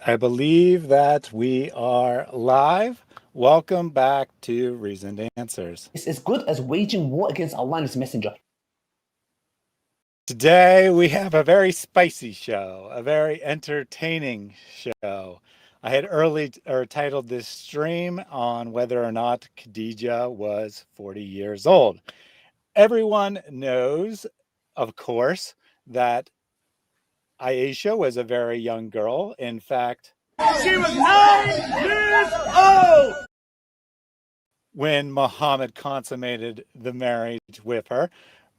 I believe that we are live. Welcome back to Reasoned Answers. It's as good as waging war against Allah and His Messenger. Today we have a very spicy show, a very entertaining show. I had titled this stream on whether or not Khadijah was 40 years old. Everyone knows, of course, that Aisha was a very young girl. In fact, she was 9 years old when Muhammad consummated the marriage with her.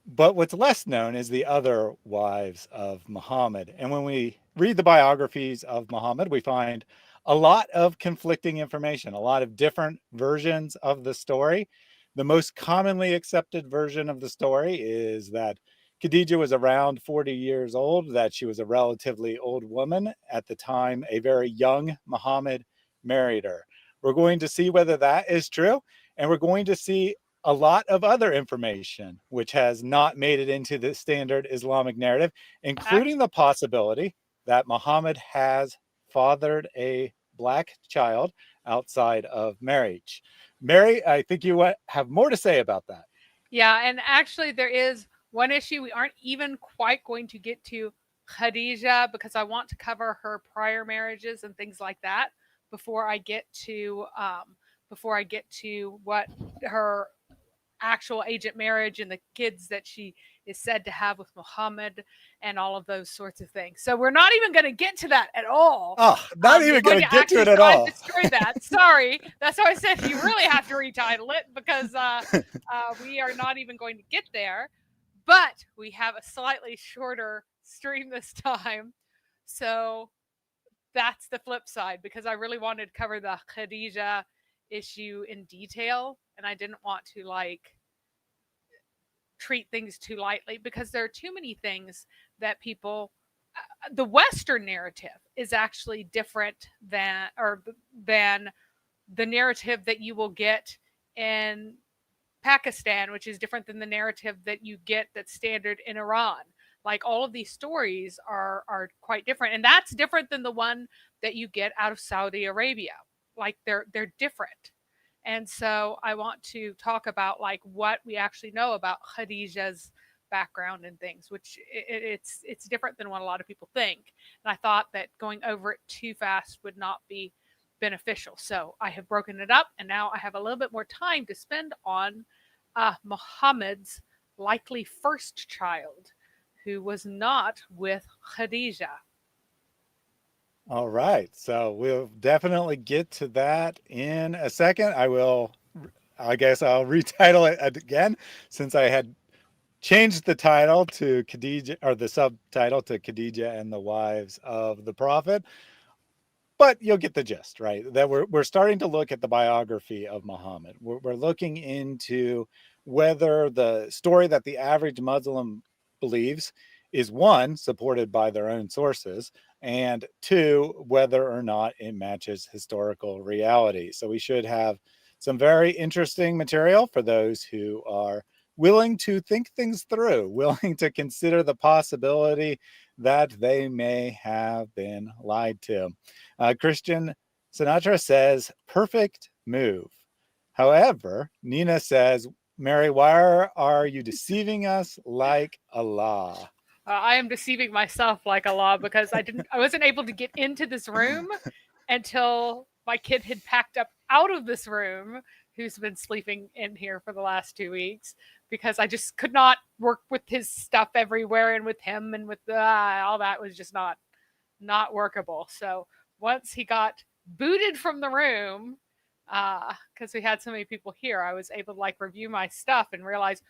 But what's less known is the other wives of Muhammad. And when we read the biographies of Muhammad, we find a lot of conflicting information, a lot of different versions of the story. The most commonly accepted version of the story is that Khadijah was around 40 years old, that she was a relatively old woman at the time a very young Muhammad married her. We're going to see whether that is true, and we're going to see a lot of other information which has not made it into the standard Islamic narrative, including the possibility that Muhammad has fathered a Black child outside of marriage. Mary, I think you have more to say about that. Yeah, and actually there is one issue we aren't even quite going to get to Khadijah, because I want to cover her prior marriages and things like that before I get to what her actual agent marriage and the kids that she is said to have with Muhammad and all of those sorts of things. So we're not even going to get to that at all. Oh, not even going to get to it at all. Destroy that. Sorry. That's why I said you really have to retitle it, because we are not even going to get there. But we have a slightly shorter stream this time. So that's the flip side, because I really wanted to cover the Khadijah issue in detail, and I didn't want to treat things too lightly, because there are too many things that people the Western narrative is actually different than the narrative that you will get in Pakistan, which is different than the narrative that you get that's standard in Iran. Like, all of these stories are quite different, and that's different than the one that you get out of Saudi Arabia. Like, they're different. And so I want to talk about what we actually know about Khadijah's background and things, which it's different than what a lot of people think. And I thought that going over it too fast would not be beneficial. So I have broken it up, and now I have a little bit more time to spend on Muhammad's likely first child, who was not with Khadijah. All right. So we'll definitely get to that in a second. I guess I'll retitle it again, since I had changed the title to Khadijah, or the subtitle to Khadijah and the Wives of the Prophet. But you'll get the gist, right? That we're starting to look at the biography of Muhammad. We're looking into whether the story that the average Muslim believes is, one, supported by their own sources, and two, whether or not it matches historical reality. So we should have some very interesting material for those who are willing to think things through, willing to consider the possibility that they may have been lied to. Christian Sinatra says, perfect move. However, Nina says, Mary, why are you deceiving us like Allah? I am deceiving myself like Allah, because I wasn't able to get into this room until my kid had packed up out of this room, who's been sleeping in here for the last 2 weeks, because I just could not work with his stuff everywhere, and with him, and with all that was just not workable. So once he got booted from the room, because we had so many people here, I was able to review my stuff and realize,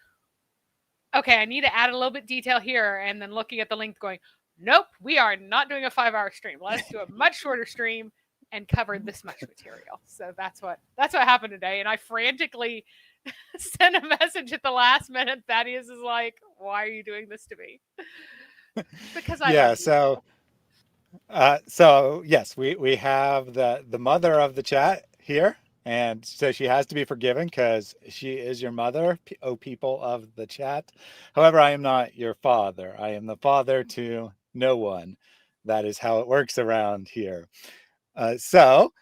okay, I need to add a little bit detail here, and then looking at the length going, nope, we are not doing a 5-hour stream. Let's do a much shorter stream and cover this much material. So that's what happened today. And I frantically sent a message at the last minute. Thaddeus is like, why are you doing this to me? Because I love you. So yes, we have the mother of the chat here. And so she has to be forgiven, because she is your mother, O people of the chat. However, I am not your father. I am the father to no one. That is how it works around here. So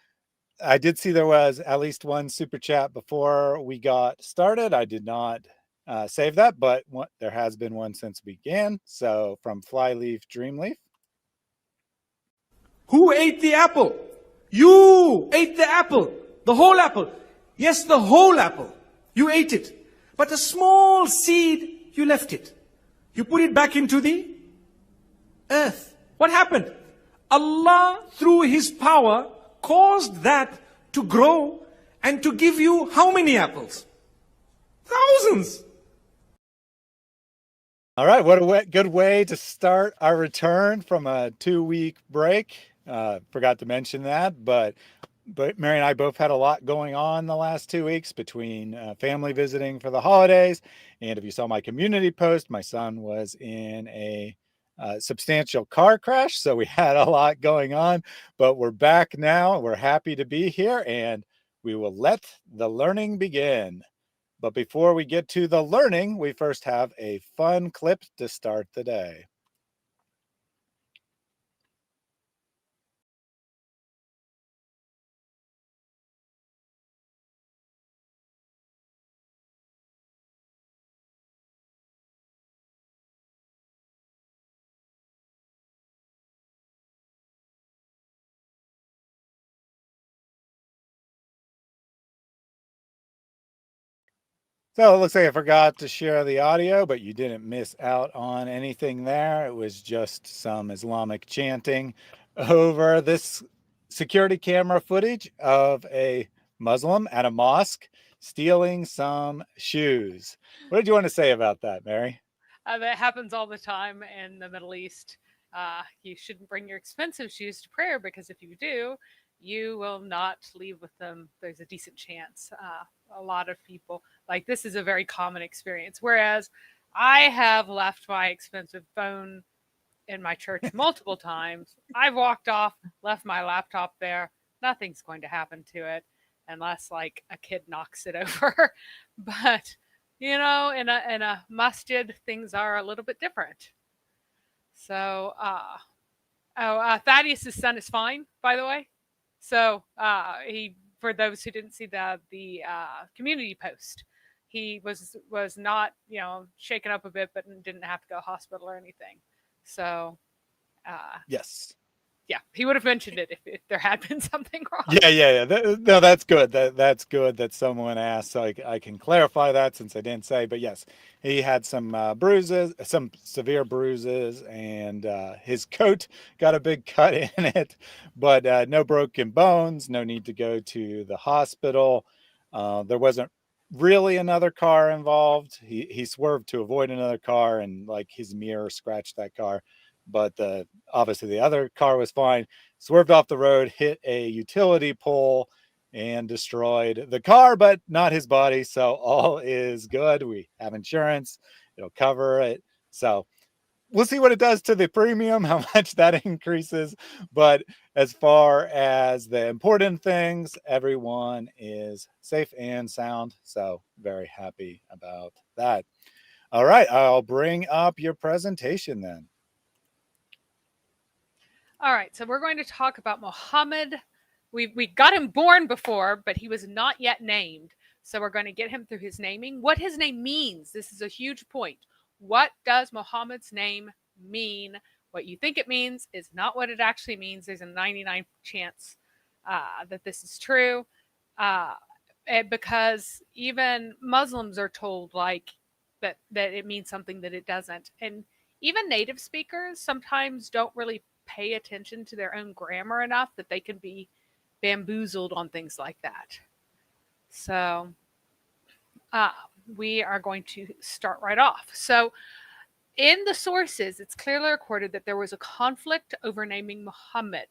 I did see there was at least one super chat before we got started. I did not save that, but there has been one since we began. So from Flyleaf Dreamleaf. Who ate the apple? You ate the apple. The whole apple. Yes, the whole apple. You ate it. But a small seed, you left it. You put it back into the earth. What happened? Allah, through His power, caused that to grow and to give you how many apples? Thousands. All right, what a good way to start our return from a 2-week break. Forgot to mention that, but Mary and I both had a lot going on the last 2 weeks between family visiting for the holidays. And if you saw my community post, my son was in a substantial car crash. So we had a lot going on, but we're back now. We're happy to be here and we will let the learning begin. But before we get to the learning, we first have a fun clip to start the day. So it looks like I forgot to share the audio, but you didn't miss out on anything there. It was just some Islamic chanting over this security camera footage of a Muslim at a mosque stealing some shoes. What did you want to say about that, Mary? That happens all the time in the Middle East. You shouldn't bring your expensive shoes to prayer because if you do, you will not leave with them. There's a decent chance. A lot of people, like, this is a very common experience. Whereas I have left my expensive phone in my church multiple times. I've walked off, left my laptop there. Nothing's going to happen to it unless like a kid knocks it over. But you know, in a masjid, things are a little bit different. So, Thaddeus's son is fine, by the way. So he, for those who didn't see the community post, he was not, you know, shaken up a bit, but didn't have to go to hospital or anything. So, Yes. yeah, he would have mentioned it if there had been something wrong. Yeah. No, that's good. That's good that someone asked, so I can clarify that since I didn't say. But yes, he had some bruises, some severe bruises, and his coat got a big cut in it, but no broken bones. No need to go to the hospital. There wasn't really another car involved. He swerved to avoid another car, and like his mirror scratched that car. But obviously the other car was fine. Swerved off the road, hit a utility pole, and destroyed the car, but not his body. So all is good. We have insurance. It'll cover it. So we'll see what it does to the premium, how much that increases. But as far as the important things, everyone is safe and sound. So very happy about that. All right, I'll bring up your presentation then. All right, so we're going to talk about Muhammad. We got him born before, but he was not yet named. So we're going to get him through his naming. What his name means, this is a huge point. What does Muhammad's name mean? What you think it means is not what it actually means. There's a 99% chance that this is true. Because even Muslims are told like that it means something that it doesn't. And even native speakers sometimes don't really pay attention to their own grammar enough that they can be bamboozled on things like that. So we are going to start right off. So in the sources, it's clearly recorded that there was a conflict over naming Muhammad.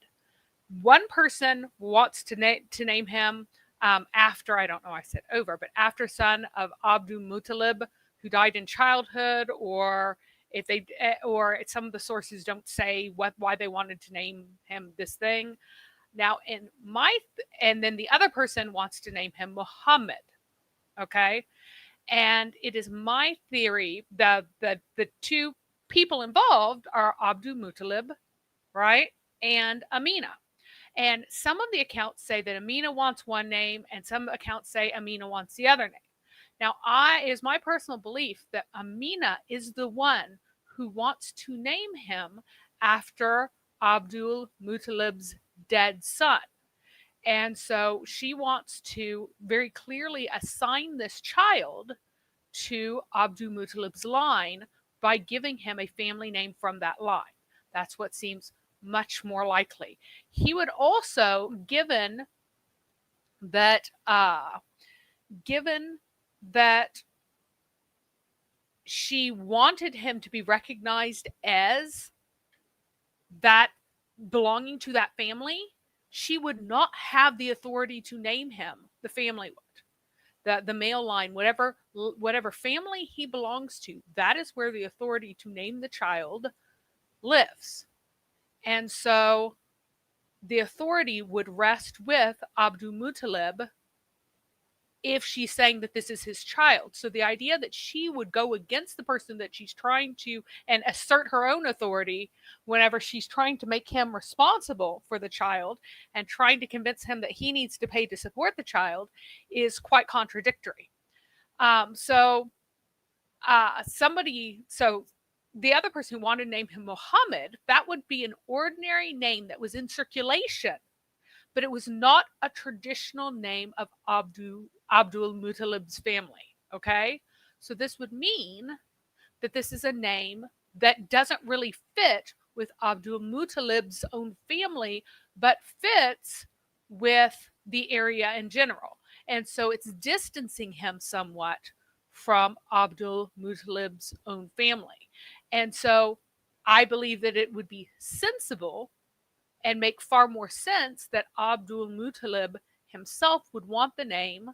One person wants to name him after, I don't know, I said over, but after son of Abdul Muttalib, who died in childhood, or if they, or some of the sources don't say why they wanted to name him this thing. Now, and then the other person wants to name him Muhammad. Okay, and it is my theory that the two people involved are Abdul Muttalib, right, and Amina. And some of the accounts say that Amina wants one name, and some accounts say Amina wants the other name. Now, it is my personal belief that Amina is the one who wants to name him after Abdul Muttalib's dead son. And so she wants to very clearly assign this child to Abdul Muttalib's line by giving him a family name from that line. That's what seems much more likely. He would also, given that she wanted him to be recognized as that belonging to that family, she would not have the authority to name him. The family would. The male line, whatever family he belongs to, that is where the authority to name the child lives. And so the authority would rest with Abdul Muttalib if she's saying that this is his child. So the idea that she would go against the person that she's trying to and assert her own authority whenever she's trying to make him responsible for the child and trying to convince him that he needs to pay to support the child is quite contradictory. So the other person who wanted to name him Muhammad, that would be an ordinary name that was in circulation, but it was not a traditional name of Abdul Muttalib's family. Okay? So this would mean that this is a name that doesn't really fit with Abdul Muttalib's own family, but fits with the area in general. And so it's distancing him somewhat from Abdul Muttalib's own family. And so I believe that it would be sensible and make far more sense that Abdul Muttalib himself would want the name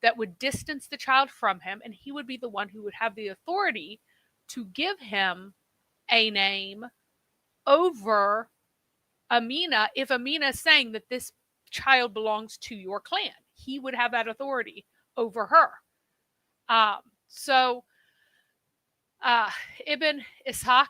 that would distance the child from him, and he would be the one who would have the authority to give him a name over Amina. If Amina is saying that this child belongs to your clan, he would have that authority over her. Ibn Ishaq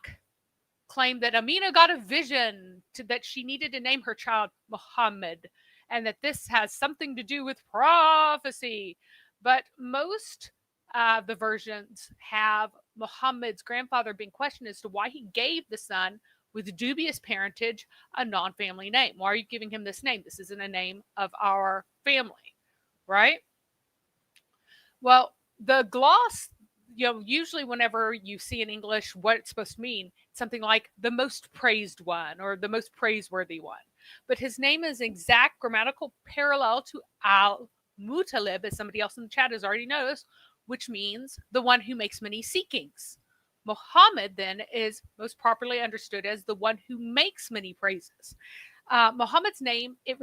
claimed that Amina got a vision that she needed to name her child Muhammad, and that this has something to do with prophecy. But most the versions have Muhammad's grandfather being questioned as to why he gave the son with dubious parentage a non-family name. Why are you giving him this name? This isn't a name of our family, right? Well, the gloss, usually whenever you see in English what it's supposed to mean, something like the most praised one or the most praiseworthy one. But his name is exact grammatical parallel to al-Muttalib, as somebody else in the chat has already noticed, which means the one who makes many seekings. Muhammad then is most properly understood as the one who makes many praises. Muhammad's name, it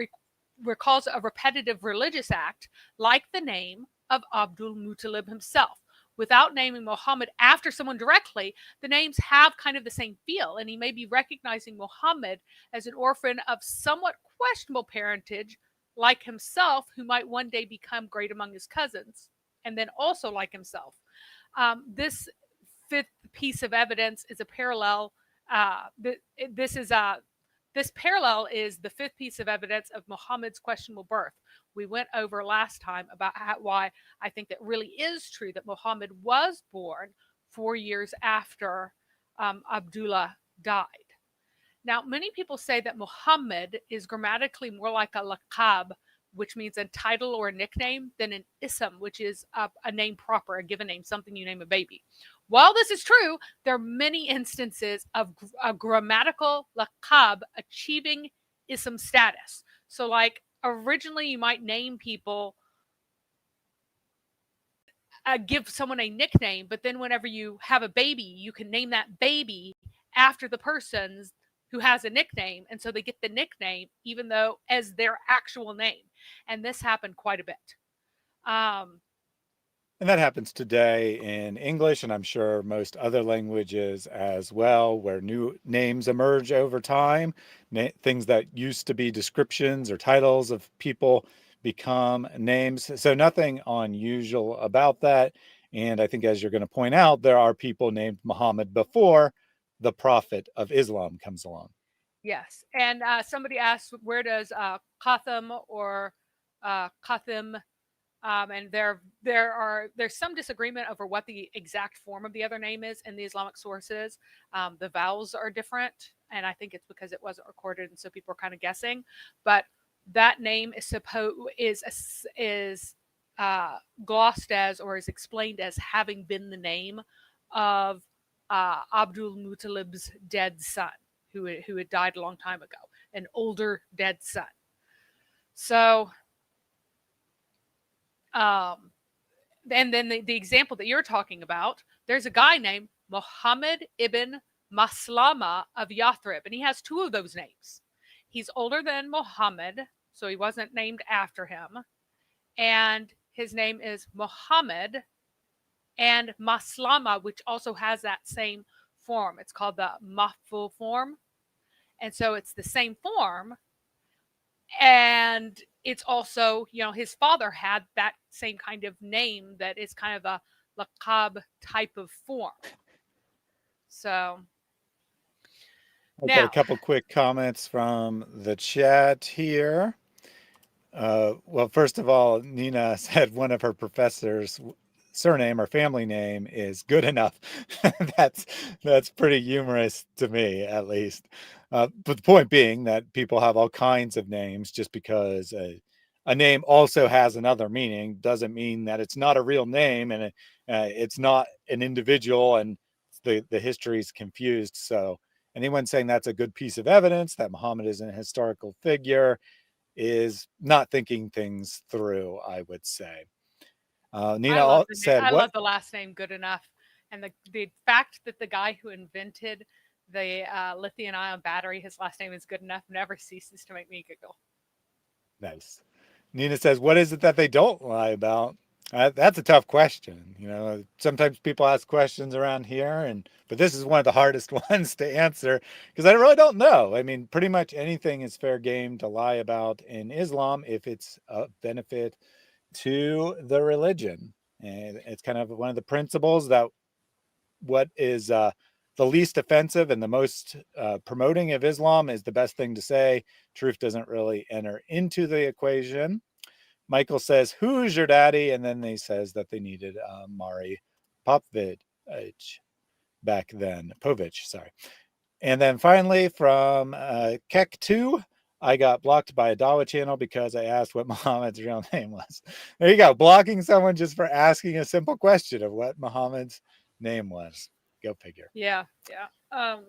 recalls a repetitive religious act like the name of Abdul Muttalib himself. Without naming Muhammad after someone directly, the names have kind of the same feel, and he may be recognizing Muhammad as an orphan of somewhat questionable parentage, like himself, who might one day become great among his cousins, and then also like himself. This fifth piece of evidence is a parallel. This parallel is the fifth piece of evidence of Muhammad's questionable birth. We went over last time about why I think that really is true that Muhammad was born 4 years after Abdullah died. Now, many people say that Muhammad is grammatically more like a laqab, which means a title or a nickname, than an ism, which is a name proper, a given name, something you name a baby. While this is true, there are many instances of a grammatical laqab achieving ism status. So like originally you might name people, give someone a nickname, but then whenever you have a baby, you can name that baby after the person's who has a nickname, and so they get the nickname even though as their actual name. And this happened quite a bit. And that happens today in English, and I'm sure most other languages as well, where new names emerge over time. Things that used to be descriptions or titles of people become names. So nothing unusual about that. And I think, as you're going to point out, there are people named Muhammad before the Prophet of Islam comes along. Yes. And somebody asked, where does Qatham or Qathim, and there's some disagreement over what the exact form of the other name is in the Islamic sources. The vowels are different, and I think it's because it wasn't recorded, and so people are kind of guessing. But that name is glossed as, or is explained as, having been the name of Abdul Muttalib's dead son, who had died a long time ago, an older dead son. So, and then the example that you're talking about, there's a guy named Muhammad ibn Maslama of Yathrib, and he has two of those names. He's older than Muhammad, so he wasn't named after him, and his name is Muhammad and Maslama, which also has that same form. It's called the Mahful form, and so it's the same form. And it's also, his father had that same kind of name that is kind of a laqab type of form. So Okay, a couple quick comments from the chat here. Well, first of all, Nina said one of her professors' surname or family name is good enough. that's pretty humorous to me, at least. But the point being that people have all kinds of names. Just because a name also has another meaning doesn't mean that it's not a real name, and it's not an individual, and the history is confused. So anyone saying that's a good piece of evidence that Muhammad is a historical figure is not thinking things through, I would say. Nina said, I love the last name, good enough. And the fact that the guy who invented the lithium-ion battery, his last name is good enough, never ceases to make me giggle. Nice. Nina says, what is it that they don't lie about? That's a tough question. Sometimes people ask questions around here, but this is one of the hardest ones to answer, because I really don't know. I mean, pretty much anything is fair game to lie about in Islam if it's a benefit to the religion. And it's kind of one of the principles that what is the least offensive and the most promoting of Islam is the best thing to say. Truth doesn't really enter into the equation. Michael says, who's your daddy? And then he says that they needed Mari Popovich back then. Povich, sorry. And then finally from Kek2, I got blocked by a Dawa channel because I asked what Muhammad's real name was. There you go. Blocking someone just for asking a simple question of what Muhammad's name was. Go figure. Yeah. I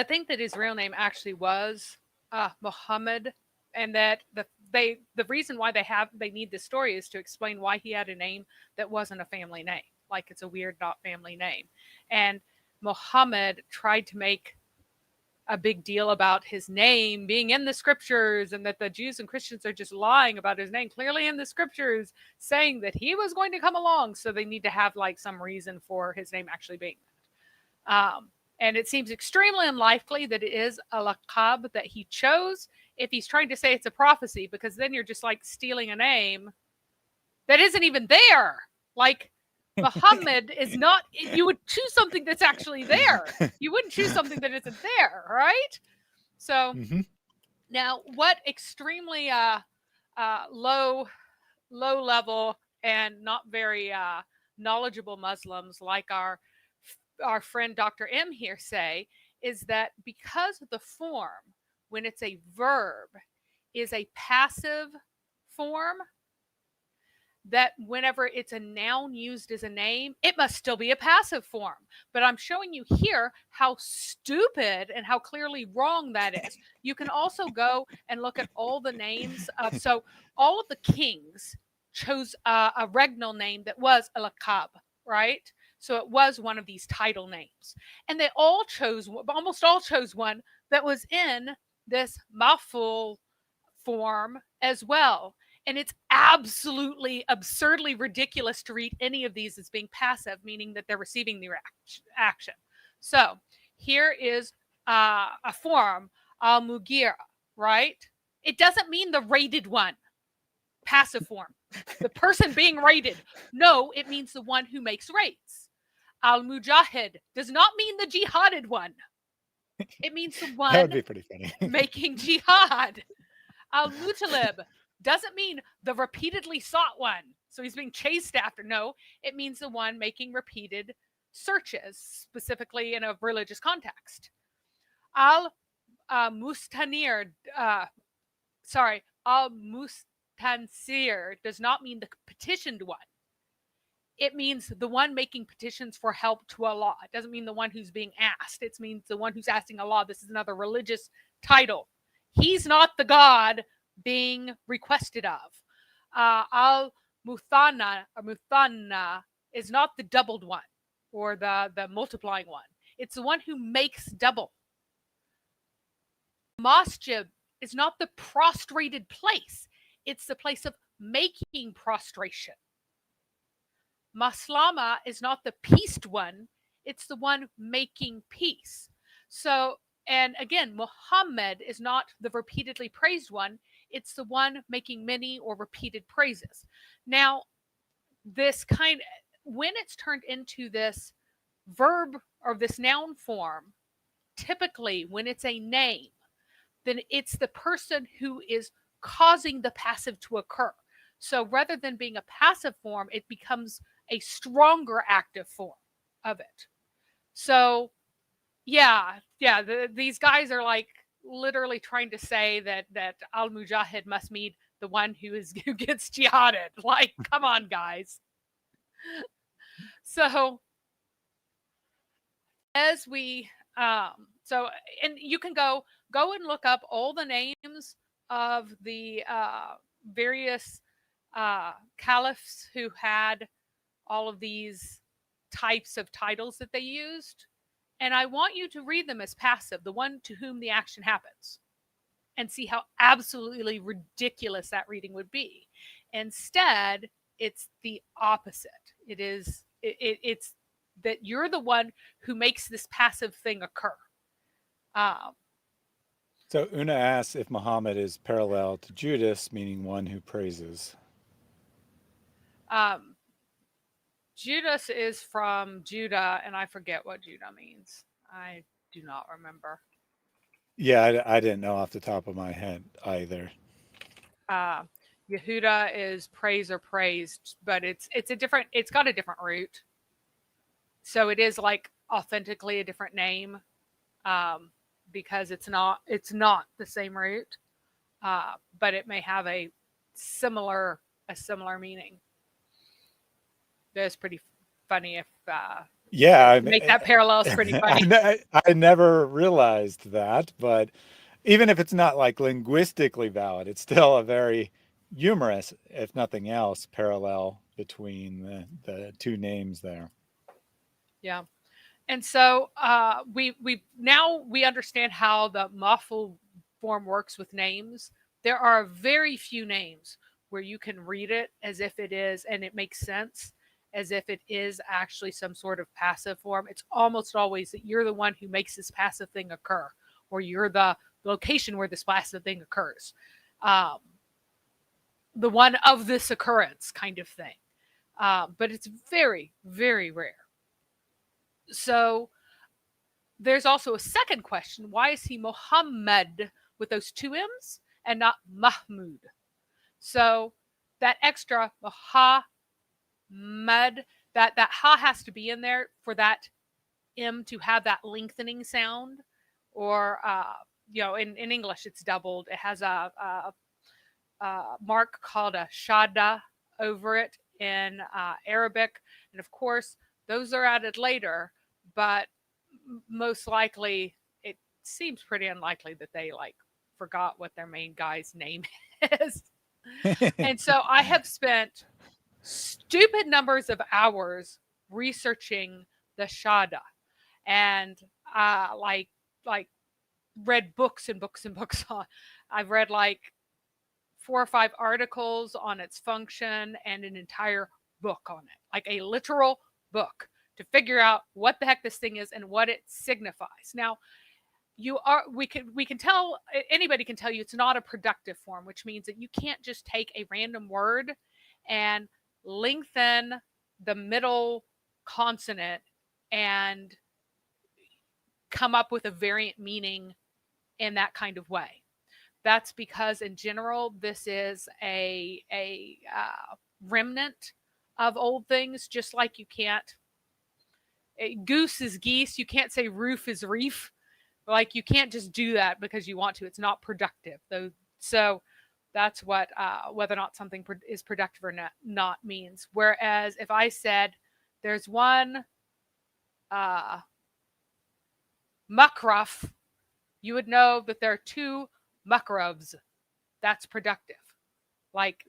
think that his real name actually was Muhammad, and that the reason why they need this story is to explain why he had a name that wasn't a family name. Like, it's a weird not family name. And Muhammad tried to make a big deal about his name being in the scriptures, and that the Jews and Christians are just lying about his name clearly in the scriptures, saying that he was going to come along. So they need to have like some reason for his name actually being that. And it seems extremely unlikely that it is a laqab that he chose if he's trying to say it's a prophecy, because then you're just like stealing a name that isn't even there. Like, Muhammad is not, you would choose something that's actually there. You wouldn't choose something that isn't there, right? So now, what extremely low level and not very knowledgeable Muslims like our friend Dr. M here say is that because the form, when it's a verb, is a passive form, that whenever it's a noun used as a name, it must still be a passive form. But I'm showing you here how stupid and how clearly wrong that is. You can also go and look at all the names of, so all of the kings chose a regnal name that was a laqab, right? So it was one of these title names. And they all chose, almost all chose one that was in this maful form as well. And it's absolutely absurdly ridiculous to read any of these as being passive, meaning that they're receiving the action. So here is a form, al-Mughira, right? It doesn't mean the rated one, passive form, the person being rated. No, it means the one who makes raids. Al-Mujahid does not mean the jihaded one. It means the That one would be pretty funny. making jihad. Al-Mutalib doesn't mean the repeatedly sought one. So he's being chased after. No, it means the one making repeated searches, specifically in a religious context. Al-Mustanir, Al-Mustansir does not mean the petitioned one. It means the one making petitions for help to Allah. It doesn't mean the one who's being asked. It means the one who's asking Allah. This is another religious title. He's not the God being requested of. Al-Muthanna or Muthanna is not the doubled one or the multiplying one. It's the one who makes double. Masjid is not the prostrated place. It's the place of making prostration. Maslama is not the peaced one, it's the one making peace. So, and again, Muhammad is not the repeatedly praised one, it's the one making many or repeated praises. Now, this kind, when it's turned into this verb or this noun form, typically when it's a name, then it's the person who is causing the passive to occur. So rather than being a passive form, it becomes a stronger active form of it. So these guys are like literally trying to say that Al-Mujahid must mean the one who gets jihaded. Like, come on, guys. So as we and you can go and look up all the names of the various caliphs who had all of these types of titles that they used. And I want you to read them as passive, the one to whom the action happens, and see how absolutely ridiculous that reading would be. Instead, it's the opposite. It's that you're the one who makes this passive thing occur. So Una asks if Muhammad is parallel to Judas, meaning one who praises. Judas is from Judah, and I forget what Judah means. I do not remember. Yeah, I didn't know off the top of my head either. Yehuda is praise or praised, but it's got a different root. So it is like authentically a different name, because it's not the same root, but it may have a similar meaning. That's pretty funny if make that parallel is pretty funny. I never realized that, but even if it's not like linguistically valid, it's still a very humorous, if nothing else, parallel between the two names there. Yeah. And so we understand how the maful form works with names. There are very few names where you can read it as if it is, and it makes sense, as if it is actually some sort of passive form. It's almost always that you're the one who makes this passive thing occur, or you're the location where this passive thing occurs. The one of this occurrence kind of thing. But it's very, very rare. So there's also a second question. Why is he Muhammad with those two M's and not Mahmud? So that extra Muhammad, that ha has to be in there for that M to have that lengthening sound. Or, in English, it's doubled. It has a mark called a shadda over it in Arabic. And of course, those are added later, but most likely it seems pretty unlikely that they forgot what their main guy's name is. And so I have spent stupid numbers of hours researching the shadda, and read books and books and books on. I've read 4 or 5 articles on its function and an entire book on it, like a literal book, to figure out what the heck this thing is and what it signifies. Now, we can tell, anybody can tell you it's not a productive form, which means that you can't just take a random word and lengthen the middle consonant and come up with a variant meaning in that kind of way. That's because in general, this is a remnant of old things, just like you can't, goose is geese. You can't say roof is reef. Like you can't just do that because you want to. It's not productive. So that's what whether or not something is productive or not means. Whereas if I said there's one mukraf, you would know that there are two mukrabs. That's productive. Like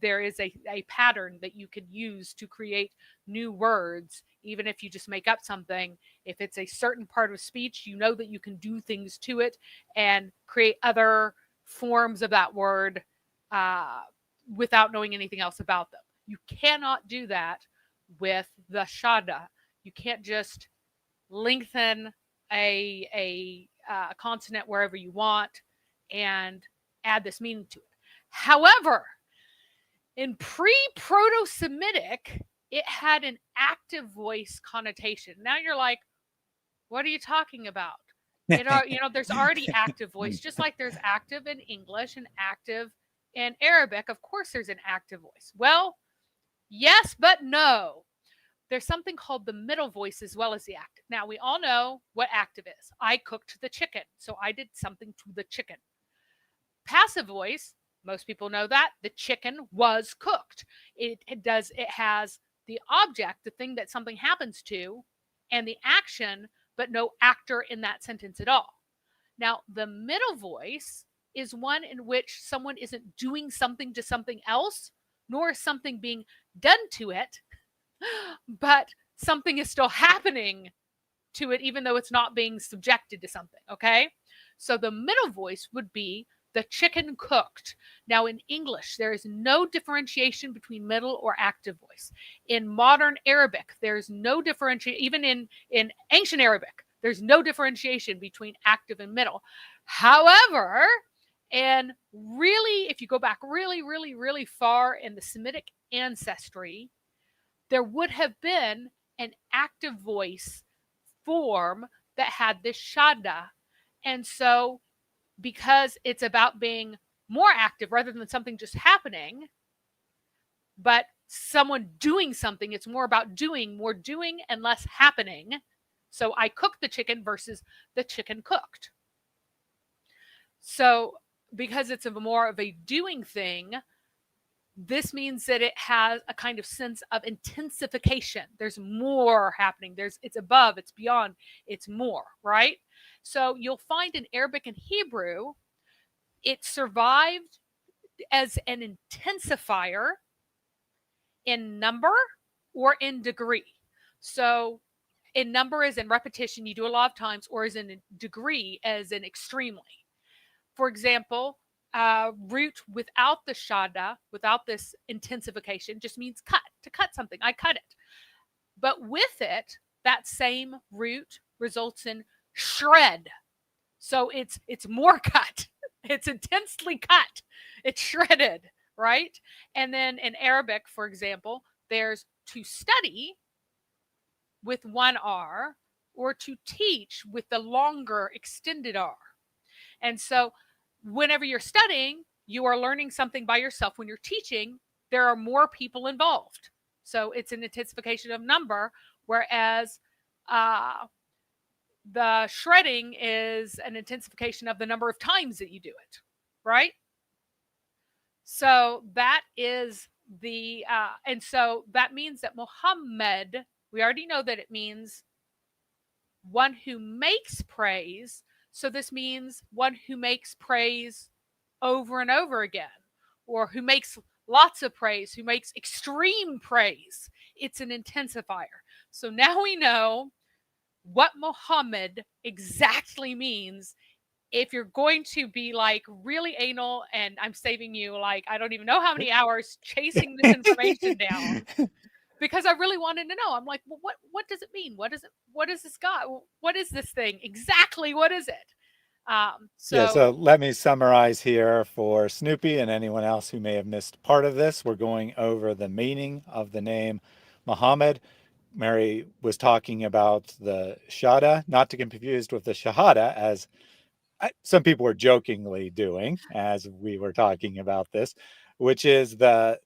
there is a pattern that you can use to create new words, even if you just make up something. If it's a certain part of speech, you know that you can do things to it and create other forms of that word without knowing anything else about them. You cannot do that with the shada. You can't just lengthen a consonant wherever you want and add this meaning to it. However, in pre-Proto-Semitic, it had an active voice connotation. Now you're like, what are you talking about? There's already active voice, just like there's active in English and active in Arabic. Of course, there's an active voice. Well, yes, but no. There's something called the middle voice as well as the active. Now, we all know what active is. I cooked the chicken, so I did something to the chicken. Passive voice, most people know that the chicken was cooked. It has the object, the thing that something happens to, and the action, but no actor in that sentence at all. Now, the middle voice is one in which someone isn't doing something to something else, nor is something being done to it, but something is still happening to it, even though it's not being subjected to something, okay? So the middle voice would be the chicken cooked. Now, in English, there is no differentiation between middle or active voice. In modern Arabic, there's no differentiation. Even in ancient Arabic, there's no differentiation between active and middle. However, and really, if you go back really, really, really far in the Semitic ancestry, there would have been an active voice form that had this shadda. And so because it's about being more active rather than something just happening, but someone doing something, it's more about more doing and less happening. So I cooked the chicken versus the chicken cooked. So because it's more of a doing thing, this means that it has a kind of sense of intensification. There's more happening. It's above, it's beyond, it's more, right? So you'll find in Arabic and Hebrew, it survived as an intensifier in number or in degree. So in number as in repetition, you do a lot of times, or as in degree as in extremely. For example, root without the shadda, without this intensification, just means cut, to cut something. I cut it. But with it, that same root results in shred. So it's more cut. It's intensely cut. It's shredded, right? And then in Arabic, for example, there's to study with one R or to teach with the longer extended R. And so whenever you're studying, you are learning something by yourself. When you're teaching, there are more people involved. So it's an intensification of number, whereas the shredding is an intensification of the number of times that you do it, right? So that is and so that means that Muhammad, we already know that it means one who makes praise. So this means one who makes praise over and over again, or who makes lots of praise, who makes extreme praise. It's an intensifier. So now we know what Muhammad exactly means. If you're going to be like really anal, and I'm saving you like, I don't even know how many hours chasing this information down, because I really wanted to know. I'm like, well, what does it mean? What is this God? What is this thing? Exactly. What is it? So let me summarize here for Snoopy and anyone else who may have missed part of this. We're going over the meaning of the name Muhammad. Mary was talking about the shahada, not to be confused with the shahada, as some people were jokingly doing as we were talking about this, which is the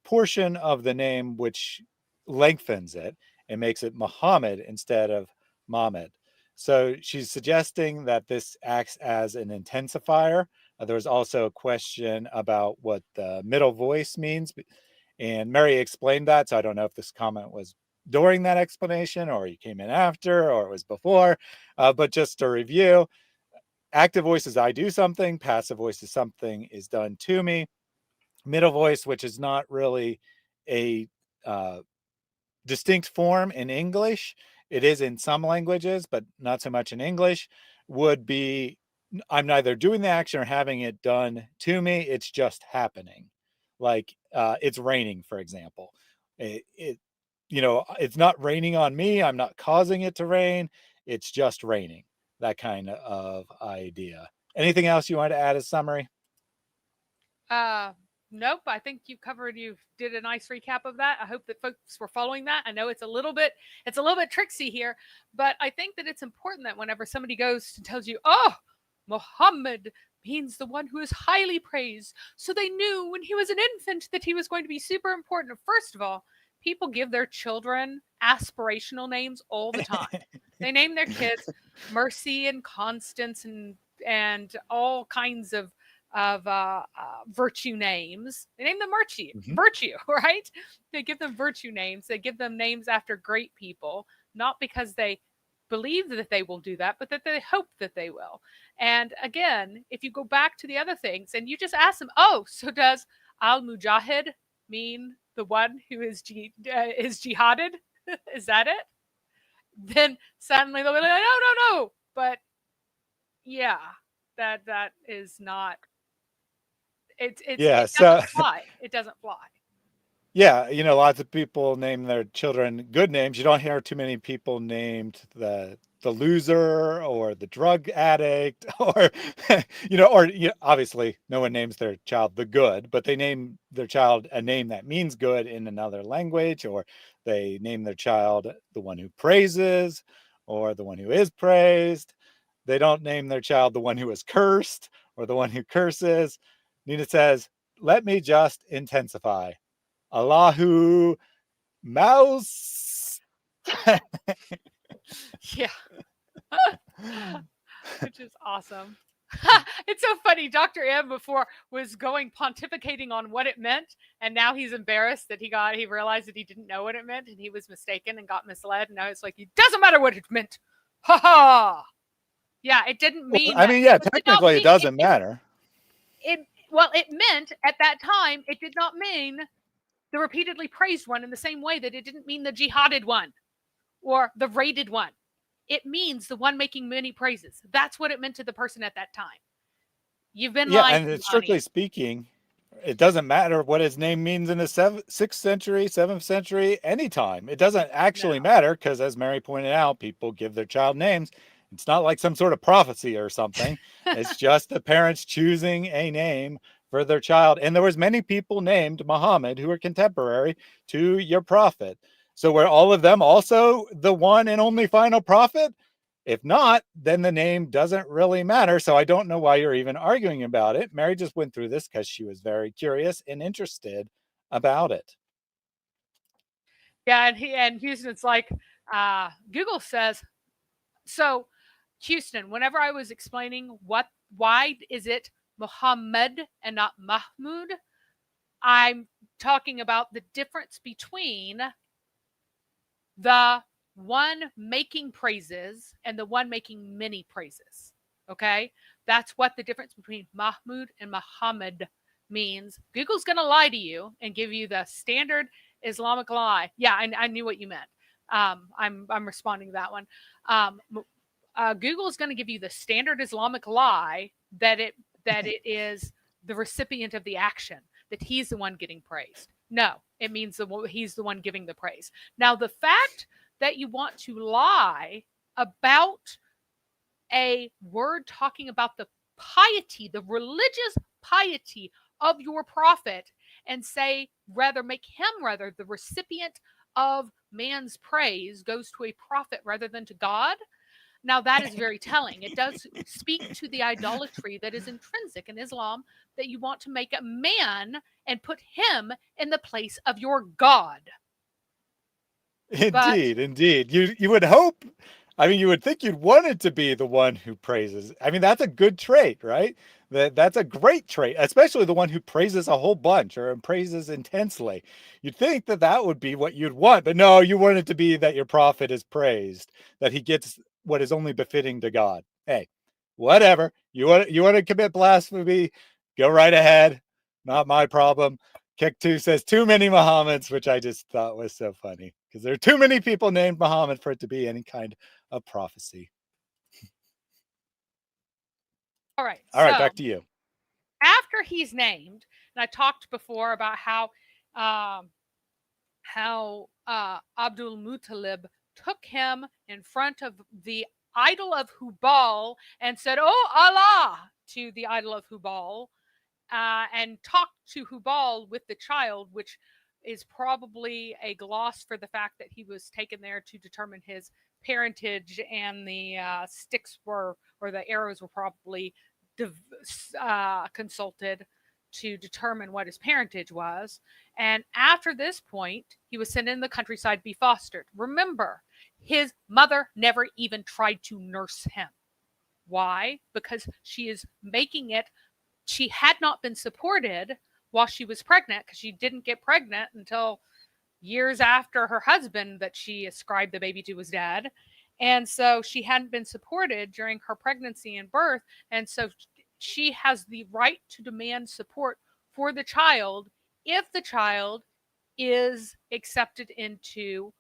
portion of the name which lengthens it and makes it Muhammad instead of Mohammed. So she's suggesting that this acts as an intensifier. There was also a question about what the middle voice means, and Mary explained that. So I don't know if this comment was during that explanation or you came in after or it was before, but just to review, active voice is I do something, passive voice is something is done to me. Middle voice, which is not really a distinct form in English, it is in some languages, but not so much in English, would be I'm neither doing the action or having it done to me, it's just happening. Like it's raining, for example. It it's not raining on me, I'm not causing it to rain, it's just raining. That kind of idea. Anything else you want to add as summary? Nope. I think you did a nice recap of that. I hope that folks were following that. I know it's a little bit tricksy here, but I think that it's important that whenever somebody goes and tells you, "Oh, Muhammad means the one who is highly praised," so they knew when he was an infant that he was going to be super important. First of all, people give their children aspirational names all the time. They name their kids Mercy and Constance and all kinds of virtue names. They name them virtue, right? They give them virtue names. They give them names after great people, not because they believe that they will do that, but that they hope that they will. And again, if you go back to the other things and you just ask them, "Oh, so does Al Mujahid mean the one who is jihaded?" Is that it? Then suddenly they'll be like, "No. But yeah, that is not Yeah, it so doesn't fly. It doesn't fly." yeah, lots of people name their children good names. You don't hear too many people named the loser or the drug addict or obviously no one names their child the good, but they name their child a name that means good in another language, or they name their child the one who praises or the one who is praised. They don't name their child the one who is cursed or the one who curses. Nina says, "Let me just intensify. Allahu Mouse." Yeah. Which is awesome. It's so funny. Dr. M before was going pontificating on what it meant, and now he's embarrassed that he realized that he didn't know what it meant and he was mistaken and got misled. And now it's like, it doesn't matter what it meant. Ha ha. Yeah, it didn't Well, mean I that. mean, yeah, It did not technically it mean doesn't matter. it meant at that time, it did not mean the repeatedly praised one in the same way that it didn't mean the jihaded one or the rated one. It means the one making many praises. That's what it meant to the person at that time. You've been Yeah, lied and to, strictly honey. speaking, it doesn't matter what his name means in the 6th century, 7th century, anytime. It doesn't No. actually matter because, as Mary pointed out, people give their child names. It's not like some sort of prophecy or something. It's just the parents choosing a name for their child. And there was many people named Muhammad who were contemporary to your prophet. So were all of them also the one and only final prophet? If not, then the name doesn't really matter. So I don't know why you're even arguing about it. Mary just went through this because she was very curious and interested about it. Yeah, and Houston's like, Google says, so Houston, whenever I was explaining why is it Muhammad and not Mahmud, I'm talking about the difference between the one making praises and the one making many praises. Okay? That's what the difference between Mahmud and Muhammad means. Google's going to lie to you and give you the standard Islamic lie. Yeah, I knew what you meant. I'm responding to that one. Google is going to give you the standard Islamic lie that it is the recipient of the action, that he's the one getting praised. No, it means he's the one giving the praise. Now, the fact that you want to lie about a word talking about the piety, the religious piety of your prophet, and say, make him the recipient of man's praise goes to a prophet rather than to God. Now, that is very telling. It does speak to the idolatry that is intrinsic in Islam, that you want to make a man and put him in the place of your God. But Indeed, indeed. You would hope, I mean, you would think you'd want it to be the one who praises. I mean, that's a good trait, right? That's a great trait, especially the one who praises a whole bunch or praises intensely. You'd think that that would be what you'd want, but no, you want it to be that your prophet is praised, that he gets what is only befitting to God. Hey, whatever. You want to commit blasphemy, go right ahead. Not my problem. Kick 2 says too many Muhammads, which I just thought was so funny because there are too many people named Muhammad for it to be any kind of prophecy. all right, All right, so back to you. after he's named, and I talked before about how Abdul Muttalib took him in front of the idol of Hubal and said, "Oh Allah," to the idol of Hubal, and talked to Hubal with the child, which is probably a gloss for the fact that he was taken there to determine his parentage, and the sticks were, or the arrows were probably consulted to determine what his parentage was. And after this point, he was sent in the countryside to be fostered. Remember, his mother never even tried to nurse him. Why? Because she is making it, she had not been supported while she was pregnant, because she didn't get pregnant until years after her husband that she ascribed the baby to was dead. And so she hadn't been supported during her pregnancy and birth. And so she has the right to demand support for the child if the child is accepted into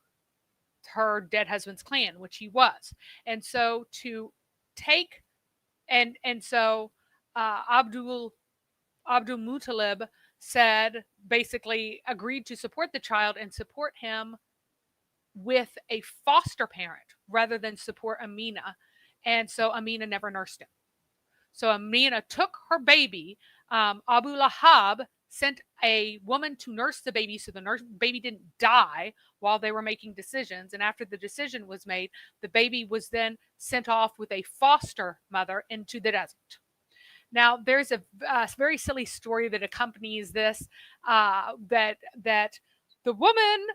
her dead husband's clan, which he was. And so to take and so Abdul Muttalib said, basically agreed to support the child and support him with a foster parent rather than support Amina. And so Amina never nursed him. So Amina took her baby. Abu Lahab sent a woman to nurse the baby so the baby didn't die while they were making decisions. And after the decision was made, the baby was then sent off with a foster mother into the desert. Now, there's a very silly story that accompanies this, that the woman,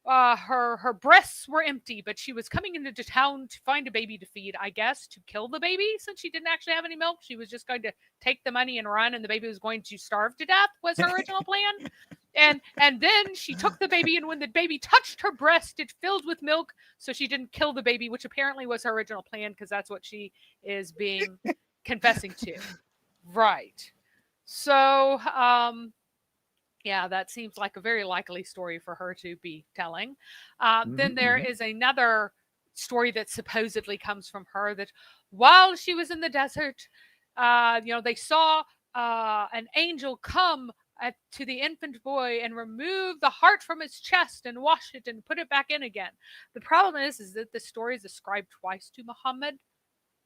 her breasts were empty, but she was coming into town to find a baby to feed, I guess, to kill the baby, since she didn't actually have any milk. She was just going to take the money and run, and the baby was going to starve to death, was her original plan. And then she took the baby, and when the baby touched her breast, it filled with milk, so she didn't kill the baby, which apparently was her original plan, because that's what she is being confessing to. Right. So, yeah, that seems like a very likely story for her to be telling. Then there is another story that supposedly comes from her, that while she was in the desert, they saw an angel come to the infant boy and remove the heart from his chest and wash it and put it back in again. The problem is that the story is ascribed twice to Muhammad.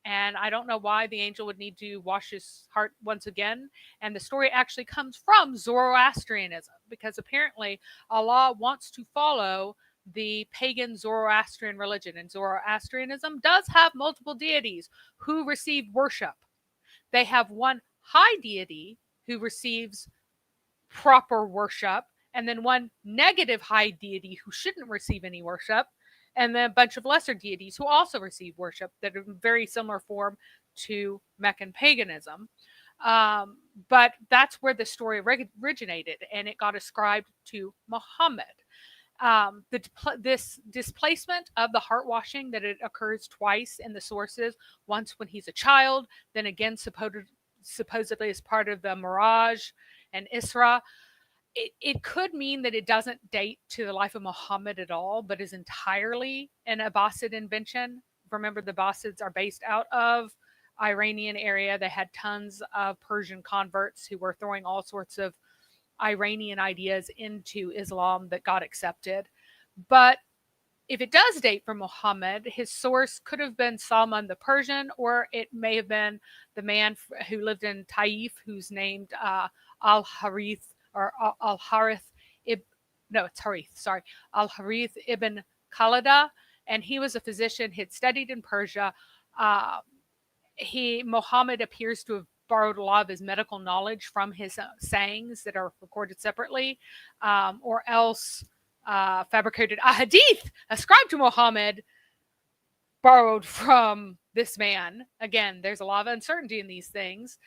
And I don't know why the angel would need to wash his heart once again. And the story actually comes from Zoroastrianism, because apparently Allah wants to follow the pagan Zoroastrian religion. And Zoroastrianism does have multiple deities who receive worship. They have one high deity who receives proper worship, and then one negative high deity who shouldn't receive any worship, and then a bunch of lesser deities who also receive worship that are in very similar form to Meccan paganism. But that's where the story originated, and it got ascribed to Muhammad. This displacement of the heart washing, that it occurs twice in the sources, once when he's a child, then again supposedly as part of the Miraj and Isra. It could mean that it doesn't date to the life of Muhammad at all, but is entirely an Abbasid invention. Remember, the Abbasids are based out of Iranian area. They had tons of Persian converts who were throwing all sorts of Iranian ideas into Islam that got accepted. But if it does date from Muhammad, his source could have been Salman the Persian, or it may have been the man who lived in Taif, who's named Al-Harith or Al-Harith no, it's Harith, sorry, Al-Harith ibn Khalida, and he was a physician. He'd studied in Persia. Muhammad appears to have borrowed a lot of his medical knowledge from his sayings that are recorded separately, or else fabricated a hadith ascribed to Muhammad, borrowed from this man. Again, there's a lot of uncertainty in these things.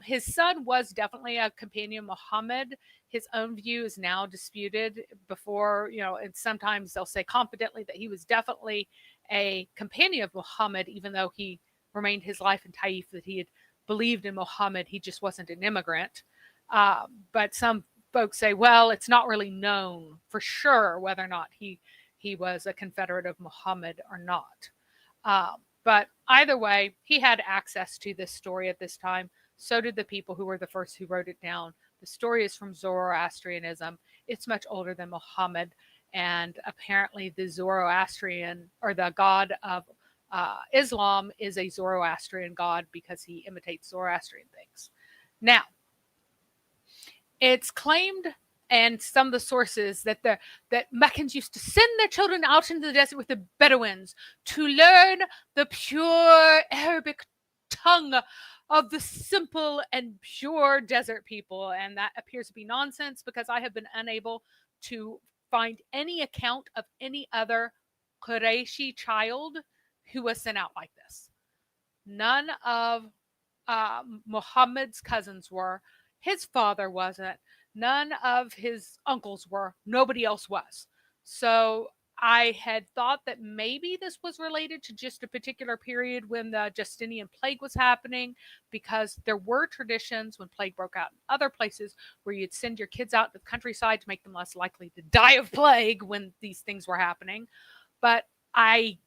His son was definitely a companion of Muhammad. His own view is now disputed before, and sometimes they'll say confidently that he was definitely a companion of Muhammad, even though he remained his life in Taif, that he had believed in Muhammad. He just wasn't an immigrant. But some folks say, well, it's not really known for sure whether or not he was a confederate of Muhammad or not. But either way, he had access to this story at this time. So did the people who were the first who wrote it down. The story is from Zoroastrianism. It's much older than Muhammad. And apparently the Zoroastrian, or the god of Islam, is a Zoroastrian god because he imitates Zoroastrian things. Now, it's claimed, and some of the sources, that Meccans used to send their children out into the desert with the Bedouins to learn the pure Arabic tongue of the simple and pure desert people. And that appears to be nonsense, because I have been unable to find any account of any other Qurayshi child who was sent out like this. None of Muhammad's cousins were. His father wasn't. None of his uncles were. Nobody else was. So I had thought that maybe this was related to just a particular period when the Justinian plague was happening, because there were traditions when plague broke out in other places where you'd send your kids out to the countryside to make them less likely to die of plague when these things were happening. But I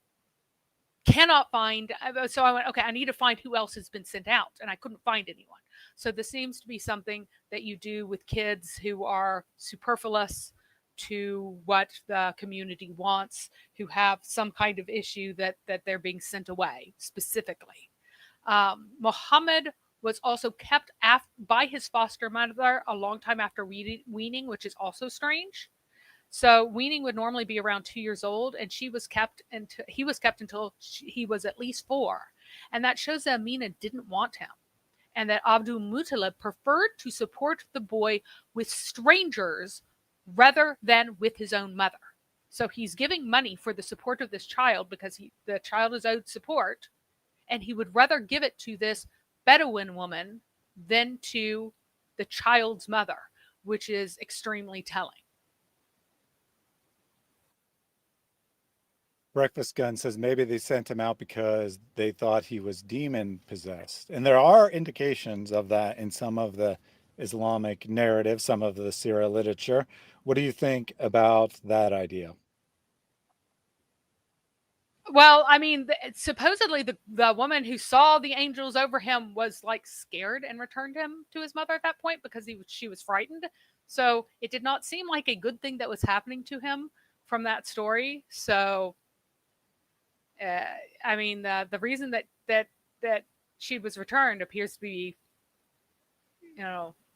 cannot find, so I went, okay, I need to find who else has been sent out, and I couldn't find anyone. So this seems to be something that you do with kids who are superfluous to what the community wants, who have some kind of issue that they're being sent away specifically. Muhammad was also kept by his foster mother a long time after weaning, which is also strange. So weaning would normally be around 2 years old, and he was kept until he was at least 4. And that shows that Amina didn't want him, and that Abdul Muttalib preferred to support the boy with strangers rather than with his own mother. So he's giving money for the support of this child because the child is owed support, and he would rather give it to this Bedouin woman than to the child's mother, which is extremely telling. Breakfast Gun says maybe they sent him out because they thought he was demon possessed. And there are indications of that in some of the Islamic narrative, some of the Syria literature. What do you think about that idea? Well, I mean, supposedly the woman who saw the angels over him was like scared and returned him to his mother at that point because she was frightened. So it did not seem like a good thing that was happening to him from that story. So, I mean, the reason that she was returned appears to be,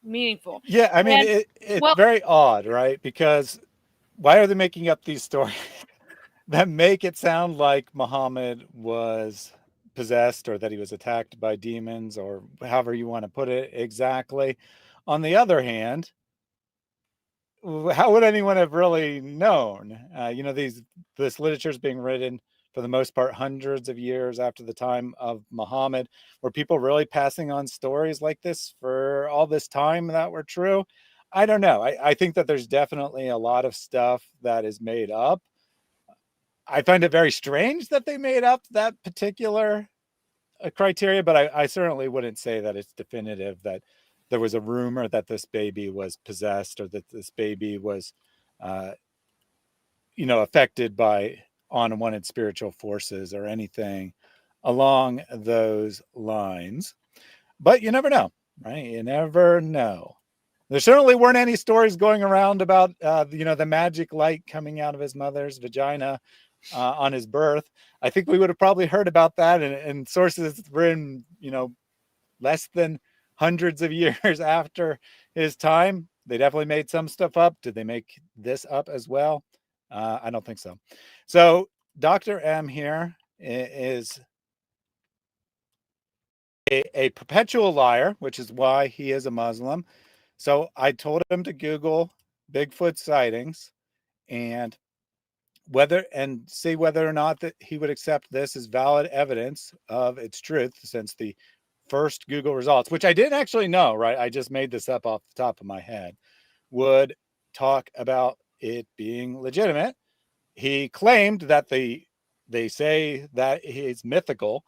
meaningful. Yeah, I mean, it's very odd, right? Because why are they making up these stories that make it sound like Muhammad was possessed or that he was attacked by demons, or however you want to put it exactly? On the other hand, how would anyone have really known? This literature is being written for the most part hundreds of years after the time of Muhammad. Were people really passing on stories like this for all this time that were true? I don't know. I think that there's definitely a lot of stuff that is made up. I find it very strange that they made up that particular criteria, but I certainly wouldn't say that it's definitive that there was a rumor that this baby was possessed or that this baby was, affected by unwanted spiritual forces or anything along those lines. But you never know, right? You never know. There certainly weren't any stories going around about, the magic light coming out of his mother's vagina on his birth. I think we would have probably heard about that in sources written, less than hundreds of years after his time. They definitely made some stuff up. Did they make this up as well? I don't think so. So Dr. M here is a perpetual liar, which is why he is a Muslim. So I told him to Google Bigfoot sightings and see whether or not that he would accept this as valid evidence of its truth, since the first Google results, which I didn't actually know, right? I just made this up off the top of my head, would talk about it being legitimate. He claimed that they say that he's mythical.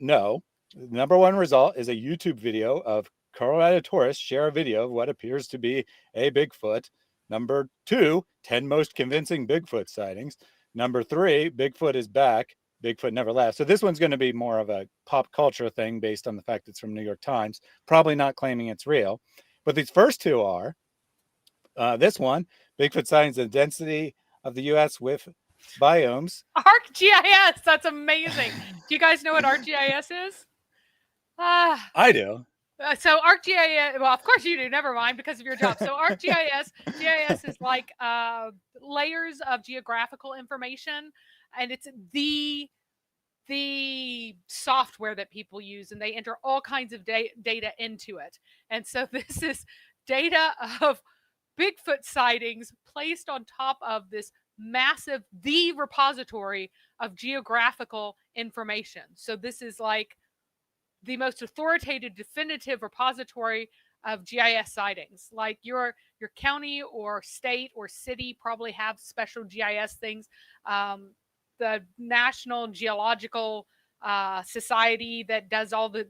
No. The number one result is a YouTube video of Colorado tourists share a video of what appears to be a Bigfoot. Number 2, 10 most convincing Bigfoot sightings. Number 3, Bigfoot is back. Bigfoot never left. So this one's going to be more of a pop culture thing based on the fact it's from New York Times, probably not claiming it's real. But these first two are this one, Bigfoot sightings and density of the U.S. with biomes. ArcGIS, that's amazing. Do you guys know what ArcGIS is? I do. So ArcGIS, well, of course you do. Never mind, because of your job. So GIS is like layers of geographical information, and it's the software that people use, and they enter all kinds of data into it. And so this is data of Bigfoot sightings placed on top of this massive, the repository of geographical information. So this is like the most authoritative, definitive repository of GIS sightings. Like your county or state or city probably have special GIS things. The National Geological Society that does all the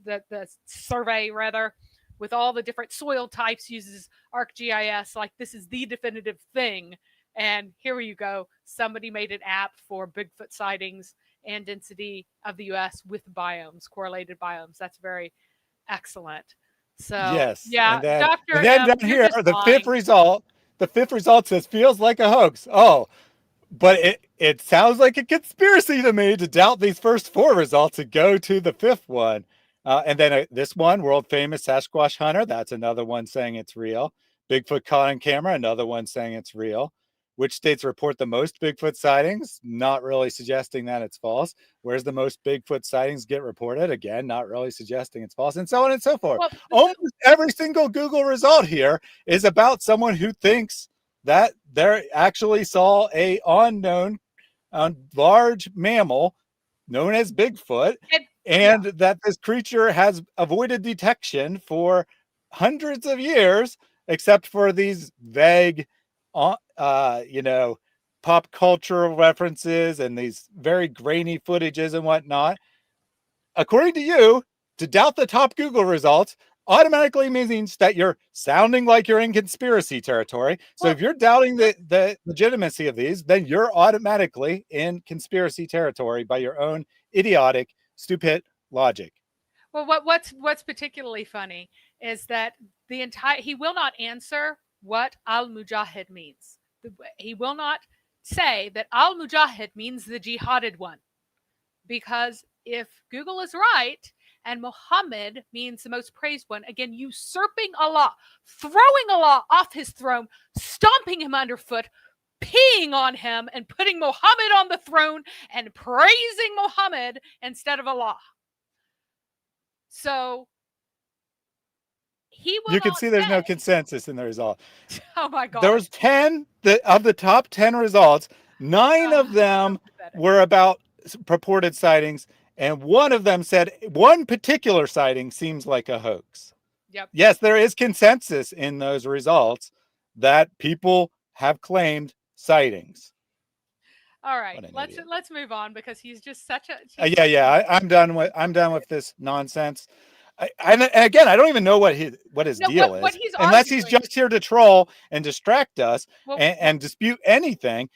survey, rather, with all the different soil types uses ArcGIS. Like, this is the definitive thing. And here you go. Somebody made an app for Bigfoot sightings and density of the U.S. with biomes, correlated biomes. That's very excellent. So yes, yeah, and then, Dr. and then M, down here, the fifth result says feels like a hoax. Oh, but it sounds like a conspiracy to me to doubt these first 4 results and go to the 5th one. And then this one, world famous Sasquatch hunter, that's another one saying it's real. Bigfoot caught on camera, another one saying it's real. Which states report the most Bigfoot sightings? Not really suggesting that it's false. Where's the most Bigfoot sightings get reported? Again, not really suggesting it's false, and so on and so forth. Well, almost every single Google result here is about someone who thinks that they actually saw a unknown large mammal known as Bigfoot, and that this creature has avoided detection for hundreds of years, except for these vague pop cultural references and these very grainy footages and whatnot. According to you, to doubt the top Google results automatically means that you're sounding like you're in conspiracy territory. So if you're doubting the legitimacy of these, then you're automatically in conspiracy territory by your own idiotic, stupid logic. Well, what's particularly funny is that he will not answer what al-Mujahid means. He will not say that al-Mujahid means the jihaded one, because if Google is right and Muhammad means the most praised one, again, usurping Allah, throwing Allah off his throne, stomping him underfoot, peeing on him, and putting Muhammad on the throne and praising Muhammad instead of Allah. So you can see there's no consensus in the result. Oh my God. There was 10 of the top 10 results. 9 of them were about purported sightings, and one of them said one particular sighting seems like a hoax. Yep. Yes, there is consensus in those results that people have claimed sightings. All right, let's move on, because he's just such a I'm done with this nonsense. And again, I don't even know what his deal is, unless he's just here to troll and distract us and dispute anything.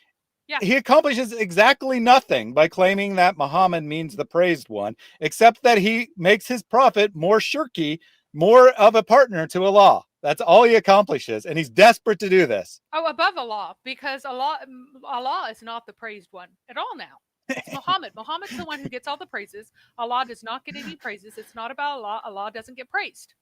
Yeah. He accomplishes exactly nothing by claiming that Muhammad means the praised one, except that he makes his prophet more shirky, more of a partner to Allah. That's all he accomplishes, and he's desperate to do this. Oh, above Allah, because Allah is not the praised one at all now. It's Muhammad. Muhammad's the one who gets all the praises. Allah does not get any praises. It's not about Allah. Allah doesn't get praised.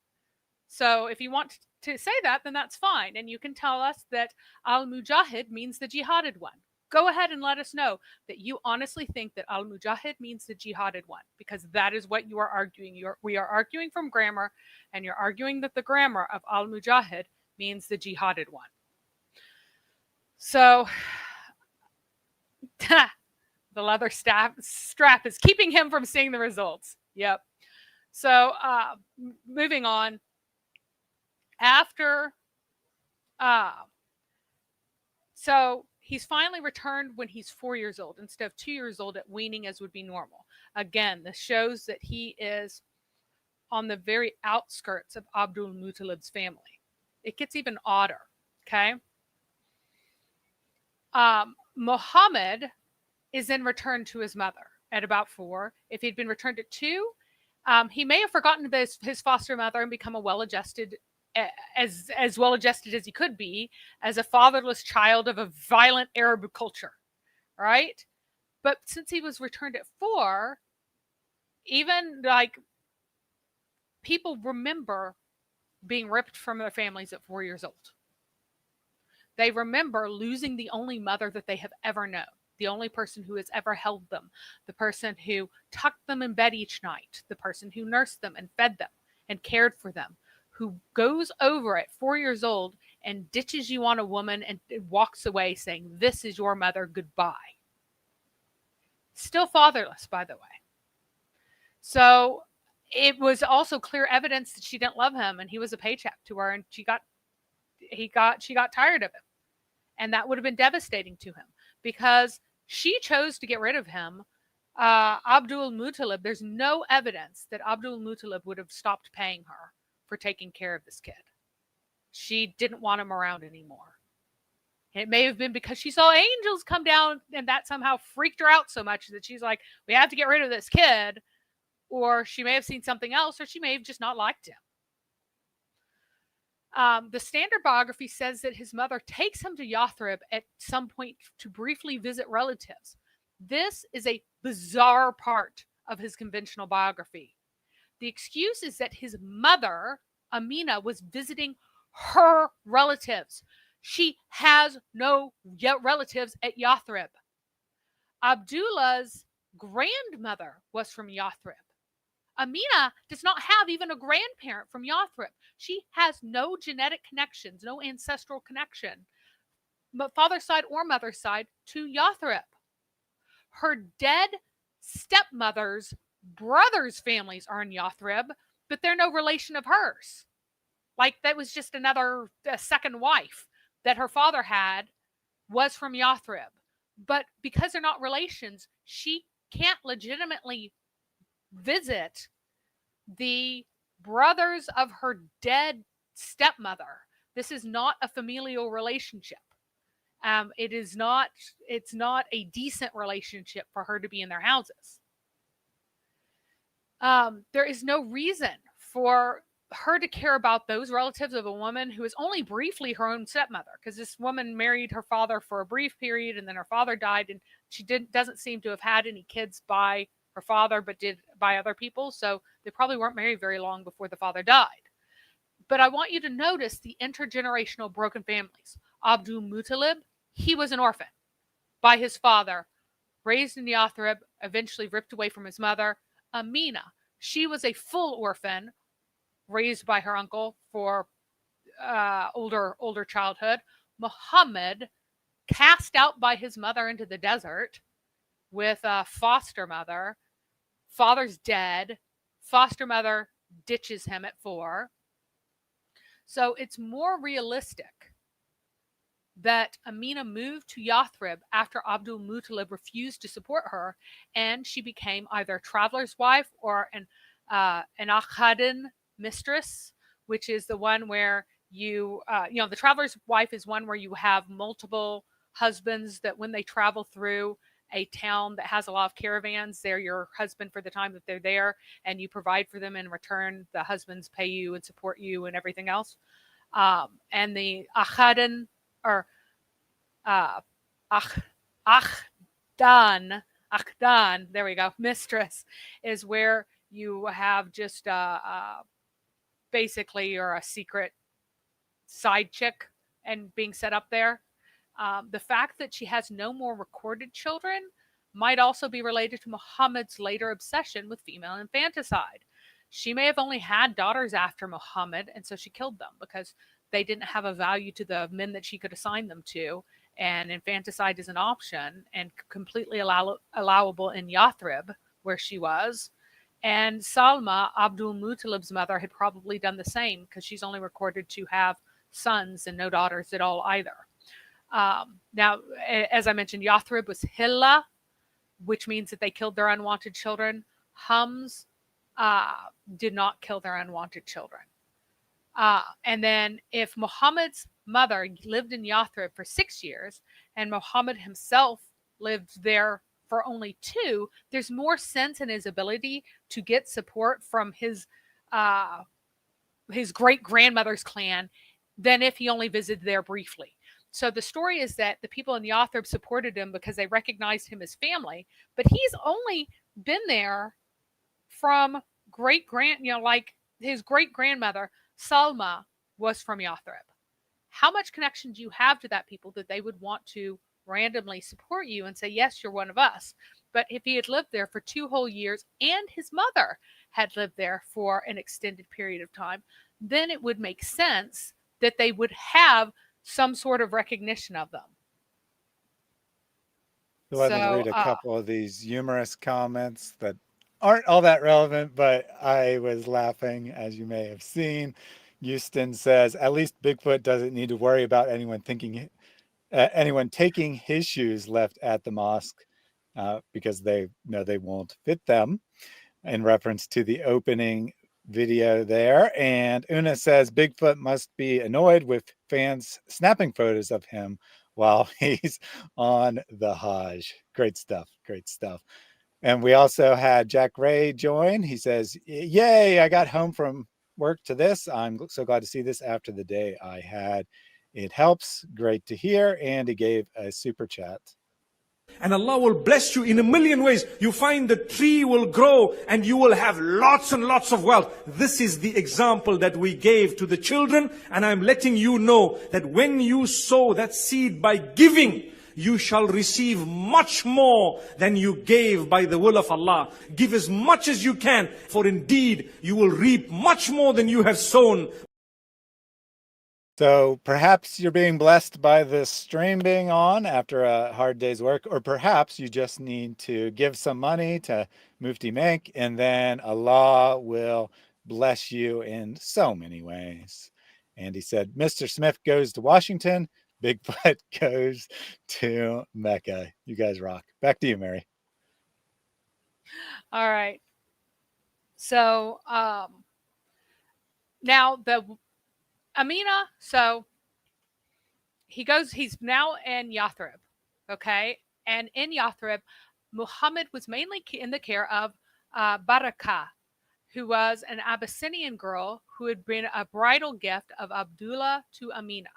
So if you want to say that, then that's fine. And you can tell us that al-mujahid means the jihaded one. Go ahead and let us know that you honestly think that al-mujahid means the jihaded one, because that is what you are arguing. We are arguing from grammar, and you're arguing that the grammar of al-mujahid means the jihaded one. So the leather strap is keeping him from seeing the results. Yep. So moving on. After, so he's finally returned when he's 4 years old instead of 2 years old at weaning, as would be normal. Again, this shows that he is on the very outskirts of Abdul Muttalib's family. It gets even odder, okay? Muhammad is then returned to his mother at about 4. If he'd been returned at 2, he may have forgotten his foster mother and become a well-adjusted, as well-adjusted as he could be, as a fatherless child of a violent Arab culture, right? But since he was returned at 4, even like people remember being ripped from their families at 4 years old. They remember losing the only mother that they have ever known, the only person who has ever held them, the person who tucked them in bed each night, the person who nursed them and fed them and cared for them, who goes over at 4 years old and ditches you on a woman and walks away saying, "This is your mother, goodbye." Still fatherless, by the way. So it was also clear evidence that she didn't love him and he was a paycheck to her, and she got tired of him. And that would have been devastating to him because she chose to get rid of him. Abdul Muttalib, there's no evidence that Abdul Muttalib would have stopped paying her for taking care of this kid. She didn't want him around anymore. It may have been because she saw angels come down and that somehow freaked her out so much that she's like, we have to get rid of this kid. Or she may have seen something else, or she may have just not liked him. The standard biography says that his mother takes him to Yathrib at some point to briefly visit relatives. This is a bizarre part of his conventional biography. The excuse is that his mother, Amina, was visiting her relatives. She has no relatives at Yathrib. Abdullah's grandmother was from Yathrib. Amina does not have even a grandparent from Yathrib. She has no genetic connections, no ancestral connection, but father's side or mother's side to Yathrib. Her dead stepmother's brother's families are in Yathrib, but they're no relation of hers. Like that was just a second wife that her father had was from Yathrib. But because they're not relations, she can't legitimately visit the brothers of her dead stepmother. This is not a familial relationship. It's not a decent relationship for her to be in their houses. There is no reason for her to care about those relatives of a woman who is only briefly her own stepmother, because this woman married her father for a brief period and then her father died, and she doesn't seem to have had any kids by her father, but did by other people. So they probably weren't married very long before the father died. But I want you to notice the intergenerational broken families. Abdul Muttalib, he was an orphan by his father, raised in Yathrib, eventually ripped away from his mother. Amina, she was a full orphan, raised by her uncle for older childhood. Muhammad, cast out by his mother into the desert with a foster mother. Father's dead. Foster mother ditches him at 4. So it's more realistic that Amina moved to Yathrib after Abdul Muttalib refused to support her, and she became either a traveler's wife or an Akhadin mistress, which is the one where the traveler's wife is one where you have multiple husbands that when they travel through a town that has a lot of caravans, they're your husband for the time that they're there, and you provide for them in return. The husbands pay you and support you and everything else. And the Akhadin or Akhdan, there we go, mistress, is where you have just basically you're a secret side chick and being set up there. The fact that she has no more recorded children might also be related to Muhammad's later obsession with female infanticide. She may have only had daughters after Muhammad, and so she killed them because they didn't have a value to the men that she could assign them to, and infanticide is an option and completely allowable in Yathrib, where she was. And Salma, Abdul Muttalib's mother, had probably done the same because she's only recorded to have sons and no daughters at all either. Now, as I mentioned, Yathrib was Hilla, which means that they killed their unwanted children. Hums did not kill their unwanted children. And then if Muhammad's mother lived in Yathrib for 6 years and Muhammad himself lived there for only 2, there's more sense in his ability to get support from his great grandmother's clan than if he only visited there briefly. So the story is that the people in Yathrib supported him because they recognized him as family, but he's only been there from like his great grandmother Salma was from Yathrib. How much connection do you have to that people that they would want to randomly support you and say, yes, you're one of us? But if he had lived there for 2 whole years and his mother had lived there for an extended period of time, then it would make sense that they would have some sort of recognition of them. Let me read a couple of these humorous comments that aren't all that relevant, but I was laughing, as you may have seen. Houston says, at least Bigfoot doesn't need to worry about anyone taking his shoes left at the mosque because they know they won't fit them, in reference to the opening video there. And Una says, Bigfoot must be annoyed with fans snapping photos of him while he's on the Hajj. Great stuff. Great stuff. And we also had Jack Ray join. He says, yay, I got home from work to this. I'm so glad to see this after the day I had. It helps. Great to hear. And he gave a super chat. And Allah will bless you in a million ways. You find the tree will grow and you will have lots and lots of wealth. This is the example that we gave to the children. And I'm letting you know that when you sow that seed by giving, you shall receive much more than you gave by the will of Allah. Give as much as you can, for indeed you will reap much more than you have sown. So perhaps you're being blessed by this stream being on after a hard day's work, or perhaps you just need to give some money to Mufti Menk, and then Allah will bless you in so many ways. And he said, Mr. Smith goes to Washington, Bigfoot goes to Mecca. You guys rock. Back to you, Mary. All right. So now the Amina, so he's now in Yathrib, okay? And in Yathrib, Muhammad was mainly in the care of Baraka, who was an Abyssinian girl who had been a bridal gift of Abdullah to Amina.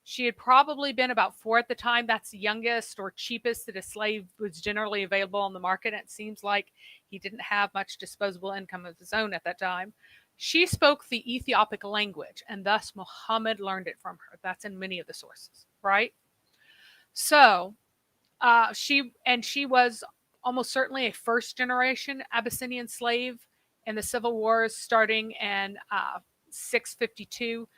She had probably been about 4 at the time. That's the youngest or cheapest that a slave was generally available on the market. And it seems like he didn't have much disposable income of his own at that time. She spoke the Ethiopic language, and thus Muhammad learned it from her. That's in many of the sources, right? So she was almost certainly a first-generation Abyssinian slave in the civil wars starting in 652.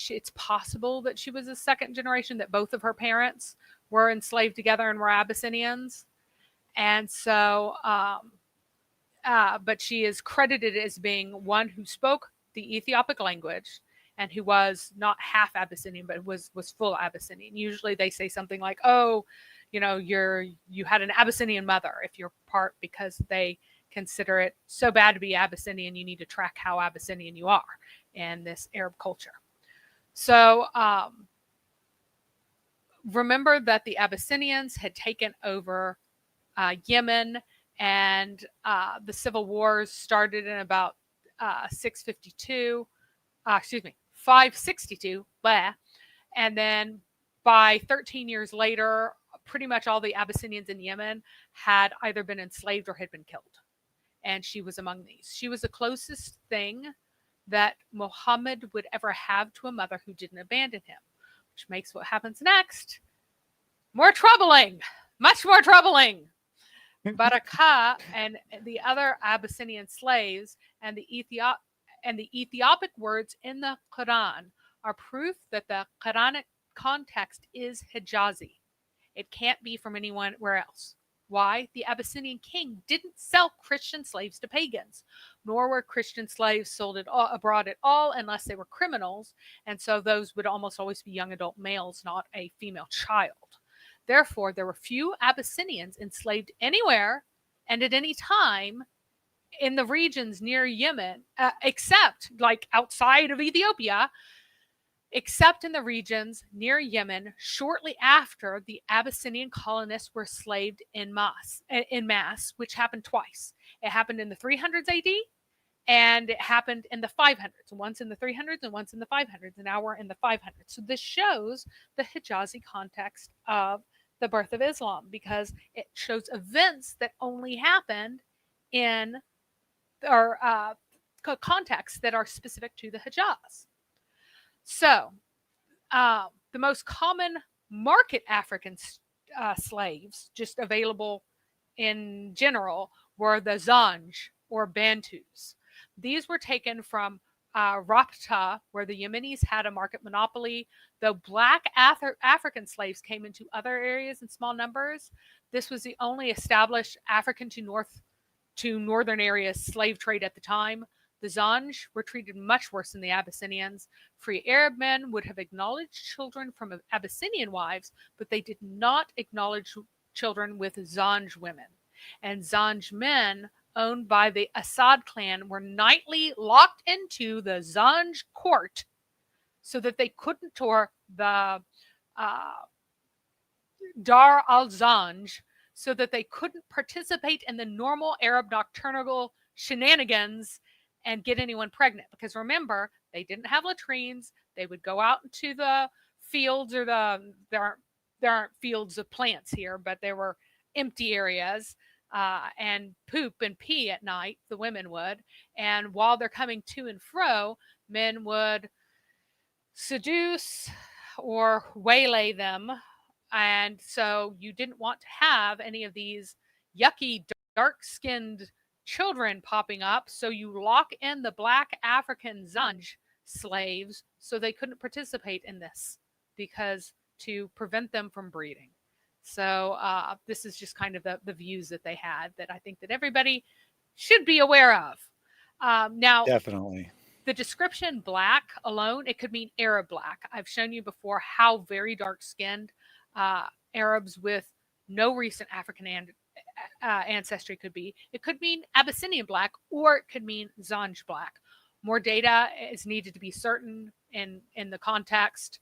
It's possible that she was a second generation, that both of her parents were enslaved together and were Abyssinians. And so, but she is credited as being one who spoke the Ethiopic language and who was not half Abyssinian, but was full Abyssinian. Usually they say something like, oh, you know, you had an Abyssinian mother if you're part, because they consider it so bad to be Abyssinian, you need to track how Abyssinian you are in this Arab culture. So remember that the Abyssinians had taken over Yemen, and the civil wars started in about 562, and then by 13 years later, pretty much all the Abyssinians in Yemen had either been enslaved or had been killed. And she was among these. She was the closest thing that Muhammad would ever have to a mother who didn't abandon him, which makes what happens next more troubling, much more troubling. Baraka and the other Abyssinian slaves and the Ethiopic words in the Quran are proof that the Quranic context is Hijazi. It can't be from anywhere else. Why? The Abyssinian king didn't sell Christian slaves to pagans, nor were Christian slaves sold abroad at all unless they were criminals, and so those would almost always be young adult males, not a female child. Therefore, there were few Abyssinians enslaved anywhere and at any time in the regions near Yemen, except like outside of Ethiopia, except in the regions near Yemen shortly after the Abyssinian colonists were enslaved in mass, which happened twice. It happened in the 300s AD and it happened in the 500s, once in the 300s and once in the 500s, and now we're in the 500s. So this shows the Hijazi context of the birth of Islam, because it shows events that only happened in or contexts that are specific to the Hijaz. So the most common market African slaves, just available in general, were the Zanj or Bantus. These were taken from Rabta, where the Yemenis had a market monopoly. Though black African slaves came into other areas in small numbers, this was the only established African to northern areas slave trade at the time. The Zanj were treated much worse than the Abyssinians. Free Arab men would have acknowledged children from Abyssinian wives, but they did not acknowledge children with Zanj women. And Zanj men owned by the Assad clan were nightly locked into the Zanj court so that they couldn't, or the Dar al-Zanj, so that they couldn't participate in the normal Arab nocturnal shenanigans and get anyone pregnant. Because remember, they didn't have latrines. They would go out into the fields, or there aren't fields of plants here, but there were empty areas, and poop and pee at night, the women would. And while they're coming to and fro, men would seduce or waylay them. And so you didn't want to have any of these yucky, dark-skinned children popping up. So you lock in the black African Zanj slaves so they couldn't participate in this, because to prevent them from breeding. So this is just kind of the views that they had that I think that everybody should be aware of. Now, Definitely. the description black alone, it could mean Arab black. I've shown you before how very dark-skinned Arabs with no recent African ancestry could be. It could mean Abyssinian black, or it could mean Zanj black. More data is needed to be certain in the context.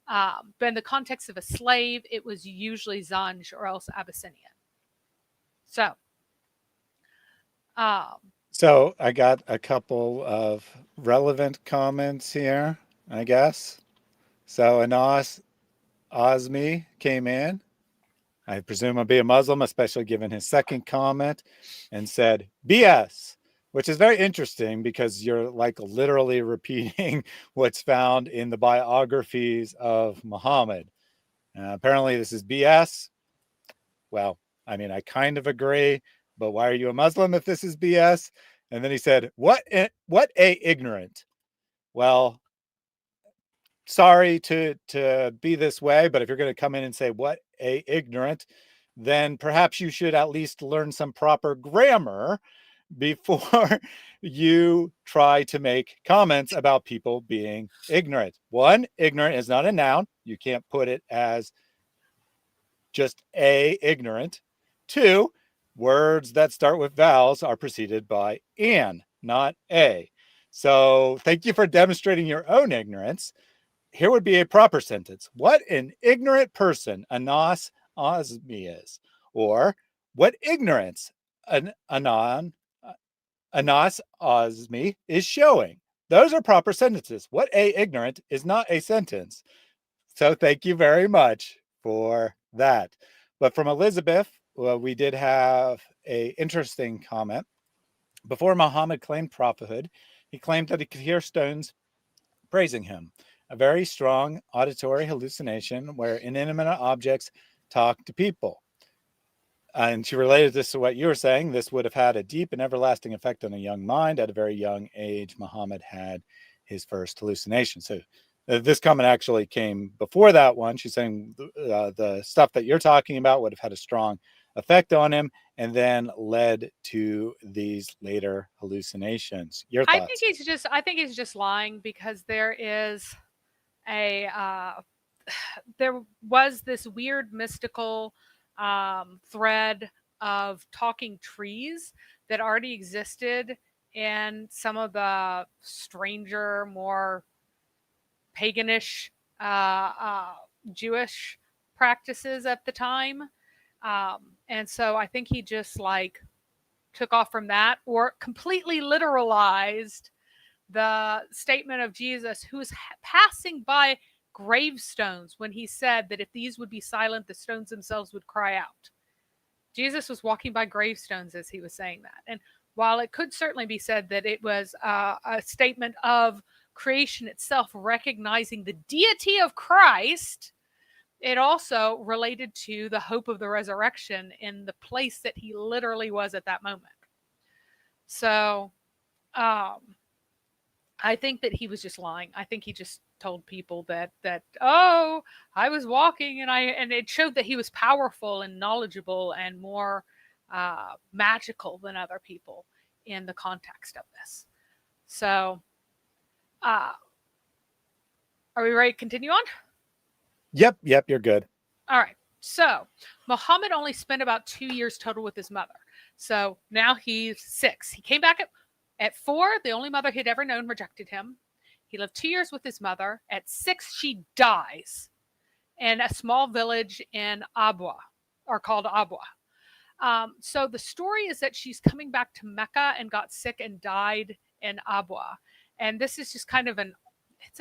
But in the context of a slave, it was usually Zanj or else Abyssinian. So I got a couple of relevant comments here, I guess. So Anas Azmi came in. I presume he'll be a Muslim, especially given his second comment, and said BS, which is very interesting because you're like literally repeating what's found in the biographies of Muhammad. Apparently this is BS. Well, I mean, I kind of agree, but why are you a Muslim if this is BS? And then he said, what a ignorant. Well, sorry to be this way, but if you're going to come in and say what a ignorant, then perhaps you should at least learn some proper grammar before you try to make comments about people being ignorant. One, ignorant is not a noun. You can't put it as just a ignorant. Two, words that start with vowels are preceded by an, not a. So thank you for demonstrating your own ignorance. Here would be a proper sentence. What an ignorant person Anas Azmi is. Or what ignorance Anas Azmi is showing. Those are proper sentences. What a ignorant is not a sentence. So thank you very much for that. But from Elizabeth, we did have an interesting comment. Before Muhammad claimed prophethood, He claimed that he could hear stones praising him, a very strong auditory hallucination where inanimate objects talk to people. And she related this to what you were saying. This would have had a deep and everlasting effect on a young mind. At a very young age, Muhammad had his first hallucination. So this comment actually came before that one. She's saying the stuff that you're talking about would have had a strong effect on him and then led to these later hallucinations. Your thoughts? I think he's just lying, because there is a there was this weird mystical thread of talking trees that already existed in some of the stranger, more paganish Jewish practices at the time. And so I think he just like took off from that, or completely literalized the statement of Jesus, who was passing by gravestones when he said that if these would be silent, the stones themselves would cry out. Jesus was walking by gravestones as he was saying that. And while it could certainly be said that it was a statement of creation itself recognizing the deity of Christ, it also related to the hope of the resurrection in the place that he literally was at that moment. So I think that he was just lying. I think he just told people that oh, I was walking and it showed that he was powerful and knowledgeable and more magical than other people in the context of this. So are we ready to continue on? Yep, you're good. All right. So Muhammad only spent about 2 years total with his mother. So now he's 6. He came back at 4. The only mother he'd ever known rejected him. He lived 2 years with his mother. At 6, she dies in a small village in Abwa, or called Abwa. So the story is that she's coming back to Mecca and got sick and died in Abwa. And this is just kind of it's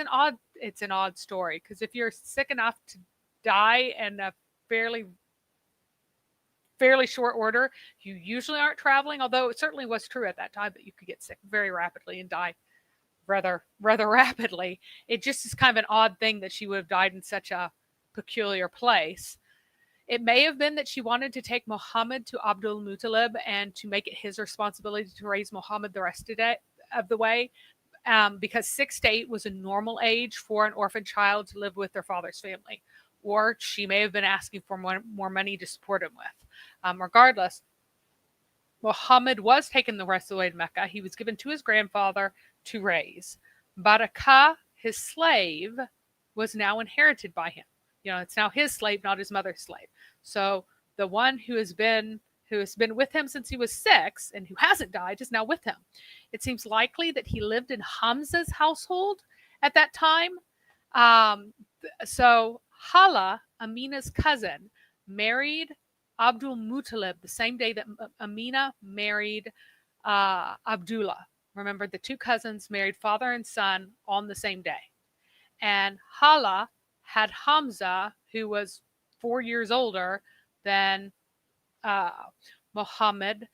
an odd story, because if you're sick enough to die in a fairly short order, you usually aren't traveling, although it certainly was true at that time that you could get sick very rapidly and die rather rapidly. It just is kind of an odd thing that she would have died in such a peculiar place. It may have been that she wanted to take Muhammad to Abdul Muttalib and to make it his responsibility to raise Muhammad the rest of the way, because 6 to 8 was a normal age for an orphan child to live with their father's family. Or she may have been asking for more money to support him with. Regardless, Muhammad was taken the rest of the way to Mecca. He was given to his grandfather to raise. Baraka, his slave, was now inherited by him. It's now his slave, not his mother's slave. So the one who has been with him since he was 6 and who hasn't died is now with him. It seems likely that he lived in Hamza's household at that time. So Hala, Amina's cousin, married Abdul Muttalib the same day that Amina married Abdullah. Remember, the 2 cousins married father and son on the same day. And Hala had Hamza, who was 4 years older than Muhammad.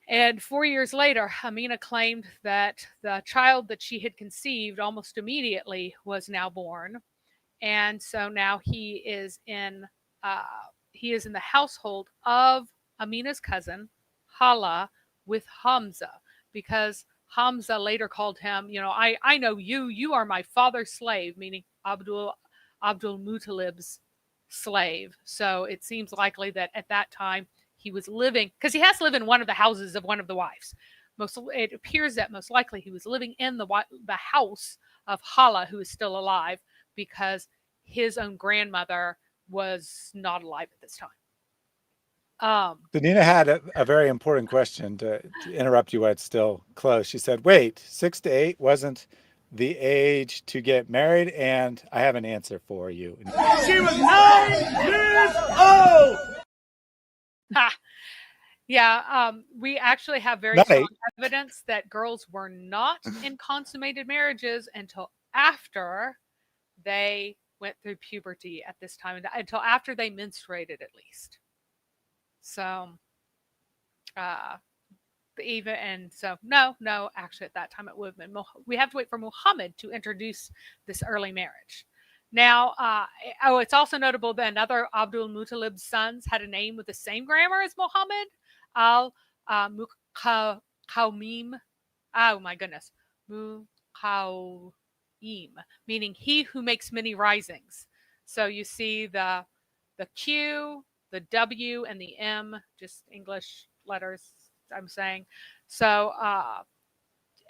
And 4 years later, Amina claimed that the child that she had conceived almost immediately was now born. And so now he is in the household of Amina's cousin, Hala, with Hamza, because Hamza later called him, I know you are my father's slave, meaning Abdul Muttalib's slave. So it seems likely that at that time he was living, because he has to live in one of the houses of one of the wives. It appears that most likely he was living in the house of Hala, who is still alive, because his own grandmother was not alive at this time. Danina had a very important question to interrupt you while it's still close. She said, wait, 6 to 8 wasn't the age to get married? And I have an answer for you. She was 9 years old! Yeah, we actually have very strong evidence that girls were not in consummated marriages until after they went through puberty at this time, until after they menstruated at least. So even, and so no, actually at that time it would have been, we have to wait for Muhammad to introduce this early marriage. Now, it's also notable that another Abdul Muttalib's sons had a name with the same grammar as Muhammad, al Muqawmim. Oh my goodness, Muqawim, meaning he who makes many risings. So you see the Q, the W, and the M, just English letters, I'm saying. So,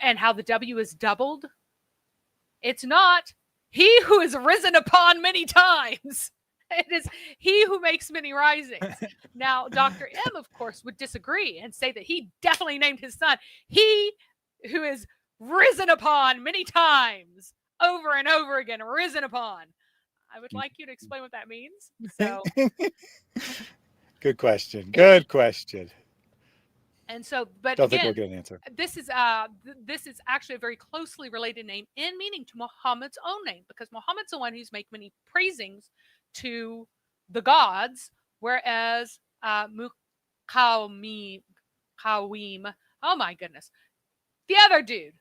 and how the W is doubled. It's not he who is risen upon many times. It is he who makes many risings. Now, Dr. M, of course, would disagree and say that he definitely named his son he who is risen upon many times, over and over again, risen upon. I would like you to explain what that means. So, good question. Good question. And so, but don't again, think we'll get an answer. This is actually a very closely related name in meaning to Muhammad's own name, because Muhammad's the one who's make many praisings to the gods, whereas Muqawmim, oh my goodness, the other dude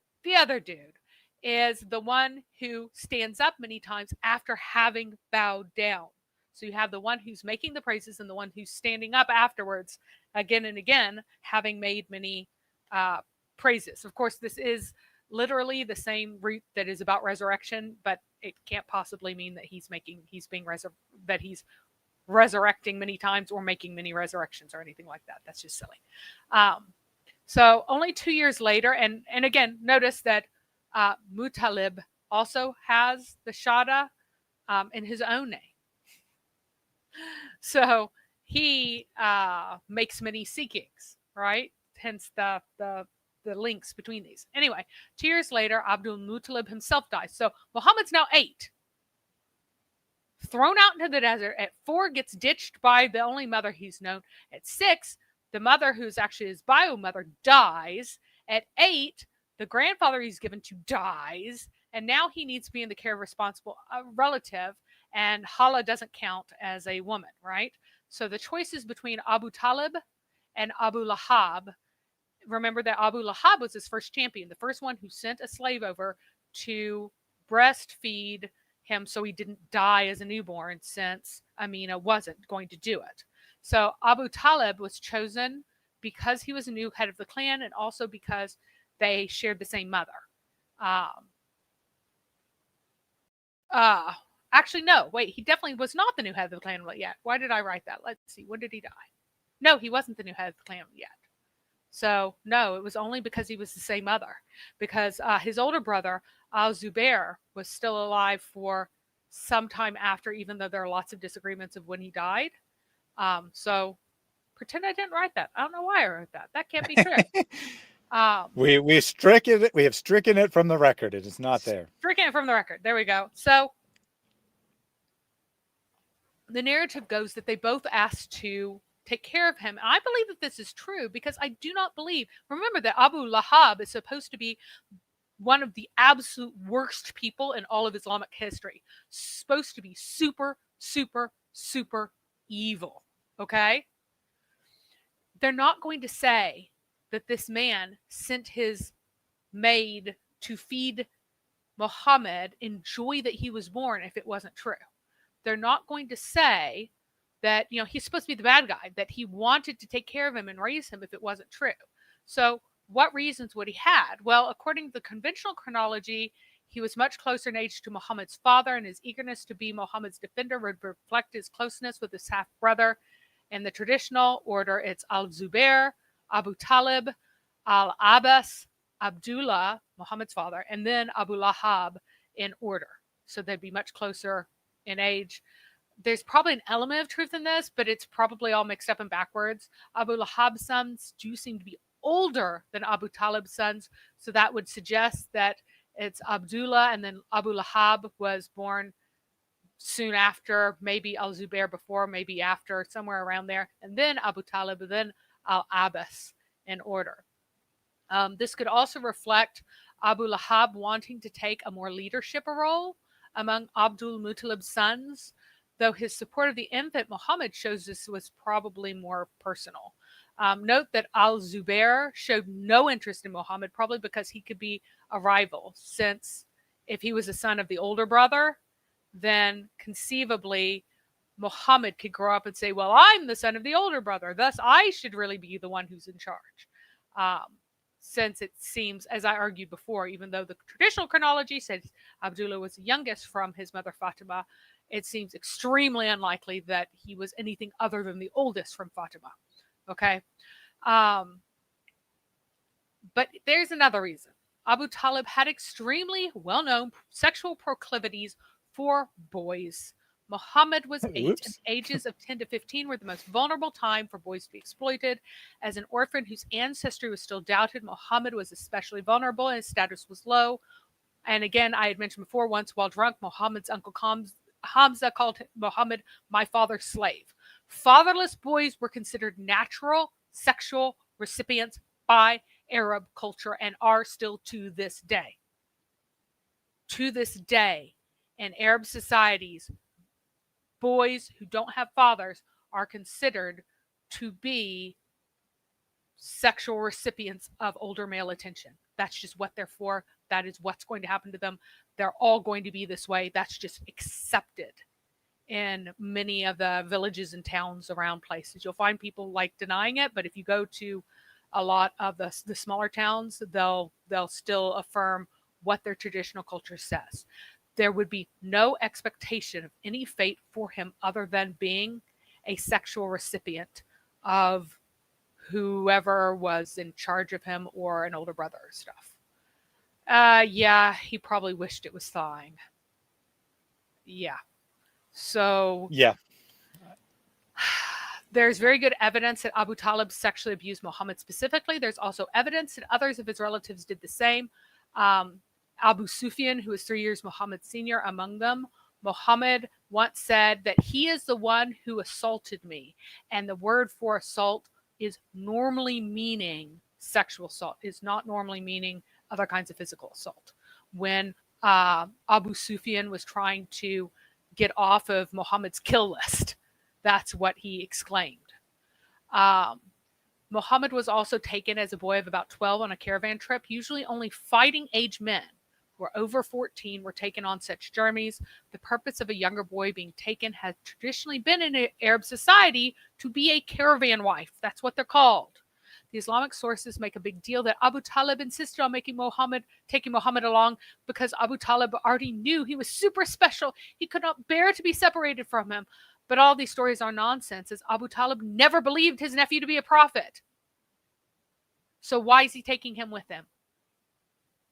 is the one who stands up many times after having bowed down. So you have the one who's making the praises and the one who's standing up afterwards again and again, having made many praises. Of course, this is literally the same root that is about resurrection, but it can't possibly mean that he's resurrecting many times or making many resurrections or anything like that. That's just silly. So only 2 years later, and again, notice that Muttalib also has the Shada in his own name. So he makes many seekings, right? Hence the links between these. Anyway, 2 years later, Abdul Muttalib himself dies. So Muhammad's now 8. Thrown out into the desert. At 4, gets ditched by the only mother he's known. At 6, the mother, who's actually his bio mother, dies. At 8, the grandfather he's given to dies. And now he needs to be in the care of a responsible relative. And Hala doesn't count as a woman, right? So the choices between Abu Talib and Abu Lahab. Remember that Abu Lahab was his first champion, the first one who sent a slave over to breastfeed him so he didn't die as a newborn, since Amina wasn't going to do it. So Abu Talib was chosen because he was a new head of the clan, and also because they shared the same mother. Actually, no, wait, he definitely was not the new head of the clan yet. Why did I write that? Let's see, when did he die? No, he wasn't the new head of the clan yet. So, no, it was only because he was the same mother. Because his older brother, Al-Zubair, was still alive for some time after, even though there are lots of disagreements of when he died. So, pretend I didn't write that. I don't know why I wrote that. That can't be true. We have stricken it from the record. It is not there. Stricken it from the record. There we go. So, the narrative goes that they both asked to take care of him. And I believe that this is true, because I do not believe, remember that Abu Lahab is supposed to be one of the absolute worst people in all of Islamic history. Supposed to be super, super, super evil. Okay? They're not going to say that this man sent his maid to feed Muhammad in joy that he was born if it wasn't true. They're not going to say that, he's supposed to be the bad guy, that he wanted to take care of him and raise him if it wasn't true. So what reasons would he had? Well, according to the conventional chronology, he was much closer in age to Muhammad's father, and his eagerness to be Muhammad's defender would reflect his closeness with his half-brother. In the traditional order, it's Al-Zubair, Abu Talib, Al-Abbas, Abdullah, Muhammad's father, and then Abu Lahab in order. So they'd be much closer in age. There's probably an element of truth in this, but it's probably all mixed up and backwards. Abu Lahab's sons do seem to be older than Abu Talib's sons, so that would suggest that it's Abdullah, and then Abu Lahab was born soon after, maybe Al-Zubair before, maybe after, somewhere around there, and then Abu Talib, and then Al-Abbas in order. This could also reflect Abu Lahab wanting to take a more leadership role among Abdul Muttalib's sons, though his support of the infant Muhammad shows this was probably more personal. Note that al-Zubair showed no interest in Muhammad, probably because he could be a rival, since if he was a son of the older brother, then conceivably Muhammad could grow up and say, well, I'm the son of the older brother, thus I should really be the one who's in charge. Since it seems, as I argued before, even though the traditional chronology says Abdullah was the youngest from his mother Fatima, it seems extremely unlikely that he was anything other than the oldest from Fatima. Okay. But there's another reason. Abu Talib had extremely well-known sexual proclivities for boys. Muhammad was 8, and the ages of 10 to 15 were the most vulnerable time for boys to be exploited. As an orphan whose ancestry was still doubted, Muhammad was especially vulnerable and his status was low. And again, I had mentioned before, once while drunk, Muhammad's uncle Hamza called Muhammad my father's slave. Fatherless boys were considered natural sexual recipients by Arab culture and are still to this day. To this day, in Arab societies, boys who don't have fathers are considered to be sexual recipients of older male attention. That's just what they're for. That is what's going to happen to them. They're all going to be this way. That's just accepted in many of the villages and towns around places. You'll find people like denying it, but if you go to a lot of the smaller towns, they'll still affirm what their traditional culture says. There would be no expectation of any fate for him other than being a sexual recipient of whoever was in charge of him or an older brother or stuff. Yeah, he probably wished it was thawing. Yeah. So yeah, there's very good evidence that Abu Talib sexually abused Muhammad specifically. There's also evidence that others of his relatives did the same. Abu Sufyan, who was 3 years Muhammad's senior, among them. Muhammad once said that he is the one who assaulted me. And the word for assault is normally meaning sexual assault, is not normally meaning other kinds of physical assault. When Abu Sufyan was trying to get off of Muhammad's kill list, that's what he exclaimed. Muhammad was also taken as a boy of about 12 on a caravan trip. Usually only fighting age men who are over 14 were taken on such journeys. The purpose of a younger boy being taken has traditionally been in Arab society to be a caravan wife. That's what they're called. The Islamic sources make a big deal that Abu Talib insisted on taking Muhammad along because Abu Talib already knew he was super special. He could not bear to be separated from him. But all these stories are nonsense, as Abu Talib never believed his nephew to be a prophet. So why is he taking him with him?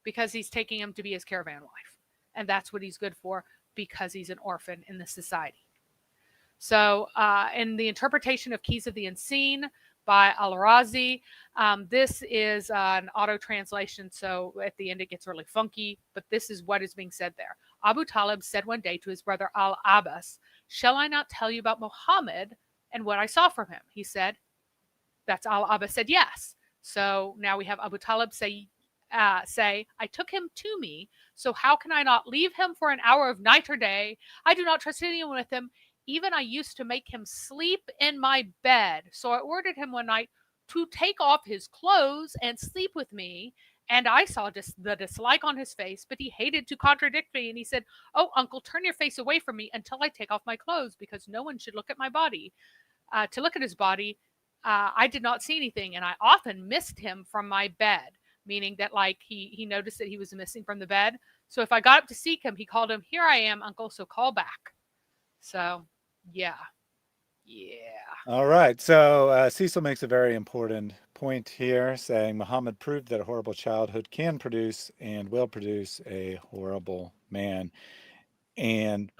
Because he's taking him to be his caravan wife. And that's what he's good for, because he's an orphan in the society. So in the interpretation of Keys of the Unseen by Al-Razi, this is an auto translation, so at the end it gets really funky, but this is what is being said there. Abu Talib said one day to his brother Al-Abbas, "Shall I not tell you about Muhammad and what I saw from him?" He said. That's Al-Abbas said yes. So now we have Abu Talib say, I took him to me, so how can I not leave him for an hour of night or day? I do not trust anyone with him. Even I used to make him sleep in my bed. So I ordered him one night to take off his clothes and sleep with me. And I saw the dislike on his face, but he hated to contradict me. And he said, "Oh, uncle, turn your face away from me until I take off my clothes, because no one should look at my body." To look at his body, I did not see anything. And I often missed him from my bed, meaning that like he noticed that he was missing from the bed. So if I got up to seek him, he called him, "Here I am, uncle, so call back." So, yeah. All right. So Cecil makes a very important point here, saying Muhammad proved that a horrible childhood can produce and will produce a horrible man. And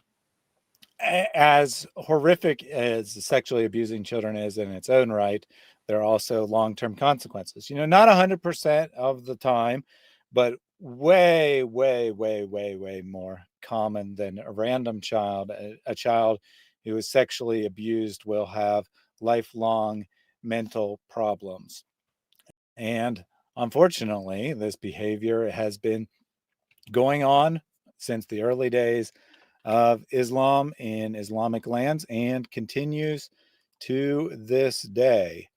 as horrific as sexually abusing children is in its own right, there are also long-term consequences. Not 100% of the time, but way, way, way, way, way more common than a random child. A child who is sexually abused will have lifelong mental problems. And unfortunately, this behavior has been going on since the early days of Islam in Islamic lands and continues to this day.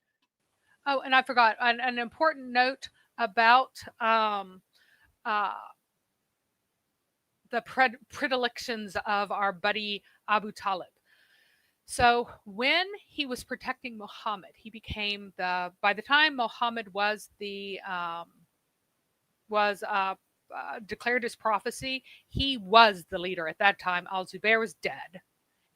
Oh, and I forgot an important note about uh, the predilections of our buddy Abu Talib. So when he was protecting Muhammad, he became by the time Muhammad was declared his prophecy, he was the leader at that time. Al-Zubair was dead,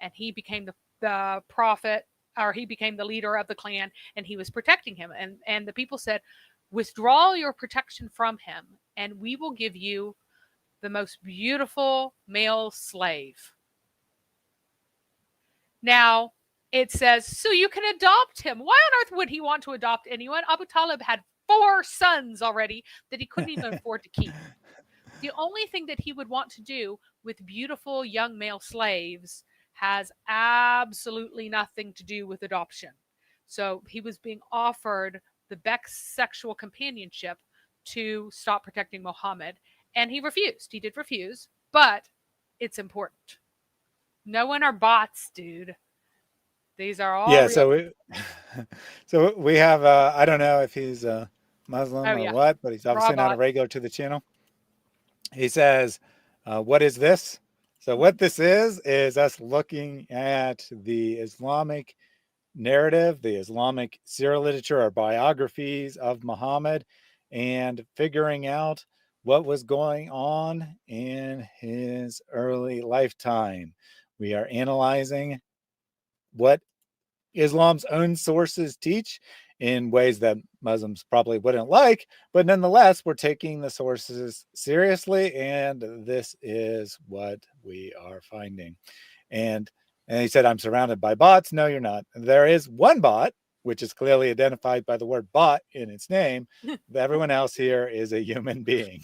and he became the prophet, or he became the leader of the clan, and he was protecting him. And the people said, withdraw your protection from him, and we will give you the most beautiful male slave. Now, it says, so you can adopt him. Why on earth would he want to adopt anyone? Abu Talib had 4 sons already that he couldn't even afford to keep. The only thing that he would want to do with beautiful young male slaves has absolutely nothing to do with adoption. So he was being offered the best sexual companionship to stop protecting Muhammad, and he refused. He did refuse, but it's important. No one are bots, dude. These are all Yeah, real. so we have I don't know if he's Muslim or yeah. what, but he's obviously not a Robot. regular to the channel. He says, what is this? So what this is us looking at the Islamic narrative, the Islamic Syria literature, or biographies of Muhammad, and figuring out what was going on in his early lifetime. We are analyzing what Islam's own sources teach in ways that Muslims probably wouldn't like, but nonetheless, we're taking the sources seriously, and this is what we are finding. And he said, I'm surrounded by bots. No, you're not. There is one bot, which is clearly identified by the word bot in its name. Everyone else here is a human being.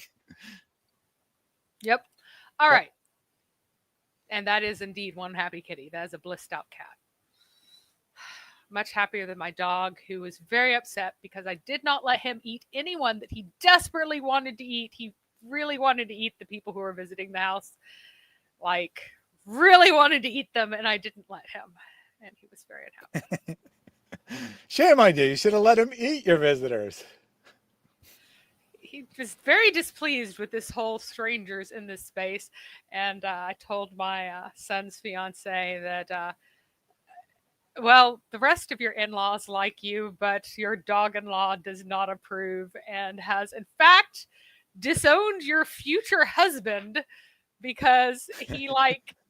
Yep. All right. And that is indeed one happy kitty. That is a blissed out cat. Much happier than my dog, who was very upset because I did not let him eat anyone that he desperately wanted to eat. He really wanted to eat the people who were visiting the house. Like, really wanted to eat them, and I didn't let him. And he was very unhappy. Shame on you. You should have let him eat your visitors. He was very displeased with this whole strangers in this space. And I told my son's fiance that, well, the rest of your in-laws like you, but your dog-in-law does not approve and has, in fact, disowned your future husband because he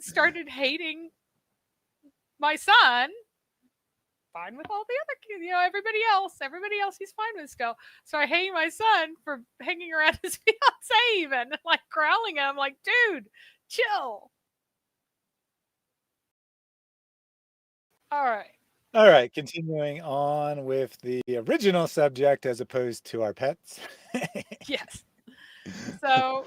started hating my son. Fine with all the other, everybody else he's fine with still. So I hate my son for hanging around his fiance, even growling at him, dude, chill. All right. Continuing on with the original subject as opposed to our pets. Yes. So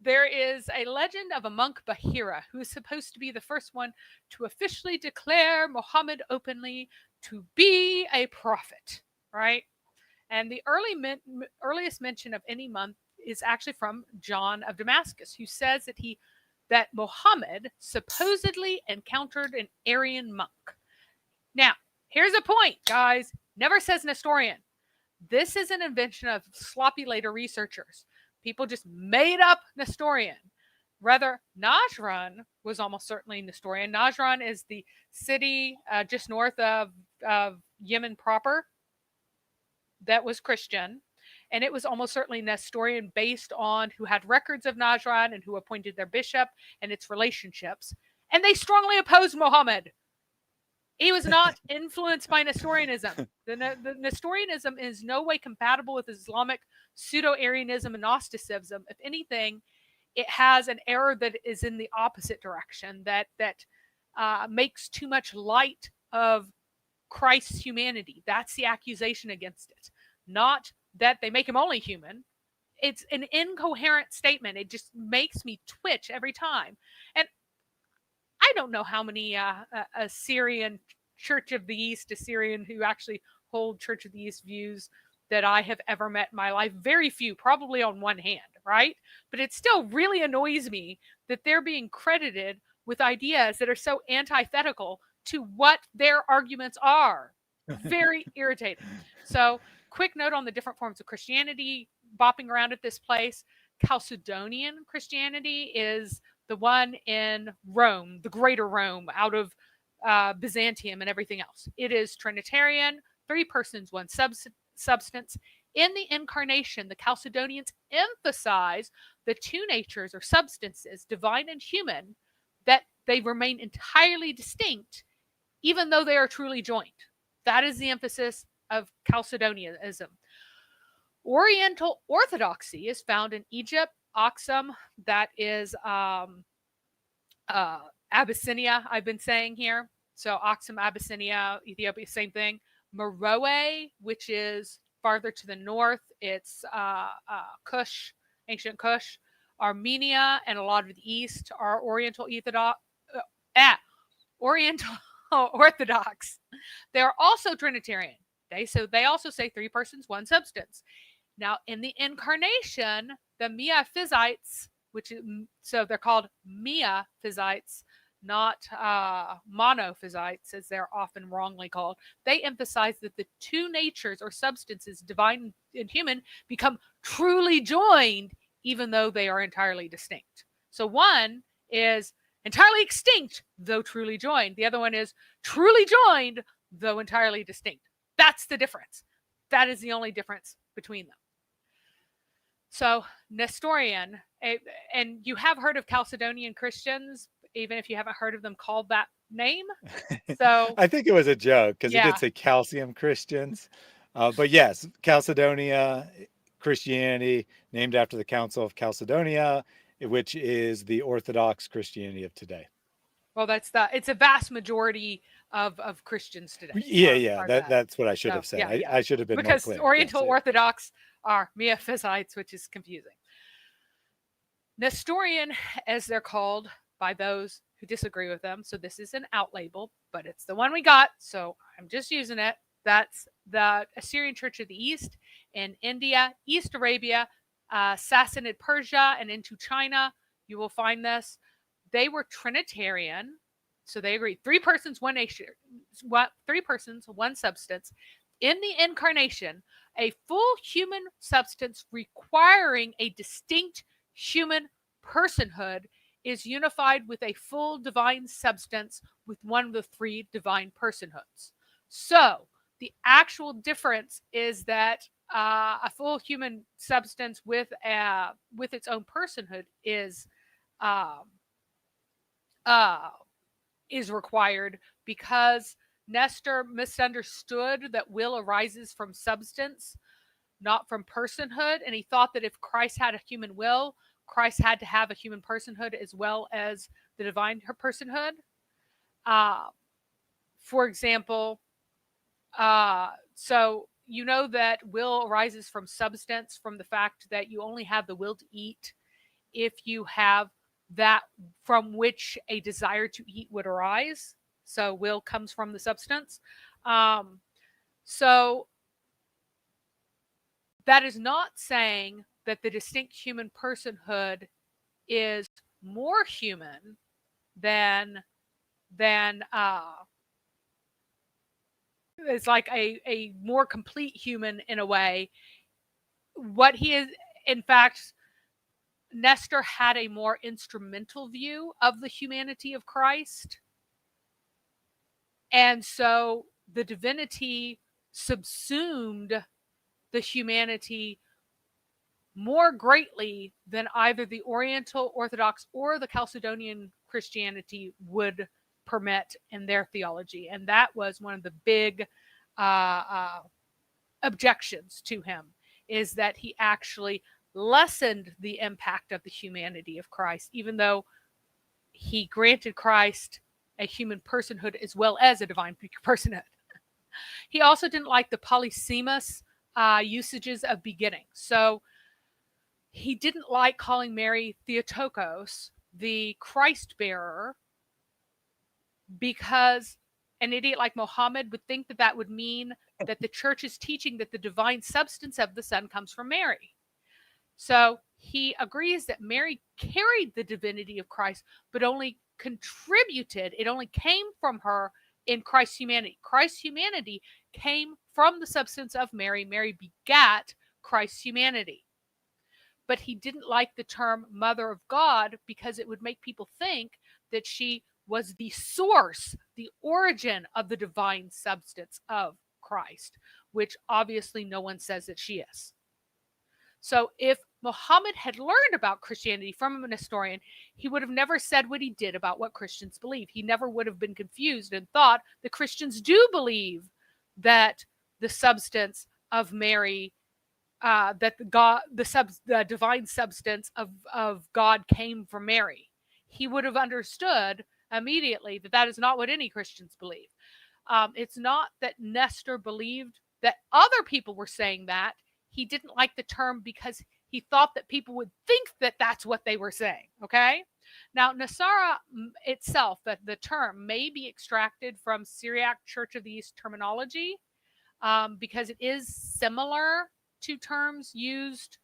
there is a legend of a monk Bahira who is supposed to be the first one to officially declare Muhammad openly to be a prophet, right? And the earliest mention of any monk is actually from John of Damascus, who says that Muhammad supposedly encountered an Aryan monk. Now, here's a point, guys. Never says Nestorian. This is an invention of sloppy later researchers. People just made up Nestorian. Rather, Najran was almost certainly Nestorian. Najran is the city just north of Yemen proper that was Christian. And it was almost certainly Nestorian based on who had records of Najran and who appointed their bishop and its relationships. And they strongly opposed Muhammad. He was not influenced by Nestorianism. The Nestorianism is no way compatible with Islamic pseudo-Arianism and Gnosticism. If anything, it has an error that is in the opposite direction, that makes too much light of Christ's humanity. That's the accusation against it. Not that they make him only human. It's an incoherent statement. It just makes me twitch every time. And I don't know how many Assyrian Church of the East, Assyrian who actually hold Church of the East views that I have ever met in my life. Very few, probably on one hand, right? But it still really annoys me that they're being credited with ideas that are so antithetical to what their arguments are. Very irritating. So, quick note on the different forms of Christianity bopping around at this place. Chalcedonian Christianity is the one in Rome, the greater Rome, out of Byzantium and everything else. It is Trinitarian, 3 persons, 1 substance. In the incarnation, the Chalcedonians emphasize the 2 natures or substances, divine and human, that they remain entirely distinct, even though they are truly joined. That is the emphasis of Chalcedonianism. Oriental Orthodoxy is found in Egypt, Aksum, that is Abyssinia, I've been saying here. So Aksum, Abyssinia, Ethiopia, same thing. Meroe, which is farther to the north, it's Kush, ancient Kush. Armenia and a lot of the east are Oriental Orthodox. They're also Trinitarian. They also say 3 persons, 1 substance. Now, in the incarnation, the Miaphysites, so they're called Miaphysites, not monophysites, as they're often wrongly called. They emphasize that the 2 natures or substances, divine and human, become truly joined, even though they are entirely distinct. So one is entirely extinct, though truly joined. The other one is truly joined, though entirely distinct. That's the difference. That is the only difference between them. So Nestorian, and you have heard of Chalcedonian Christians, even if you haven't heard of them called that name. So I think it was a joke because he Yeah. did say calcium Christians. But yes, Chalcedonia, Christianity, named after the Council of Chalcedonia, which is the Orthodox Christianity of today. well, it's a vast majority of Christians today. Yeah, are that's what I should So, have said. yeah. I should have been more Because clear. Oriental Yes, Orthodox are Miaphysites, which is confusing. Nestorian, as they're called by those who disagree with them. So this is an out label, but it's the one we got, so I'm just using it. That's the Assyrian Church of the East in India, East Arabia, Sassanid Persia, and into China. You will find this. They were Trinitarian, so they agreed 3 persons, 1 nation, 3 persons, 1 substance. In the incarnation, a full human substance requiring a distinct human personhood is unified with a full divine substance with one of the 3 divine personhoods. So the actual difference is that a full human substance with its own personhood is required, because Nestor misunderstood that will arises from substance, not from personhood, and he thought that if Christ had a human will, Christ had to have a human personhood as well as the divine personhood. For example, so you know that will arises from substance, from the fact that you only have the will to eat if you have that from which a desire to eat would arise. So will comes from the substance. So that is not saying that the distinct human personhood is more human than it's like a more complete human in a way. What he is, in fact, Nestor had a more instrumental view of the humanity of Christ. And so the divinity subsumed the humanity more greatly than either the Oriental Orthodox or the Chalcedonian Christianity would permit in their theology. And that was one of the big objections to him, is that he actually lessened the impact of the humanity of Christ, even though he granted Christ a human personhood as well as a divine personhood. He also didn't like the polysemous usages of beginning. So he didn't like calling Mary Theotokos, the Christ bearer, because an idiot like Mohammed would think that that would mean that the church is teaching that the divine substance of the Son comes from Mary. So he agrees that Mary carried the divinity of Christ, but only contributed, it only came from her in Christ's humanity. Christ's humanity came from the substance of Mary. Mary begat Christ's humanity. But he didn't like the term Mother of God because it would make people think that she was the source, the origin of the divine substance of Christ, which obviously no one says that she is. So if Muhammad had learned about Christianity from an historian, he would have never said what he did about what Christians believe. He never would have been confused and thought the Christians do believe that the substance of Mary, that the divine substance of God came from Mary. He would have understood immediately that that is not what any Christians believe. It's not that Nestor believed that other people were saying that. He didn't like the term because he thought that people would think that that's what they were saying. Okay. Now, Nasara itself, the term may be extracted from Syriac Church of the East terminology because it is similar to terms used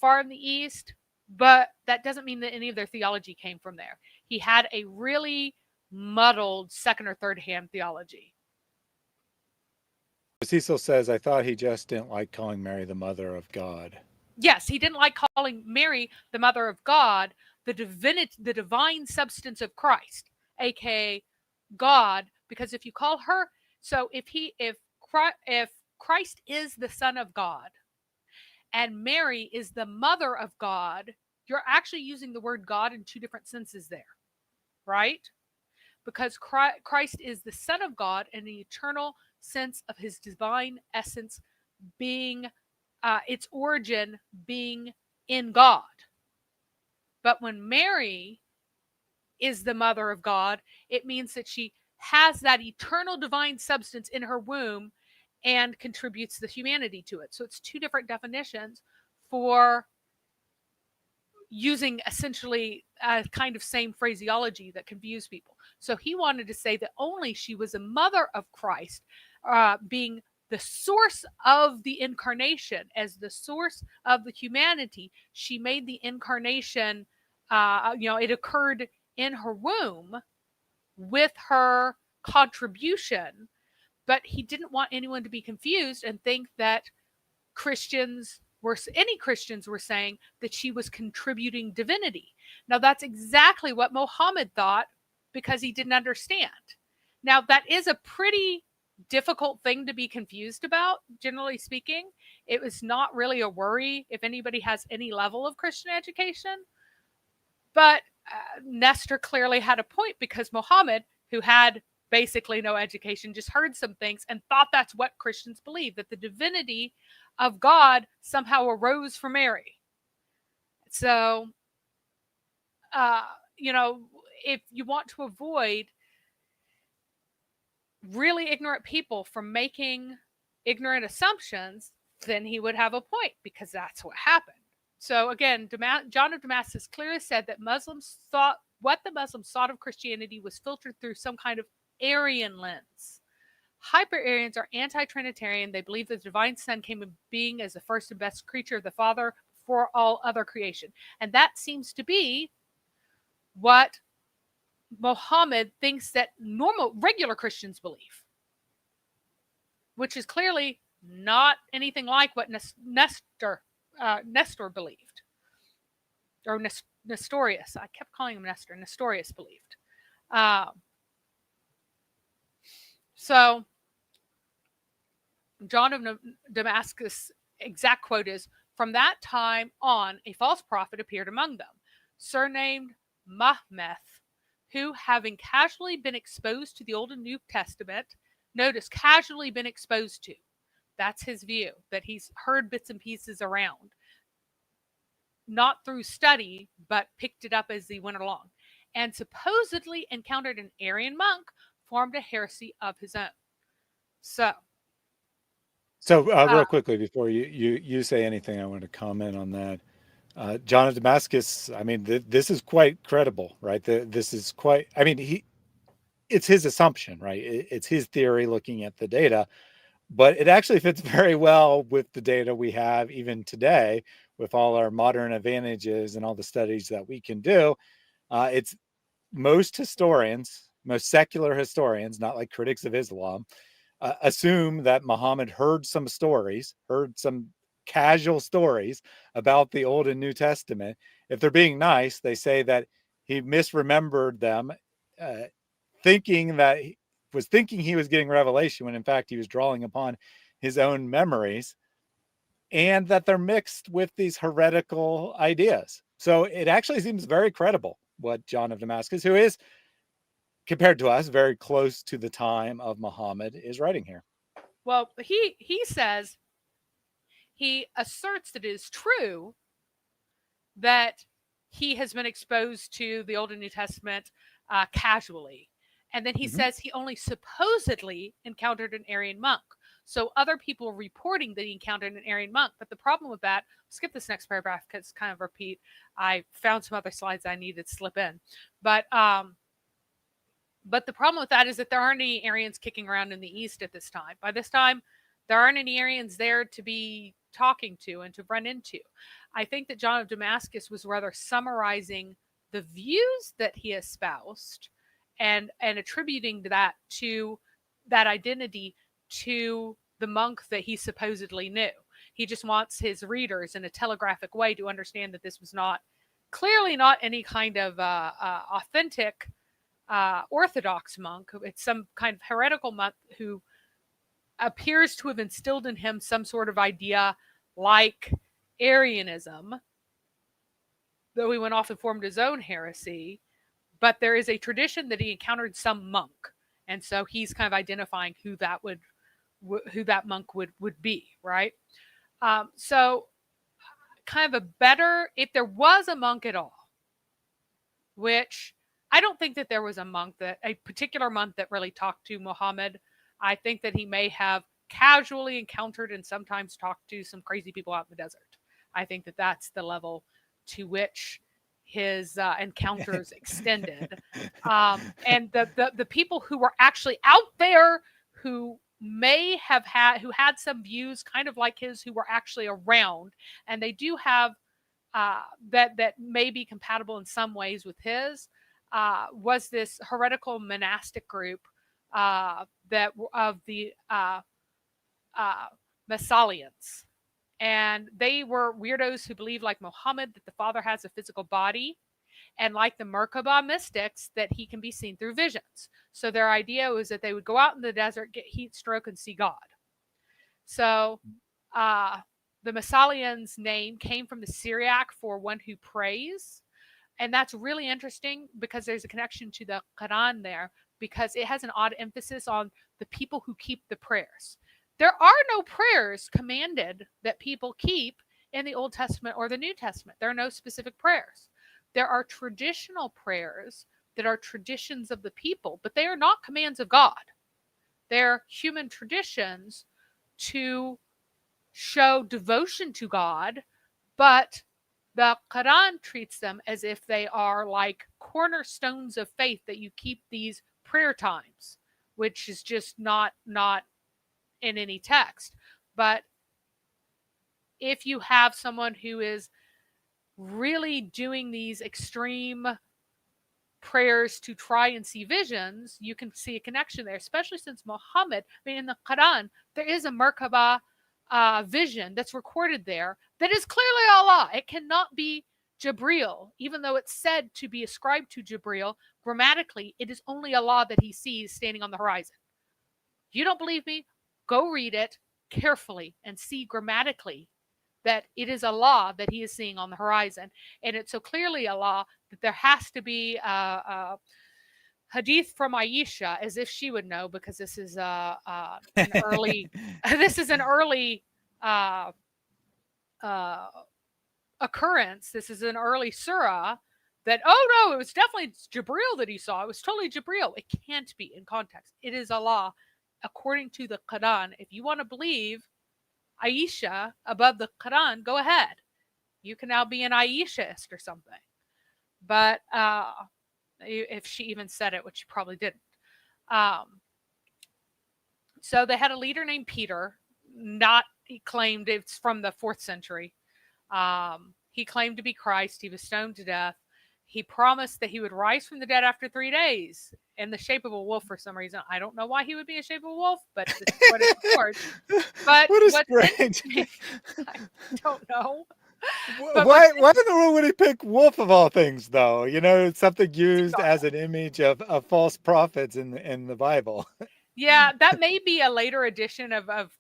far in the East, but that doesn't mean that any of their theology came from there. He had a really muddled second or third hand theology. Cecil says, I thought he just didn't like calling Mary the mother of God. Yes, he didn't like calling Mary the mother of God, the divine substance of Christ, aka God, because if you call her, so if Christ is the Son of God and Mary is the mother of God, you're actually using the word God in two different senses there, right? Because Christ is the Son of God and the eternal sense of his divine essence being, its origin being in God. But when Mary is the mother of God, it means that she has that eternal divine substance in her womb and contributes the humanity to it. So it's two different definitions for using essentially a kind of same phraseology that confused people. So he wanted to say that only she was a mother of Christ, being the source of the incarnation, as the source of the humanity. She made the incarnation, it occurred in her womb with her contribution, but he didn't want anyone to be confused and think that any Christians were saying that she was contributing divinity. Now, that's exactly what Muhammad thought because he didn't understand. Now, that is a pretty difficult thing to be confused about, generally speaking. It was not really a worry if anybody has any level of Christian education. But Nestor clearly had a point because Muhammad, who had basically no education, just heard some things and thought that's what Christians believe, that the divinity of God somehow arose from Mary. So, if you want to avoid really ignorant people from making ignorant assumptions, then he would have a point because that's what happened. So again, John of Damascus clearly said that what the Muslims thought of Christianity was filtered through some kind of Arian lens. Hyper-Arians are anti-Trinitarian. They believe that the divine Son came in being as the first and best creature of the Father for all other creation. And that seems to be what Muhammad thinks that regular Christians believe, which is clearly not anything like what Nestor believed, or Nestorius. I kept calling him Nestor. Nestorius believed. So John of Damascus' exact quote is, "From that time on, a false prophet appeared among them, surnamed Mahmeth, who, having casually been exposed to the Old and New Testament," notice, casually been exposed to. That's his view, that he's heard bits and pieces around. Not through study, but picked it up as he went along. And supposedly encountered an Arian monk, formed a heresy of his own. So real quickly, before you say anything, I want to comment on that. John of Damascus, I mean, this is quite credible, right? This is quite, I mean, it's his assumption, right? It's his theory looking at the data, but it actually fits very well with the data we have even today with all our modern advantages and all the studies that we can do. It's most historians, most secular historians, not like critics of Islam, assume that Muhammad heard some casual stories about the Old and New Testament. If they're being nice, they say that he misremembered them, thinking he was getting revelation when in fact he was drawing upon his own memories, and that they're mixed with these heretical ideas. So it actually seems very credible what John of Damascus, who is, compared to us, very close to the time of Muhammad, is writing here. Well, he says, he asserts that it is true that he has been exposed to the Old and New Testament casually. And then he says he only supposedly encountered an Arian monk. So other people are reporting that he encountered an Arian monk. But the problem with that, skip this next paragraph because it's kind of repeat. I found some other slides I needed to slip in. But the problem with that is that there aren't any Aryans kicking around in the East at this time. By this time, there aren't any Aryans there to be talking to and to run into. I think that John of Damascus was rather summarizing the views that he espoused and attributing that to that identity to the monk that he supposedly knew. He just wants his readers in a telegraphic way to understand that this was clearly not any kind of authentic Orthodox monk. It's some kind of heretical monk who appears to have instilled in him some sort of idea like Arianism, though he went off and formed his own heresy. But there is a tradition that he encountered some monk, and so he's kind of identifying who that monk would be, right? So kind of a better, if there was a monk at all, which I don't think that there was a particular monk that really talked to Muhammad. I think that he may have casually encountered and sometimes talked to some crazy people out in the desert. I think that that's the level to which his encounters extended. And the people who were actually out there who had some views kind of like his, who were actually around, and they do have that may be compatible in some ways with his, was this heretical monastic group that of the Massalians. And they were weirdos who believed, like Muhammad, that the Father has a physical body, and like the Merkaba mystics, that he can be seen through visions. So their idea was that they would go out in the desert, get heat stroke, and see God. So the Massalians' name came from the Syriac for one who prays. And that's really interesting because there's a connection to the Quran there, because it has an odd emphasis on the people who keep the prayers. There are no prayers commanded that people keep in the Old Testament or the New Testament. There are no specific prayers. There are traditional prayers that are traditions of the people, but they are not commands of God. They're human traditions to show devotion to God, but the Quran treats them as if they are like cornerstones of faith that you keep these prayer times, which is just not in any text. But if you have someone who is really doing these extreme prayers to try and see visions, you can see a connection there, especially since Muhammad, in the Quran, there is a Merkaba vision that's recorded there that is clearly Allah. It cannot be Jibril, even though it's said to be ascribed to Jibril. Grammatically, it is only Allah that he sees standing on the horizon. You don't believe me? Go read it carefully and see grammatically that it is Allah that he is seeing on the horizon. And it's so clearly Allah that there has to be a hadith from Aisha, as if she would know, because this is an early occurrence. This is an early surah that, oh no, it was definitely Jibril that he saw. It was totally Jibril. It can't be in context. It is Allah according to the Quran. If you want to believe Aisha above the Quran, go ahead. You can now be an Aishaist or something. But if she even said it, which she probably didn't. So they had a leader named Peter. He claimed it's from the 4th century. He claimed to be Christ. He was stoned to death. he promised that he would rise from the dead after 3 days in the shape of a wolf for some reason. I don't know why he would be a shape of a wolf, but this is what it's for. But What a what's strange. interesting, I don't know. But why in the world would he pick wolf of all things, though? You know, it's something used as an image of false prophets in the Bible. Yeah, that may be a later edition of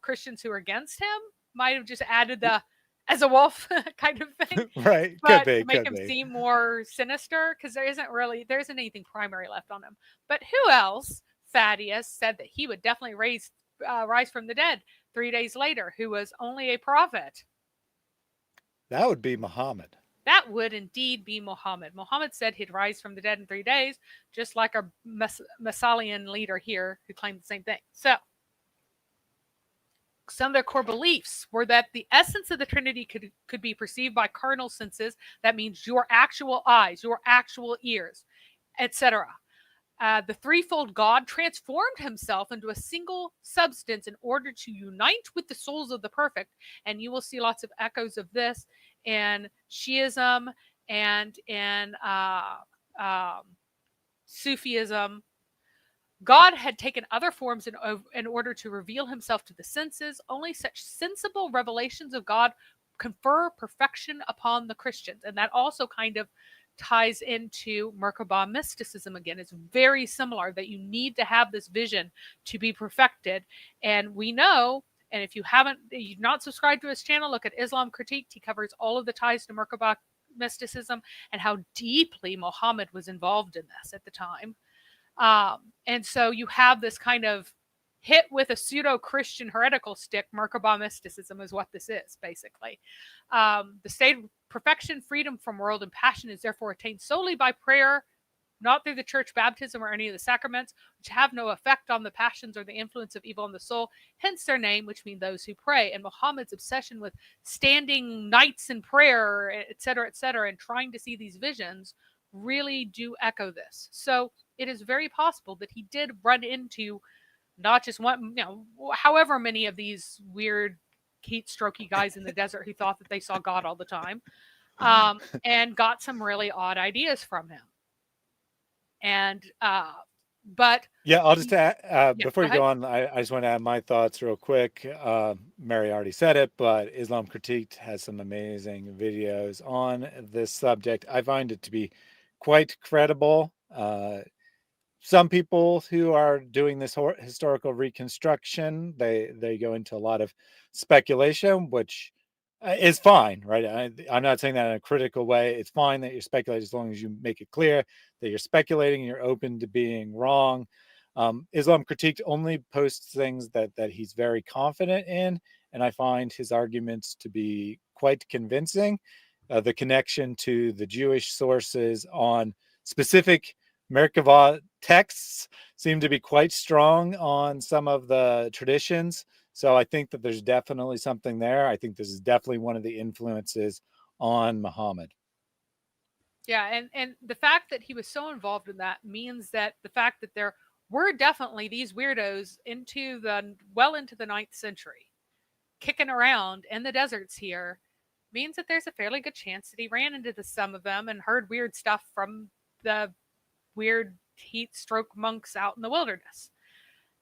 Christians who are against him. Might have just added the as a wolf kind of thing. Right. But Could be. to make Could him be. seem more sinister, because there isn't anything primary left on him. But who else? Thaddeus said that he would definitely rise from the dead 3 days later, who was only a prophet. That would be Muhammad. That would indeed be Muhammad. Muhammad said he'd rise from the dead in 3 days, just like our Massalian leader here who claimed the same thing. So, some of their core beliefs were that the essence of the Trinity could be perceived by carnal senses. That means your actual eyes, your actual ears, etc. The threefold God transformed himself into a single substance in order to unite with the souls of the perfect. And you will see lots of echoes of this in Shiism and in Sufism. God had taken other forms in order to reveal himself to the senses. Only such sensible revelations of God confer perfection upon the Christians. And that also kind of ties into Merkabah mysticism again. It's very similar that you need to have this vision to be perfected. And we know, and if you've not subscribed to his channel, look at Islam Critiqued. He covers all of the ties to Merkabah mysticism and how deeply Muhammad was involved in this at the time. And so you have this kind of hit with a pseudo-Christian heretical stick. Merkabah mysticism is what this is, basically. The state of perfection, freedom from world and passion is therefore attained solely by prayer, not through the church baptism or any of the sacraments, which have no effect on the passions or the influence of evil in the soul, hence their name, which means those who pray. And Muhammad's obsession with standing nights in prayer, etc., and trying to see these visions really do echo this. So it is very possible that he did run into not just one, however many of these weird heat strokey guys in the desert who thought that they saw God all the time, and got some really odd ideas from him. And but yeah, I'll just add, yeah, before you go on, I just want to add my thoughts real quick. Mary already said it, but Islam Critiqued has some amazing videos on this subject. I find it to be quite credible. Some people who are doing this historical reconstruction, they go into a lot of speculation, which is fine, right? I'm not saying that in a critical way. It's fine that you're speculating as long as you make it clear that you're speculating and you're open to being wrong. Islam Critiqued only posts things that he's very confident in, and I find his arguments to be quite convincing. The connection to the Jewish sources on specific Merkabah texts seem to be quite strong on some of the traditions. So I think that there's definitely something there. I think this is definitely one of the influences on Muhammad. Yeah, and the fact that he was so involved in that means that the fact that there were definitely these weirdos into the 9th century kicking around in the deserts here means that there's a fairly good chance that he ran into some of them and heard weird stuff from the weird heat stroke monks out in the wilderness.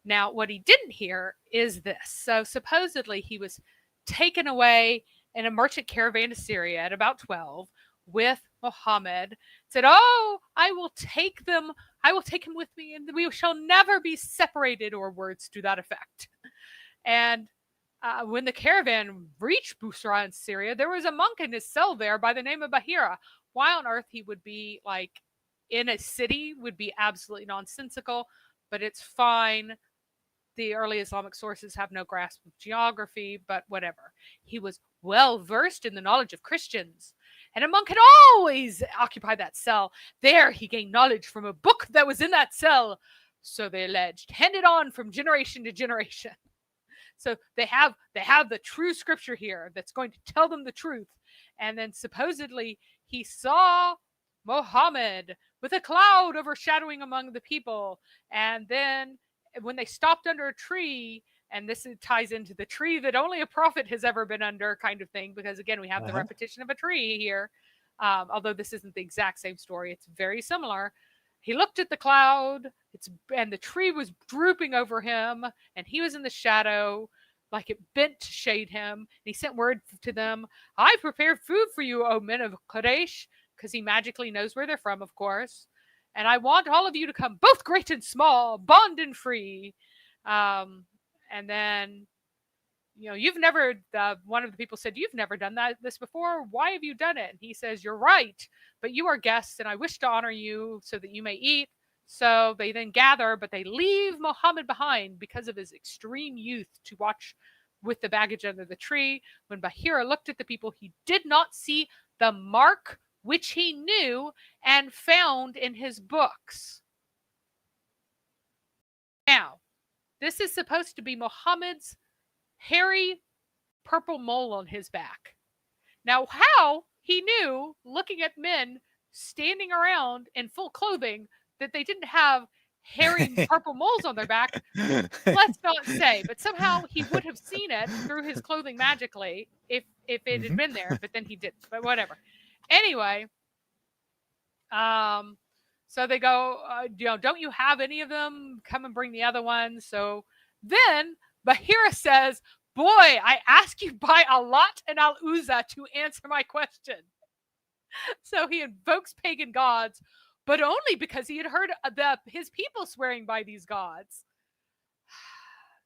Now, what he didn't hear is this. So supposedly he was taken away in a merchant caravan to Syria at about 12 with Muhammad, said, "Oh, I will take him with me, and we shall never be separated," or words to that effect. And when the caravan reached Busra in Syria, there was a monk in his cell there by the name of Bahira. Why on earth he would be like in a city would be absolutely nonsensical, but it's fine. The early Islamic sources have no grasp of geography, but whatever. He was well versed in the knowledge of Christians, and a monk had always occupied that cell. There he gained knowledge from a book that was in that cell, so they alleged, handed on from generation to generation. So they have the true scripture here that's going to tell them the truth. And then supposedly he saw Muhammad with a cloud overshadowing among the people. And then when they stopped under a tree, and this ties into the tree that only a prophet has ever been under kind of thing, because again, we have the repetition of a tree here. although this isn't the exact same story, it's very similar. He looked at the cloud, and the tree was drooping over him, and he was in the shadow, like it bent to shade him. And he sent word to them, I prepared food for you, O men of Quraysh, because he magically knows where they're from, of course. And I want all of you to come, both great and small, bond and free. And then, you've never, one of the people said, you've never done this before. Why have you done it? And he says, you're right, but you are guests, and I wish to honor you so that you may eat. So they then gather, but they leave Muhammad behind because of his extreme youth to watch with the baggage under the tree. When Bahira looked at the people, he did not see the mark which he knew and found in his books. Now, this is supposed to be Muhammad's hairy purple mole on his back. Now, how he knew, looking at men standing around in full clothing, that they didn't have hairy purple moles on their back, let's not say. But somehow he would have seen it through his clothing magically if it had been there, but then he didn't. But whatever. Anyway, so they go, don't you have any of them? Come and bring the other ones. So then Bahira says, boy, I ask you by Alat and Al-Uzza to answer my question. So he invokes pagan gods, but only because he had heard his people swearing by these gods.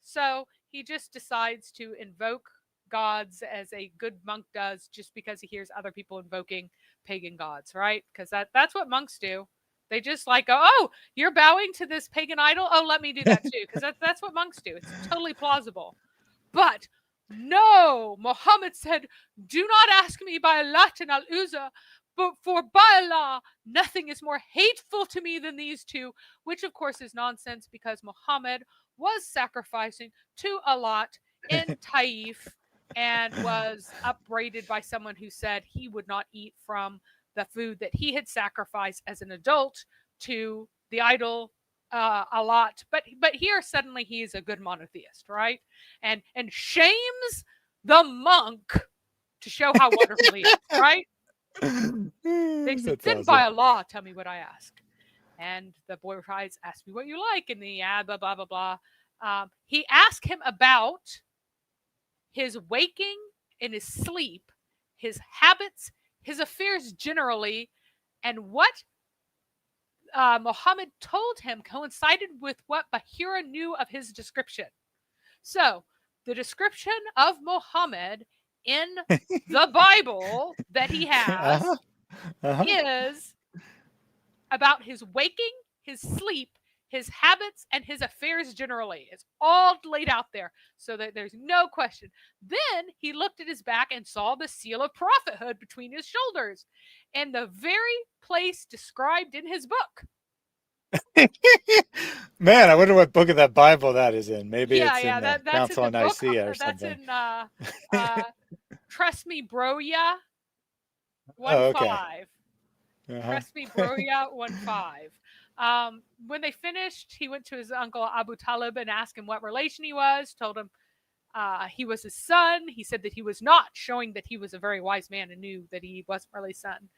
So he just decides to invoke gods as a good monk does, just because he hears other people invoking pagan gods, right? Because that's what monks do. They just like go, oh, you're bowing to this pagan idol? Oh, let me do that too. Because that's what monks do. It's totally plausible. But no, Muhammad said, do not ask me by Lat and Al-Uzza, but for by Allah, nothing is more hateful to me than these two, which of course is nonsense because Muhammad was sacrificing to Alat in Taif and was upbraided by someone who said he would not eat from the food that he had sacrificed as an adult to the idol Alat. But here suddenly he's a good monotheist, right? And shames the monk to show how wonderful he is, right? They said, then awesome. by Allah, tell me what I asked. And the boy replies, ask me what you like. And the blah, blah, blah, blah. He asked him about his waking and his sleep, his habits, his affairs generally, and what Muhammad told him coincided with what Bahira knew of his description. So the description of Muhammad in the Bible that he has is about his waking, his sleep, his habits, and his affairs generally. It's all laid out there so that there's no question. Then he looked at his back and saw the seal of prophethood between his shoulders in the very place described in his book. Man, I wonder what book of that Bible that is in. Maybe it's in the that's Council in of the Nicaea book, or something. That's in Trust Me Broya 1.5. Oh, okay. Trust Me Broya 1.5. When they finished, he went to his uncle Abu Talib and asked him what relation he was, told him he was his son. He said that he was not, showing that he was a very wise man and knew that he wasn't really his son.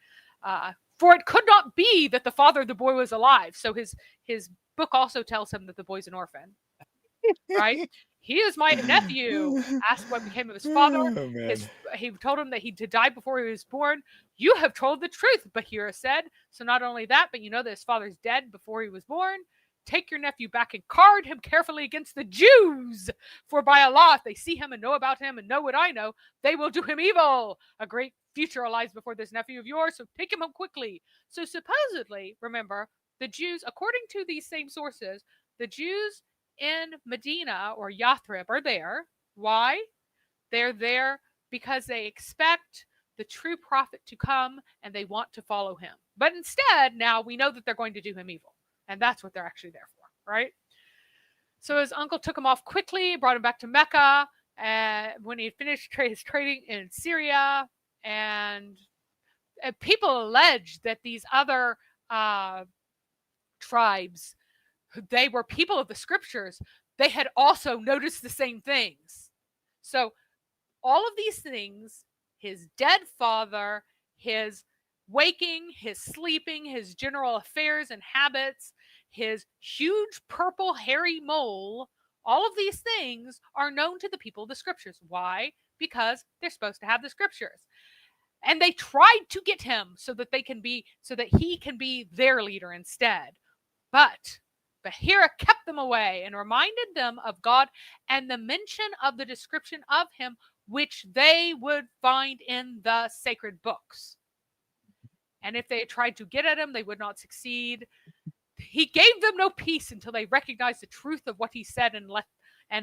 For it could not be that the father of the boy was alive. So his book also tells him that the boy's an orphan. Right? He is my nephew. Asked what became of his father. Oh, He told him that he died before he was born. You have told the truth, Bahira said. So not only that, but you know that his father's dead before he was born. Take your nephew back and guard him carefully against the Jews. For by Allah, if they see him and know about him and know what I know, they will do him evil. A great future lies before this nephew of yours, so take him home quickly. So supposedly, remember, the Jews, according to these same sources, the Jews in Medina or Yathrib are there. Why? They're there because they expect the true prophet to come and they want to follow him. But instead, now we know that they're going to do him evil. And that's what they're actually there for, right? So his uncle took him off quickly, brought him back to Mecca. And when he had finished his trading in Syria, and people allege that these other tribes, they were people of the scriptures, they had also noticed the same things. So all of these things, his dead father, his waking, his sleeping, his general affairs and habits, his huge purple hairy mole, all of these things are known to the people of the scriptures. Why? Because they're supposed to have the scriptures. And they tried to get him so that he can be their leader instead. But Bahira kept them away and reminded them of God and the mention of the description of him which they would find in the sacred books. And if they tried to get at him, they would not succeed. He gave them no peace until they recognized the truth of what he said and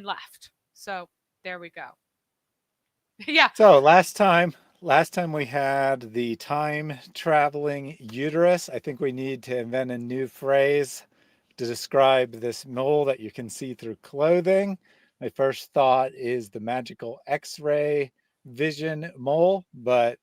left. So there we go. Yeah. So last time we had the time traveling uterus. I think we need to invent a new phrase to describe this mole that you can see through clothing. My first thought is the magical X-ray vision mole, but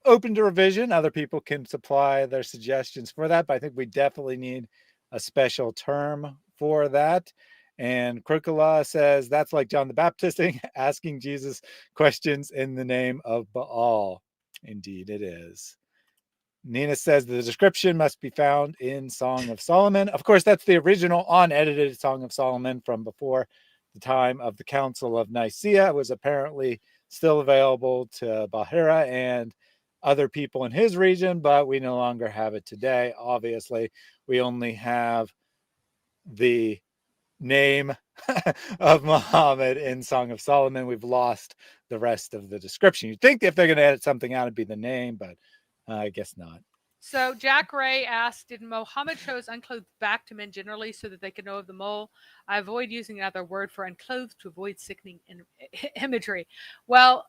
open to revision. Other people can supply their suggestions for that, but I think we definitely need a special term for that. And Krukala says that's like John the Baptist asking Jesus questions in the name of Baal. Indeed, it is. Nina says the description must be found in Song of Solomon. Of course, that's the original unedited Song of Solomon from before the time of the Council of Nicaea. It was apparently still available to Bahira and other people in his region, but we no longer have it today. Obviously, we only have the name of Muhammad in Song of Solomon. We've lost the rest of the description. You'd think if they're going to edit something out, it'd be the name, but I guess not. So Jack Ray asked, did Muhammad show his unclothed back to men generally so that they could know of the mole? I avoid using another word for unclothed to avoid sickening imagery. Well,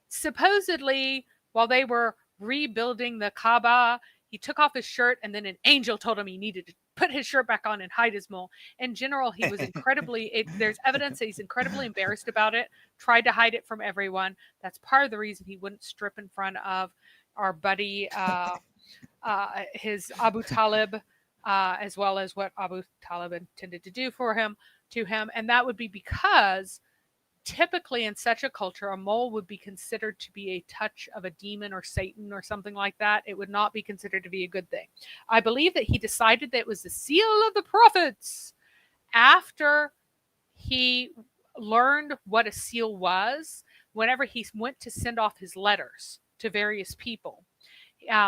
supposedly, while they were rebuilding the Kaaba, he took off his shirt and then an angel told him he needed to put his shirt back on and hide his mole. In general, he was there's evidence that he's incredibly embarrassed about it, tried to hide it from everyone. That's part of the reason he wouldn't strip in front of our buddy, his Abu Talib, as well as what Abu Talib intended to do to him. And that would be because typically in such a culture, a mole would be considered to be a touch of a demon or Satan or something like that. It would not be considered to be a good thing. I believe that he decided that it was the seal of the prophets after he learned what a seal was. Whenever he went to send off his letters to various people,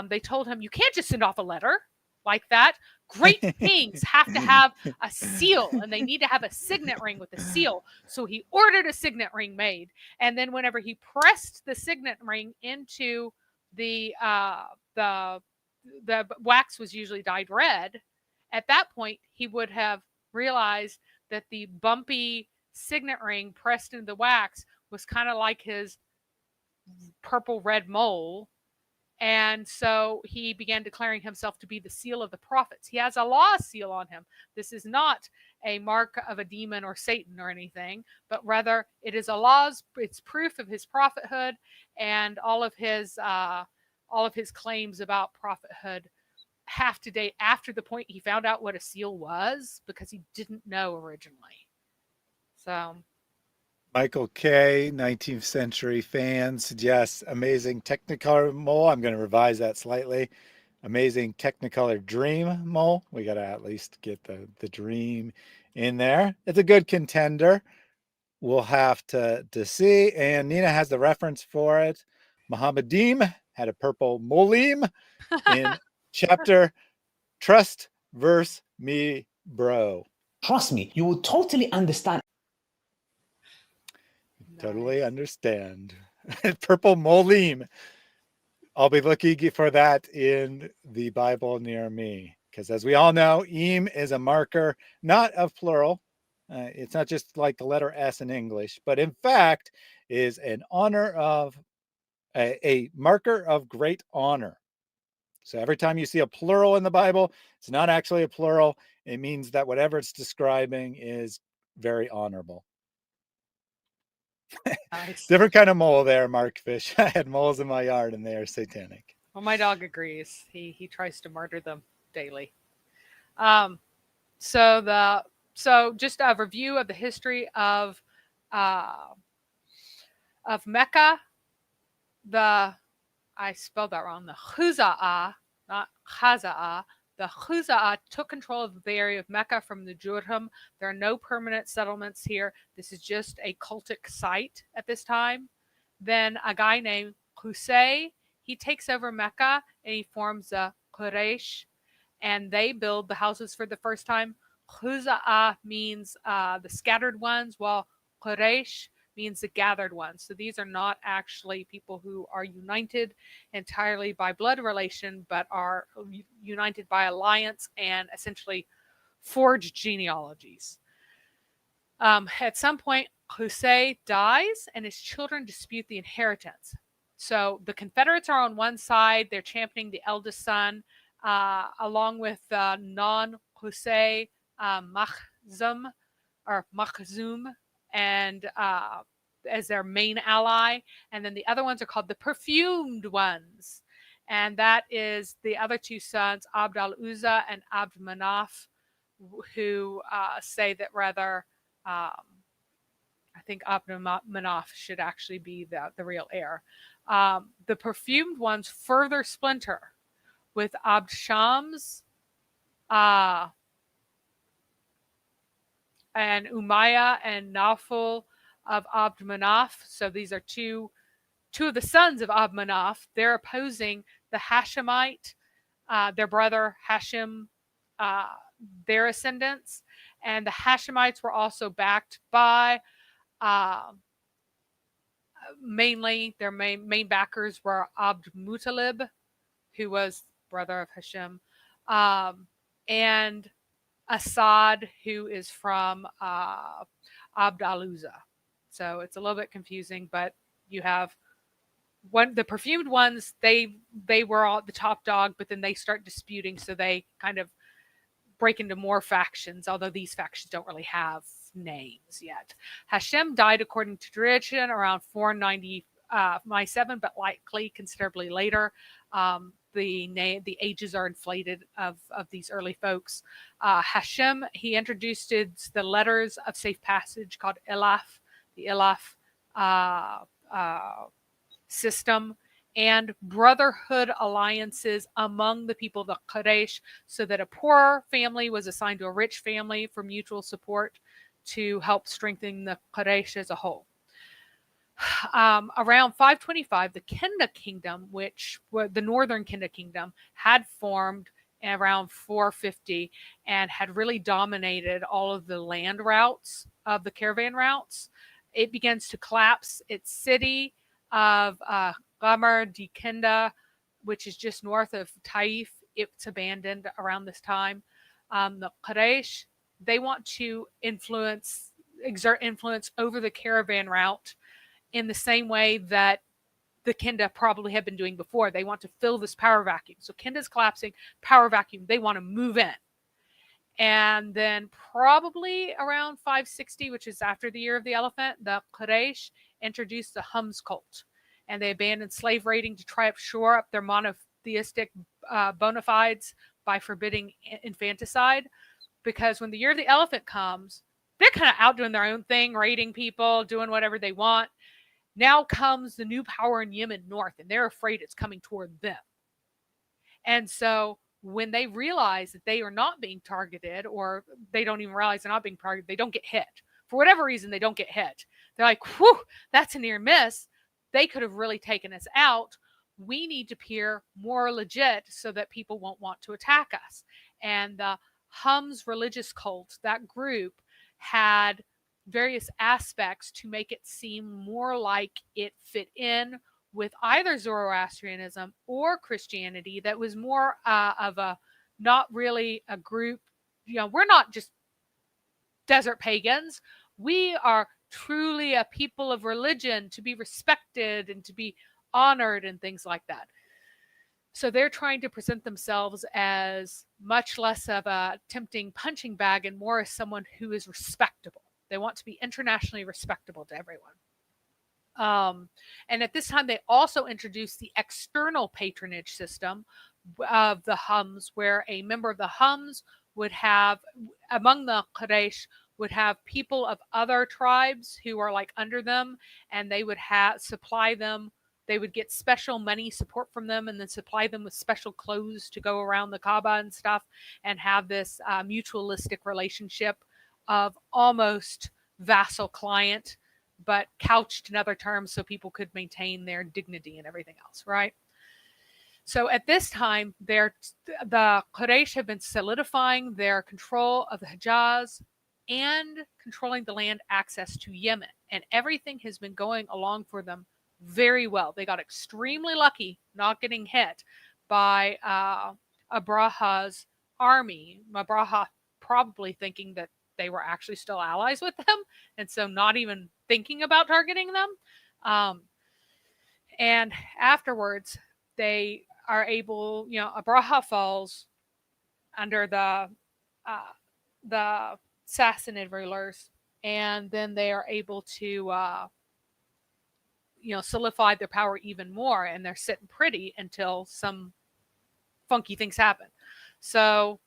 they told him, you can't just send off a letter like that. Great things have to have a seal, and they need to have a signet ring with a seal. So he ordered a signet ring made, and then whenever he pressed the signet ring into the wax was usually dyed red. At that point, he would have realized that the bumpy signet ring pressed into the wax was kind of like his purple red mole. And so he began declaring himself to be the seal of the prophets. He has a law seal on him. This is not a mark of a demon or Satan or anything, but rather it is it's proof of his prophethood, and all of his claims about prophethood have to date after the point he found out what a seal was, because he didn't know originally. So Michael K., 19th century fan, suggests amazing Technicolor mole. I'm going to revise that slightly. Amazing Technicolor dream mole. We got to at least get the dream in there. It's a good contender. We'll have to see. And Nina has the reference for it. Muhammadim had a purple molim in chapter Trust Verse Me Bro. Trust me, you will totally understand. Totally understand. Purple molim. I'll be looking for that in the Bible near me, because as we all know, im is a marker, not of plural. It's not just like the letter S in English, but in fact is an honor of a marker of great honor. So every time you see a plural in the Bible, it's not actually a plural. It means that whatever it's describing is very honorable. nice. Different kind of mole there, Mark Fish. I had moles in my yard and they are satanic. Well, my dog agrees. He tries to murder them daily. So just a review of the history of Mecca. The I spelled that wrong. The Khuza'ah, not Khaza'ah. The Khuza'ah took control of the area of Mecca from the Jurhum. There are no permanent settlements here. This is just a cultic site at this time. Then a guy named Qusay, he takes over Mecca and he forms the Quraysh, and they build the houses for the first time. Khuza'ah means the scattered ones, while Quraysh means the gathered ones. So these are not actually people who are united entirely by blood relation, but are united by alliance and essentially forged genealogies. At some point, Qusay dies and his children dispute the inheritance. So the Confederates are on one side, they're championing the eldest son, along with non-Qusay Makhzum and as their main ally. And then the other ones are called the perfumed ones. And that is the other two sons, Abd al-Uzza and Abd Manaf, who say that rather, I think Abd Manaf should actually be the real heir. The perfumed ones further splinter with Abd Shams and Umayyah and Nawfal of Abd Manaf. So these are two of the sons of Abd Manaf. They're opposing the Hashemite, their brother Hashim, their ascendants. And the Hashemites were also backed by, mainly their main backers were Abd Muttalib, who was brother of Hashim, and Asad, who is from Abd al-Uzza. So it's a little bit confusing, but you have the perfumed ones, they were all the top dog, but then they start disputing, so they kind of break into more factions, although these factions don't really have names yet. Hashem died, according to tradition, around 497, but likely considerably later. The ages are inflated of these early folks. Hashem, he introduced the letters of safe passage called Ilaf, the Ilaf system, and brotherhood alliances among the people of the Quraysh, so that a poor family was assigned to a rich family for mutual support to help strengthen the Quraysh as a whole. Around 525, the Kinda Kingdom, which were the northern Kinda Kingdom, had formed around 450 and had really dominated all of the land routes of the caravan routes. It begins to collapse. Its city of Qamar di Kinda, which is just north of Taif, it's abandoned around this time. The Quraysh, they want to exert influence over the caravan route in the same way that the Kinda probably had been doing before. They want to fill this power vacuum. So Kinda's collapsing, power vacuum, they want to move in. And then probably around 560, which is after the year of the elephant, the Quraysh introduced the Hums cult. And they abandoned slave raiding to try to shore up their monotheistic bona fides by forbidding infanticide. Because when the year of the elephant comes, they're kind of out doing their own thing, raiding people, doing whatever they want. Now comes the new power in Yemen north, and they're afraid it's coming toward them. And so when they realize that they are not being targeted, or they don't even realize they're not being targeted, they don't get hit. For whatever reason, they don't get hit. They're like, whew, that's a near miss. They could have really taken us out. We need to appear more legit so that people won't want to attack us. And the Hums religious cult, that group, had various aspects to make it seem more like it fit in with either Zoroastrianism or Christianity, that was more of a, not really a group. We're not just desert pagans. We are truly a people of religion, to be respected and to be honored and things like that. So they're trying to present themselves as much less of a tempting punching bag and more as someone who is respectable. They want to be internationally respectable to everyone. And at this time, they also introduced the external patronage system of the Hums, where a member of the Hums would have, among the Quraysh, would have people of other tribes who are like under them, and they would supply them They would get special money support from them and then supply them with special clothes to go around the Kaaba and stuff, and have this mutualistic relationship of almost vassal client, but couched in other terms so people could maintain their dignity and everything else, right? So at this time, the Quraysh have been solidifying their control of the Hijaz and controlling the land access to Yemen. And everything has been going along for them very well. They got extremely lucky not getting hit by Abraha's army. Abraha probably thinking that they were actually still allies with them, and so not even thinking about targeting them. And afterwards, they are able, Abraha falls under the Sassanid rulers, and then they are able to solidify their power even more, and they're sitting pretty until some funky things happen. So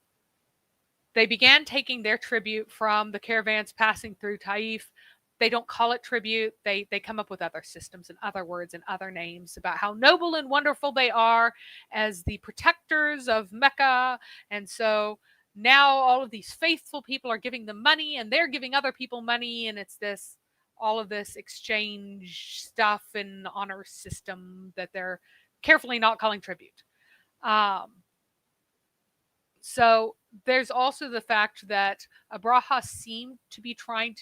they began taking their tribute from the caravans passing through Taif. They don't call it tribute. They come up with other systems and other words and other names about how noble and wonderful they are as the protectors of Mecca. And so now all of these faithful people are giving them money, and they're giving other people money, and it's all of this exchange stuff and honor system that they're carefully not calling tribute. So there's also the fact that Abraha seemed to be trying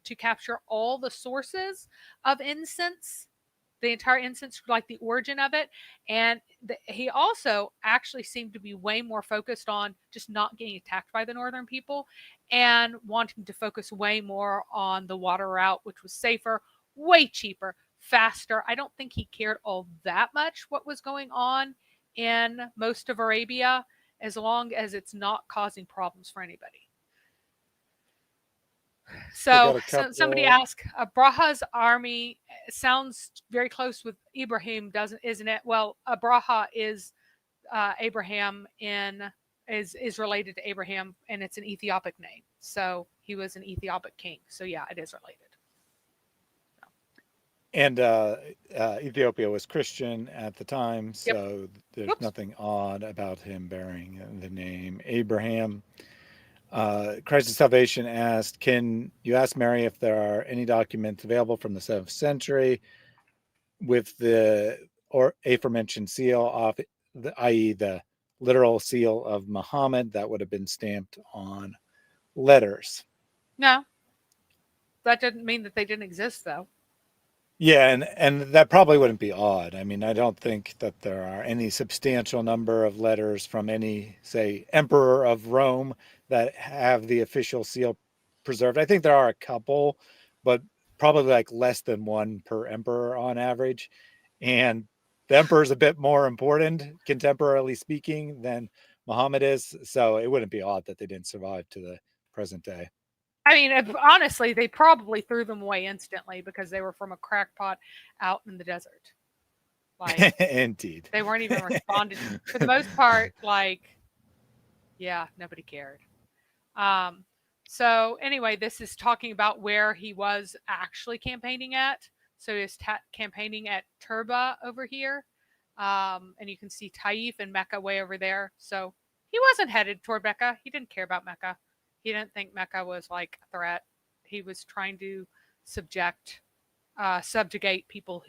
to capture all the sources of incense, the entire incense, like the origin of it. And he also actually seemed to be way more focused on just not getting attacked by the northern people and wanting to focus way more on the water route, which was safer, way cheaper, faster. I don't think he cared all that much what was going on in most of Arabia, as long as it's not causing problems for anybody. So somebody asked, Abraha's army sounds very close with Ibrahim, isn't it? Well, Abraha is Abraham is related to Abraham, and it's an Ethiopic name. So he was an Ethiopic king. So yeah, it is related. And Ethiopia was Christian at the time, so there's nothing odd about him bearing the name Abraham. Christ of Salvation asked, can you ask Mary if there are any documents available from the 7th century with the aforementioned seal off, i.e. the literal seal of Muhammad that would have been stamped on letters? No. That didn't mean that they didn't exist, though. Yeah, and that probably wouldn't be odd. I mean, I don't think that there are any substantial number of letters from any, say, emperor of Rome that have the official seal preserved. I think there are a couple, but probably like less than one per emperor on average. And the emperor is a bit more important, contemporarily speaking, than Muhammad is. So it wouldn't be odd that they didn't survive to the present day. I mean, honestly, they probably threw them away instantly because they were from a crackpot out in the desert. Like, indeed, they weren't even responded for the most part. Like, yeah, nobody cared. So anyway, this is talking about where he was actually campaigning at. So he was campaigning at Turba over here, and you can see Taif and Mecca way over there. So he wasn't headed toward Mecca. He didn't care about Mecca. He didn't think Mecca was like a threat. He was trying to subjugate people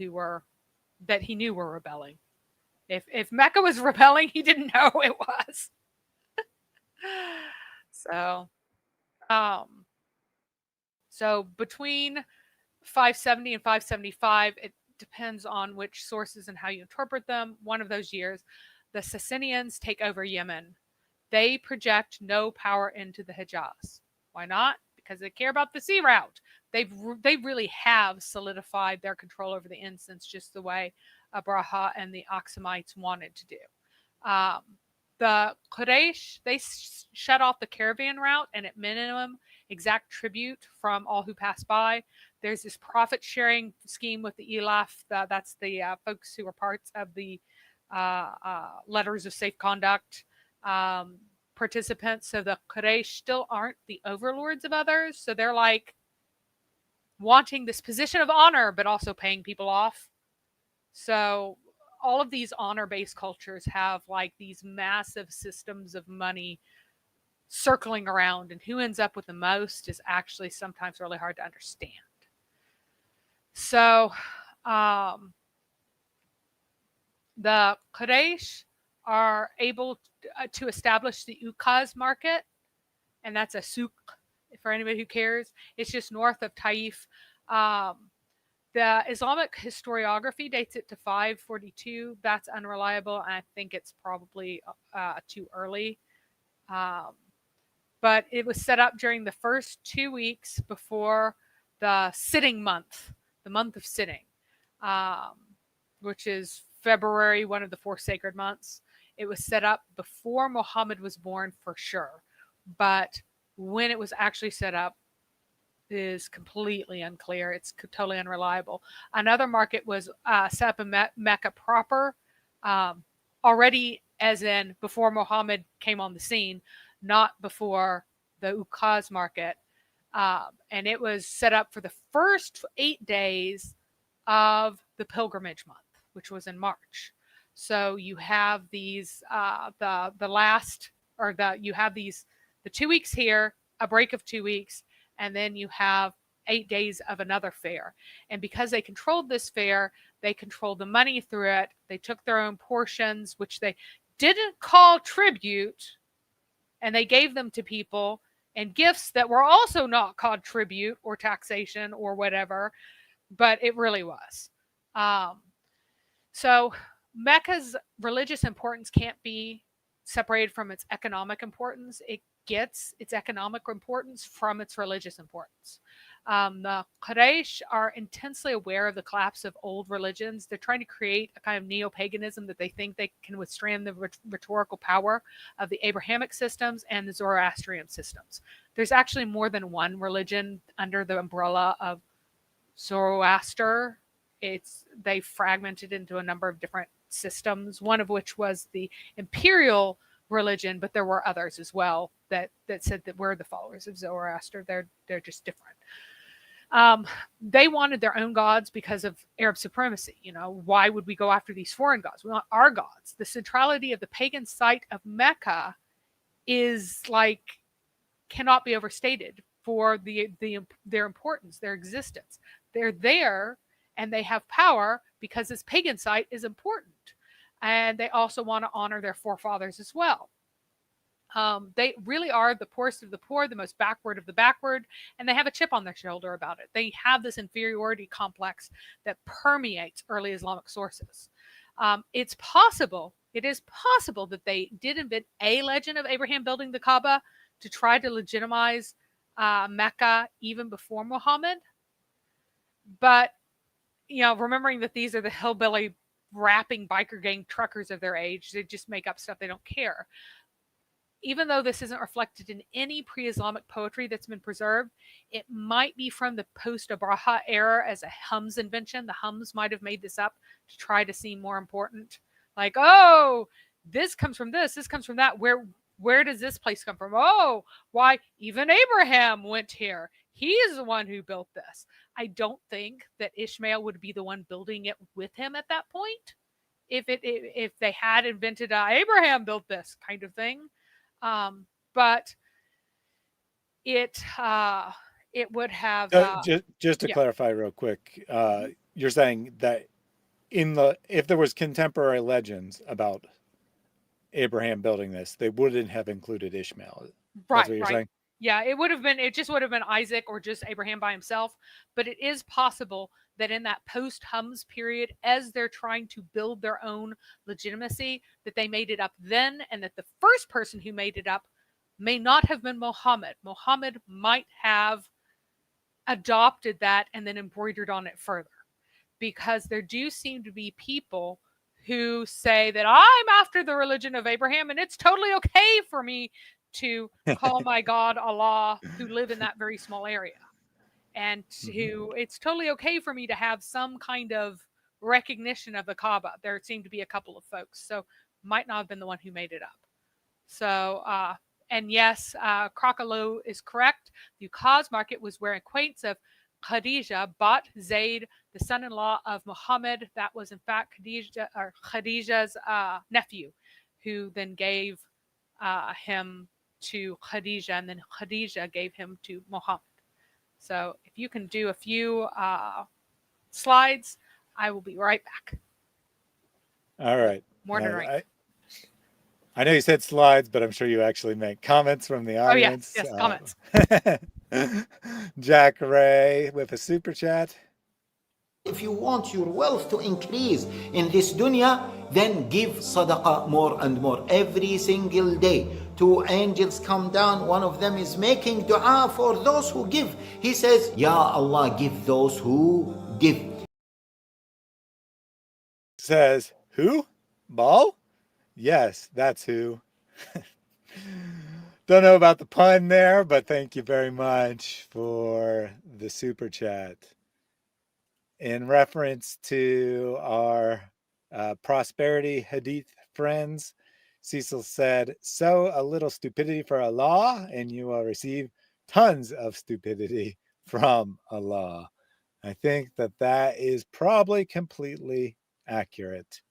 that he knew were rebelling. If Mecca was rebelling, he didn't know it was. So between 570 and 575, it depends on which sources and how you interpret them. One of those years, the Sassanians take over Yemen. They project no power into the Hijaz. Why not? Because they care about the sea route. They really have solidified their control over the incense just the way Abraha and the Aksamites wanted to do. The Quraysh, they shut off the caravan route and at minimum exact tribute from all who pass by. There's this profit sharing scheme with the Elaf. That's the folks who are parts of the letters of safe conduct participants. So the Quraysh still aren't the overlords of others. So they're like wanting this position of honor, but also paying people off. So all of these honor-based cultures have like these massive systems of money circling around, and who ends up with the most is actually sometimes really hard to understand. So the Quraysh are able to establish the Ukaz market, and that's a souk for anybody who cares. It's just north of Taif. The Islamic historiography dates it to 542. That's unreliable, and I think it's probably too early. But it was set up during the first 2 weeks before the sitting month, the month of sitting, which is February, one of the 4 sacred months. It was set up before Muhammad was born for sure, but when it was actually set up is completely unclear. It's totally unreliable. Another market was set up in Mecca proper, already as in before Muhammad came on the scene, not before the Ukaz market. And it was set up for the first 8 days of the pilgrimage month, which was in March. So you have these the 2 weeks here, a break of 2 weeks, and then you have 8 days of another fair. And because they controlled this fair, they controlled the money through it. They took their own portions, which they didn't call tribute, and they gave them to people, and gifts that were also not called tribute or taxation or whatever, but it really was. So Mecca's religious importance can't be separated from its economic importance. It gets its economic importance from its religious importance. The Quraysh are intensely aware of the collapse of old religions. They're trying to create a kind of neo-paganism that they think they can withstand the rhetorical power of the Abrahamic systems and the Zoroastrian systems. There's actually more than one religion under the umbrella of Zoroaster. They fragmented into a number of different systems, one of which was the imperial religion, but there were others as well that said that we're the followers of Zoroaster. They're just different. They wanted their own gods because of Arab supremacy. Why would we go after these foreign gods? We want our gods. The centrality of the pagan site of Mecca is cannot be overstated for their importance, their existence. They're there and they have power because this pagan site is important. And they also want to honor their forefathers as well. They really are the poorest of the poor, the most backward of the backward, and they have a chip on their shoulder about it. They have this inferiority complex that permeates early Islamic sources. It is possible that they did invent a legend of Abraham building the Kaaba to try to legitimize Mecca even before Muhammad. But, remembering that these are the hillbilly rapping biker gang truckers of their age, they just make up stuff. They don't care. Even though this isn't reflected in any pre-Islamic poetry that's been preserved, it might be from the post-Abraha era as a Hums invention. The Hums might have made this up to try to seem more important. Like, oh, this comes from this comes from that. Where does this place come from? Oh, why, even Abraham went here. He is the one who built this. I don't think that Ishmael would be the one building it with him at that point. If they had invented Abraham built this kind of thing. But it would have just to clarify real quick, you're saying that if there was contemporary legends about Abraham building this, they wouldn't have included Ishmael. That's what you're saying? Yeah, it just would have been Isaac or just Abraham by himself. But it is possible that in that post-Hums period, as they're trying to build their own legitimacy, that they made it up then, and that the first person who made it up may not have been Muhammad. Muhammad might have adopted that and then embroidered on it further. Because there do seem to be people who say that I'm after the religion of Abraham, and it's totally okay for me to call my God Allah, who live in that very small area. And it's totally okay for me to have some kind of recognition of the Kaaba. There seem to be a couple of folks, so might not have been the one who made it up. So, and yes, Krokalo is correct. The Ukaz market was where acquaintance of Khadijah bought Zade, the son-in-law of Muhammad. That was in fact Khadijah's nephew, who then gave him to Khadijah, and then Khadijah gave him to Muhammad. So if you can do a few slides, I will be right back. All right. More to drink. I know you said slides, but I'm sure you actually make comments from the Oh, yes, audience. yes, comments. Jack Ray with a super chat. If you want your wealth to increase in this dunya, then give sadaqah more and more. Every single day, 2 angels come down. One of them is making dua for those who give. He says, Ya Allah, give those who give. Says, who? Ball? Yes, that's who. Don't know about the pun there, but thank you very much for the super chat. In reference to our prosperity hadith friends, Cecil said, sow a little stupidity for Allah and you will receive tons of stupidity from Allah. I think that is probably completely accurate.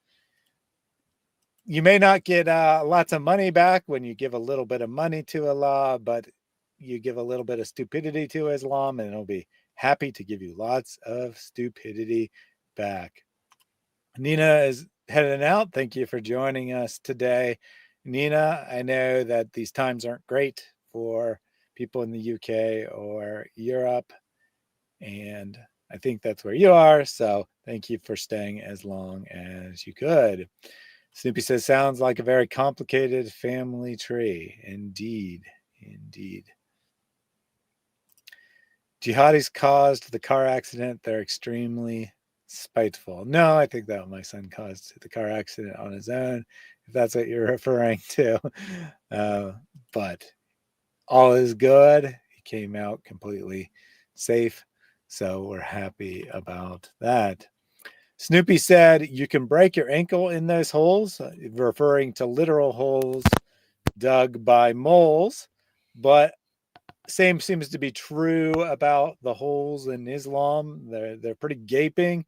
You may not get lots of money back when you give a little bit of money to Allah, but you give a little bit of stupidity to Islam and it'll be happy to give you lots of stupidity back. Nina is heading out. Thank you for joining us today. Nina, I know that these times aren't great for people in the UK or Europe, and I think that's where you are. So thank you for staying as long as you could. Snoopy says, sounds like a very complicated family tree. Indeed. Indeed. Jihadis caused the car accident. They're extremely spiteful. No, I think that my son caused the car accident on his own, if that's what you're referring to. But all is good. He came out completely safe. So we're happy about that. Snoopy said, you can break your ankle in those holes, referring to literal holes dug by moles, but same seems to be true about the holes in Islam. They're pretty gaping.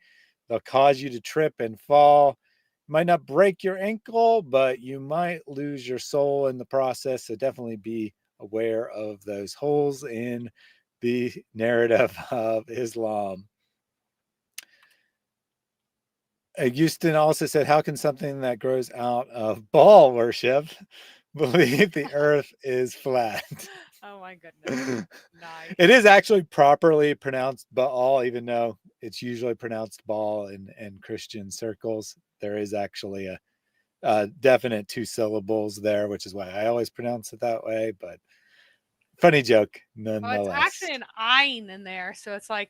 They'll cause you to trip and fall. Might not break your ankle, but you might lose your soul in the process. So definitely be aware of those holes in the narrative of Islam. Houston also said, how can something that grows out of ball worship believe the earth is flat? Oh my goodness. Nice. It is actually properly pronounced Baal, even though it's usually pronounced Baal in Christian circles. There is actually a definite 2 syllables there, which is why I always pronounce it that way. But funny joke nonetheless. Well, it's actually an ein in there, so it's like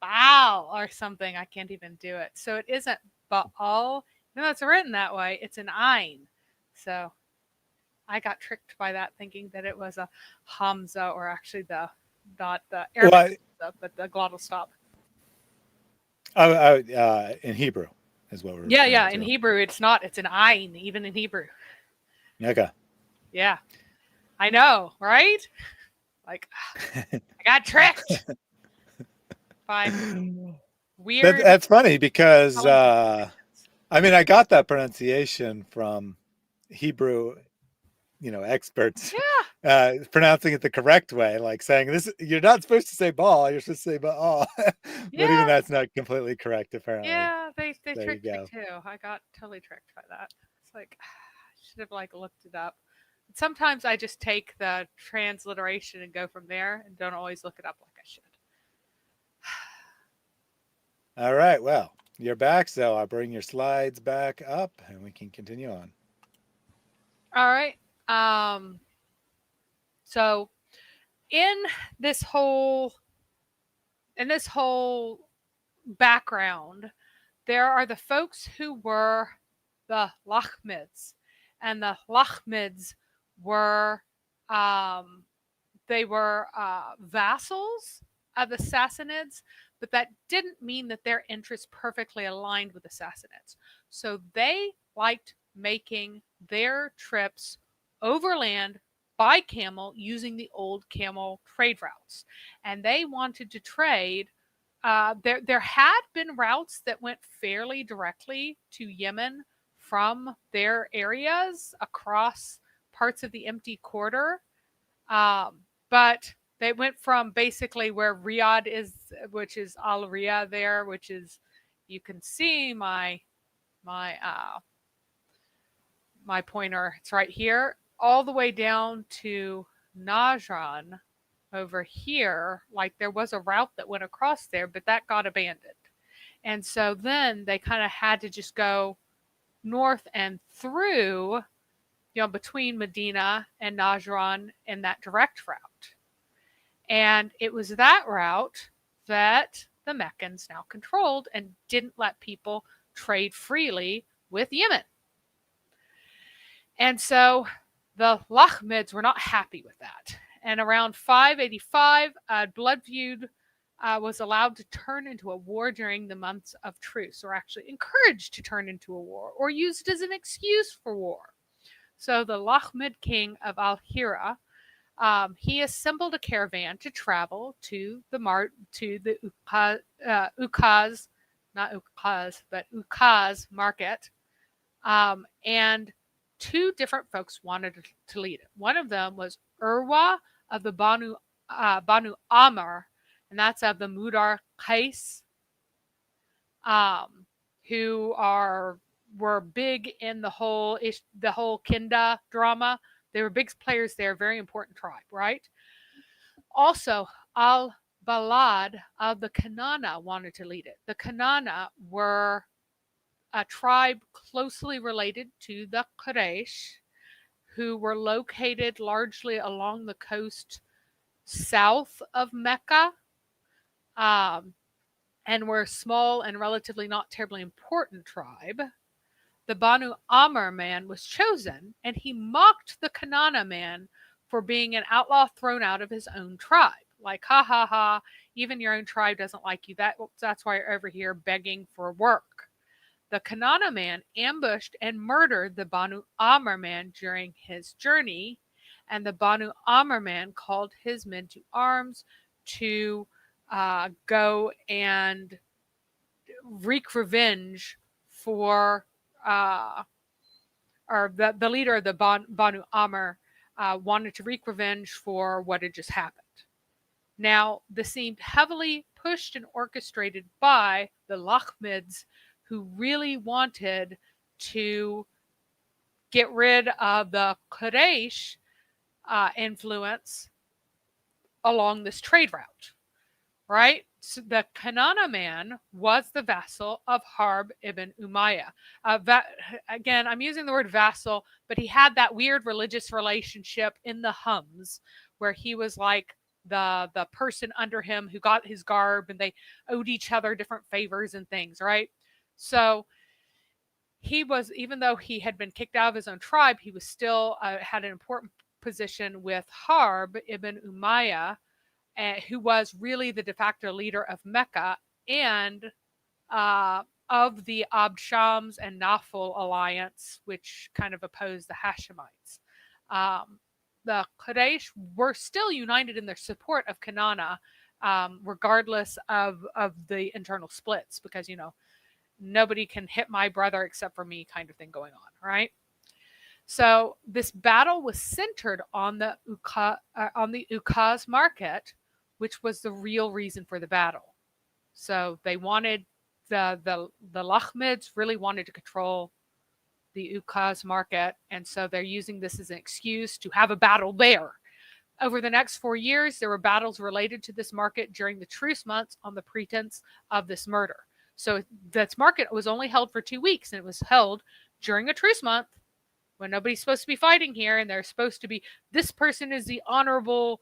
Baal or something. I can't even do it. So it isn't Baal. No, it's written that way. It's an ein. So I got tricked by that, thinking that it was a Hamza, or actually not the Arabic, but the glottal stop. In Hebrew is what we're Yeah. In Hebrew, it's not. It's an ein, even in Hebrew. Okay. Yeah, I know, right? Like, I got tricked. Fine. Weird. That's funny because I got that pronunciation from Hebrew, experts. Yeah. Pronouncing it the correct way, like saying this, you're not supposed to say ball, you're supposed to say Baal. But even that's not completely correct, apparently. Yeah, they tricked me too. I got totally tricked by that. It's like, I should have looked it up. But sometimes I just take the transliteration and go from there, and don't always look it up like I should. All right, well, you're back, so I'll bring your slides back up and we can continue on. All right. So in this whole background, there are the folks who were the Lahmids, and the Lahmids were vassals of the Sassanids, but that didn't mean that their interests perfectly aligned with the Sassanids. So they liked making their trips overland by camel using the old camel trade routes. And they wanted to trade. There had been routes that went fairly directly to Yemen from their areas across parts of the empty quarter. But they went from basically where Riyadh is, which is Al Riyadh there, which is, you can see my pointer. It's right here, all the way down to Najran over here. Like there was a route that went across there, but that got abandoned. And so then they kind of had to just go north and through, between Medina and Najran in that direct route. And it was that route that the Meccans now controlled and didn't let people trade freely with Yemen. And so the Lakhmids were not happy with that. And around 585, blood feud was allowed to turn into a war during the months of truce, or actually encouraged to turn into a war, or used as an excuse for war. So the Lakhmid king of Al-Hira, he assembled a caravan to travel to the Ukaz market, and two different folks wanted to lead it. One of them was Urwa of the Banu Amr, and that's of the Mudar Qais, who were big in the whole Kinda drama. They were big players there, very important tribe, right? Also, Al-Balad of the Kanana wanted to lead it. The Kanana were a tribe closely related to the Quraysh, who were located largely along the coast south of Mecca, and were a small and relatively not terribly important tribe. The Banu Amr man was chosen, and he mocked the Kanana man for being an outlaw thrown out of his own tribe. Like, ha ha ha, even your own tribe doesn't like you. That's why you're over here begging for work. The Kanana man ambushed and murdered the Banu Amr man during his journey, and the Banu Amr man called his men to arms to go and wreak revenge for, or the leader of the Banu Amr wanted to wreak revenge for what had just happened. Now, this seemed heavily pushed and orchestrated by the Lakhmids, who really wanted to get rid of the Quraysh influence along this trade route, right? So the Kanana man was the vassal of Harb ibn Umayyah. Again, I'm using the word vassal, but he had that weird religious relationship in the Hums, where he was like the person under him who got his garb, and they owed each other different favors and things, right? So he was, even though he had been kicked out of his own tribe, he was still had an important position with Harb ibn Umayyah, who was really the de facto leader of Mecca and of the Abd Shams and Nafal alliance, which kind of opposed the Hashemites. The Quraysh were still united in their support of Kanana, regardless of the internal splits, because, nobody can hit my brother except for me kind of thing going on, right? So this battle was centered on the Ukaz market, which was the real reason for the battle. So they wanted, the Lakhmids really wanted to control the Ukaz market, and so they're using this as an excuse to have a battle there. Over the next 4 years, there were battles related to this market during the truce months on the pretense of this murder. So this market was only held for 2 weeks, and it was held during a truce month when nobody's supposed to be fighting here, and they're supposed to be, this person is the honorable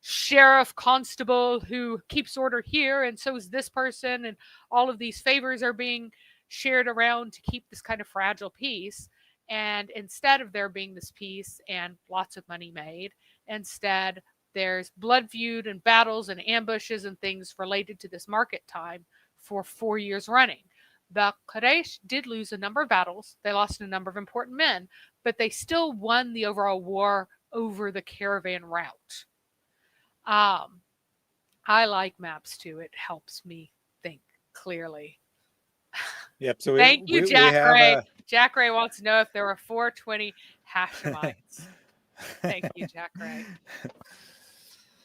sheriff constable who keeps order here, and so is this person, and all of these favors are being shared around to keep this kind of fragile peace. And instead of there being this peace and lots of money made, instead there's blood feud and battles and ambushes and things related to this market time for 4 years running. The Quraysh did lose a number of battles. They lost a number of important men, but they still won the overall war over the caravan route. I like maps too. It helps me think clearly. Yep. So Thank you, we Jack have Ray. a. Jack Ray wants to know if there were 420 Hashemites. Thank you, Jack Ray.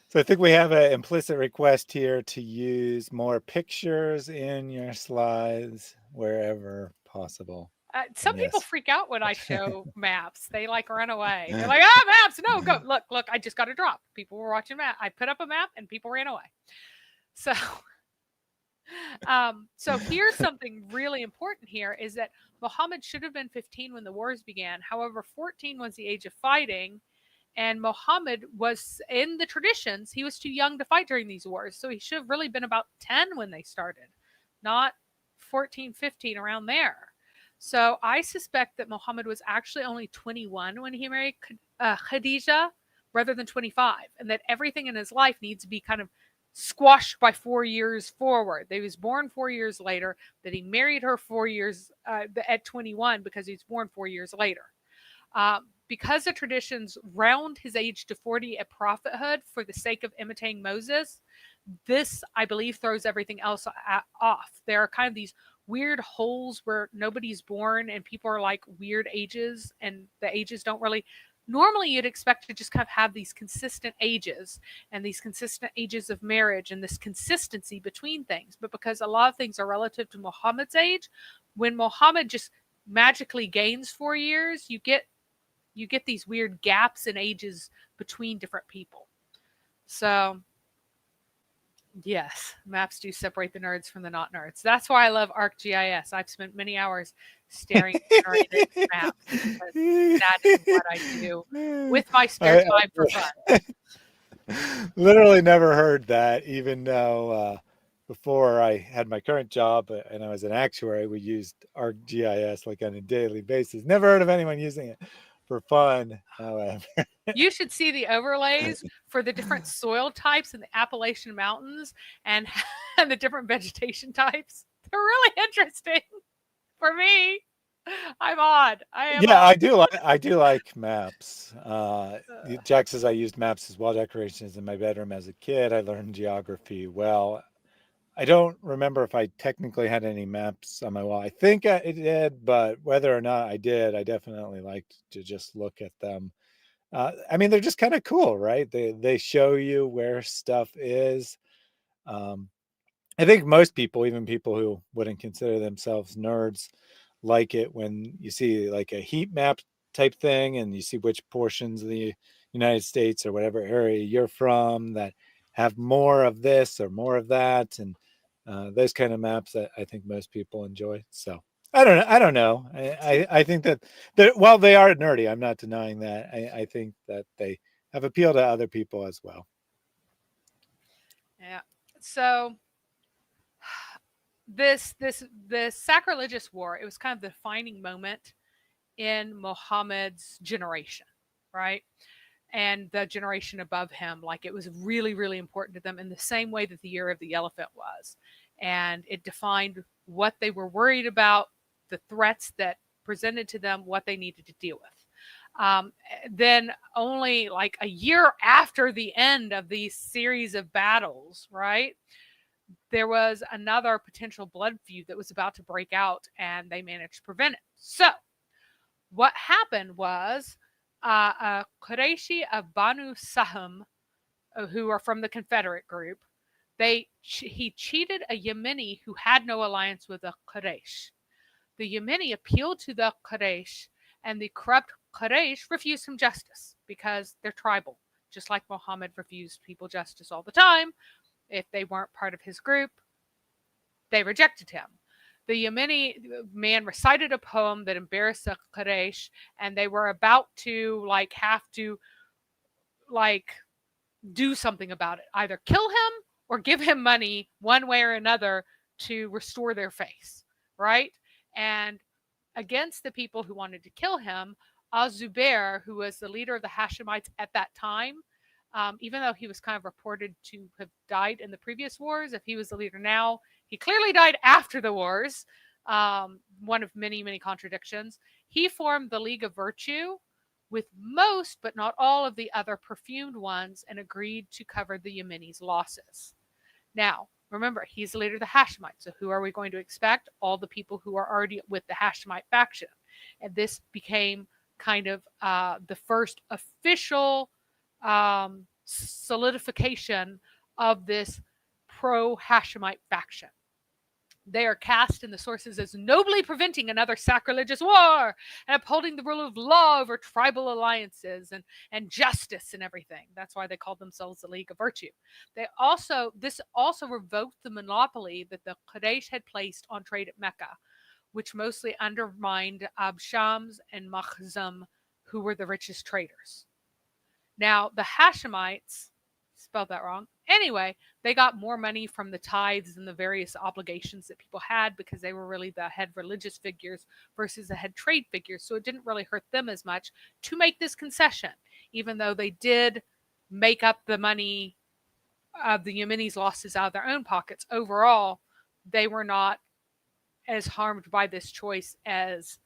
So I think we have an implicit request here to use more pictures in your slides wherever possible. Some people Yes. freak out when I show maps. They like run away. They're like, "Ah, maps! No, go look! I just got a drop. People were watching map. I put up a map and people ran away." So, so here's something really important here: is that Muhammad should have been 15 when the wars began. However, 14 was the age of fighting, and Muhammad was, in the traditions, he was too young to fight during these wars. So he should have really been about 10 when they started, not 14, 15, around there. So I suspect that Muhammad was actually only 21 when he married Khadijah rather than 25, and that everything in his life needs to be kind of squashed by 4 years forward. That he was born 4 years later, that he married her 4 years at 21 because he was born 4 years later. Because the traditions round his age to 40 at prophethood for the sake of imitating Moses, this, I believe, throws everything else off. There are kind of these weird holes where nobody's born and people are like weird ages, and the ages don't really. Normally, you'd expect to just kind of have these consistent ages and these consistent ages of marriage and this consistency between things. But because a lot of things are relative to Muhammad's age, when Muhammad just magically gains 4 years, you get these weird gaps in ages between different people. So, yes, maps do separate the nerds from the not nerds. That's why I love ArcGIS. I've spent many hours staring at generated maps because that is what I do with my spare time for fun. Literally never heard that, even though before I had my current job and I was an actuary, we used ArcGIS like on a daily basis. Never heard of anyone using it for fun, however. You should see the overlays for the different soil types in the Appalachian Mountains and the different vegetation types. They're really interesting for me. I'm odd. I do like maps. Jack says I used maps as wall decorations in my bedroom as a kid. I learned geography well. I don't remember if I technically had any maps on my wall. I think I did, but whether or not I did, I definitely liked to just look at them. I mean, they're just kind of cool, right? They show you where stuff is. I think most people, even people who wouldn't consider themselves nerds, like it when you see like a heat map type thing and you see which portions of the United States or whatever area you're from that have more of this or more of that, and those kind of maps that I think most people enjoy. So I don't know. I think that while they are nerdy, I'm not denying that. I think that they have appeal to other people as well. Yeah. So this sacrilegious war, it was kind of the defining moment in Muhammad's generation, right? And the generation above him, like it was really, really important to them in the same way that the year of the elephant was. And it defined what they were worried about, the threats that presented to them, what they needed to deal with. Then only like a year after the end of these series of battles, right, there was another potential blood feud that was about to break out, and they managed to prevent it. So what happened was a Qurayshi of Banu Saham, who are from the Confederate group, he cheated a Yemeni who had no alliance with the Quraysh. The Yemeni appealed to the Quraysh, and the corrupt Quraysh refused him justice because they're tribal, just like Muhammad refused people justice all the time. If they weren't part of his group, they rejected him. The Yemeni man recited a poem that embarrassed the Quraysh, and they were about to have to do something about it, either kill him or give him money one way or another to restore their face, right? And against the people who wanted to kill him, Az-Zubair, who was the leader of the Hashemites at that time, even though he was kind of reported to have died in the previous wars, if he was the leader now, he clearly died after the wars. One of many, many contradictions. He formed the League of Virtue, with most but not all of the other perfumed ones and agreed to cover the Yemeni's losses. Now, remember, he's the leader of the Hashemites. So who are we going to expect? All the people who are already with the Hashemite faction. And this became kind of the first official solidification of this pro-Hashemite faction. They are cast in the sources as nobly preventing another sacrilegious war and upholding the rule of law over tribal alliances and justice and everything. That's why they called themselves the League of Virtue. This also revoked the monopoly that the Quraysh had placed on trade at Mecca, which mostly undermined Abshams and Makhzum, who were the richest traders. Now, the Hashemites, spelled that wrong. Anyway, they got more money from the tithes and the various obligations that people had because they were really the head religious figures versus the head trade figures. So it didn't really hurt them as much to make this concession, even though they did make up the money of the Yemeni's losses out of their own pockets. Overall, they were not as harmed by this choice as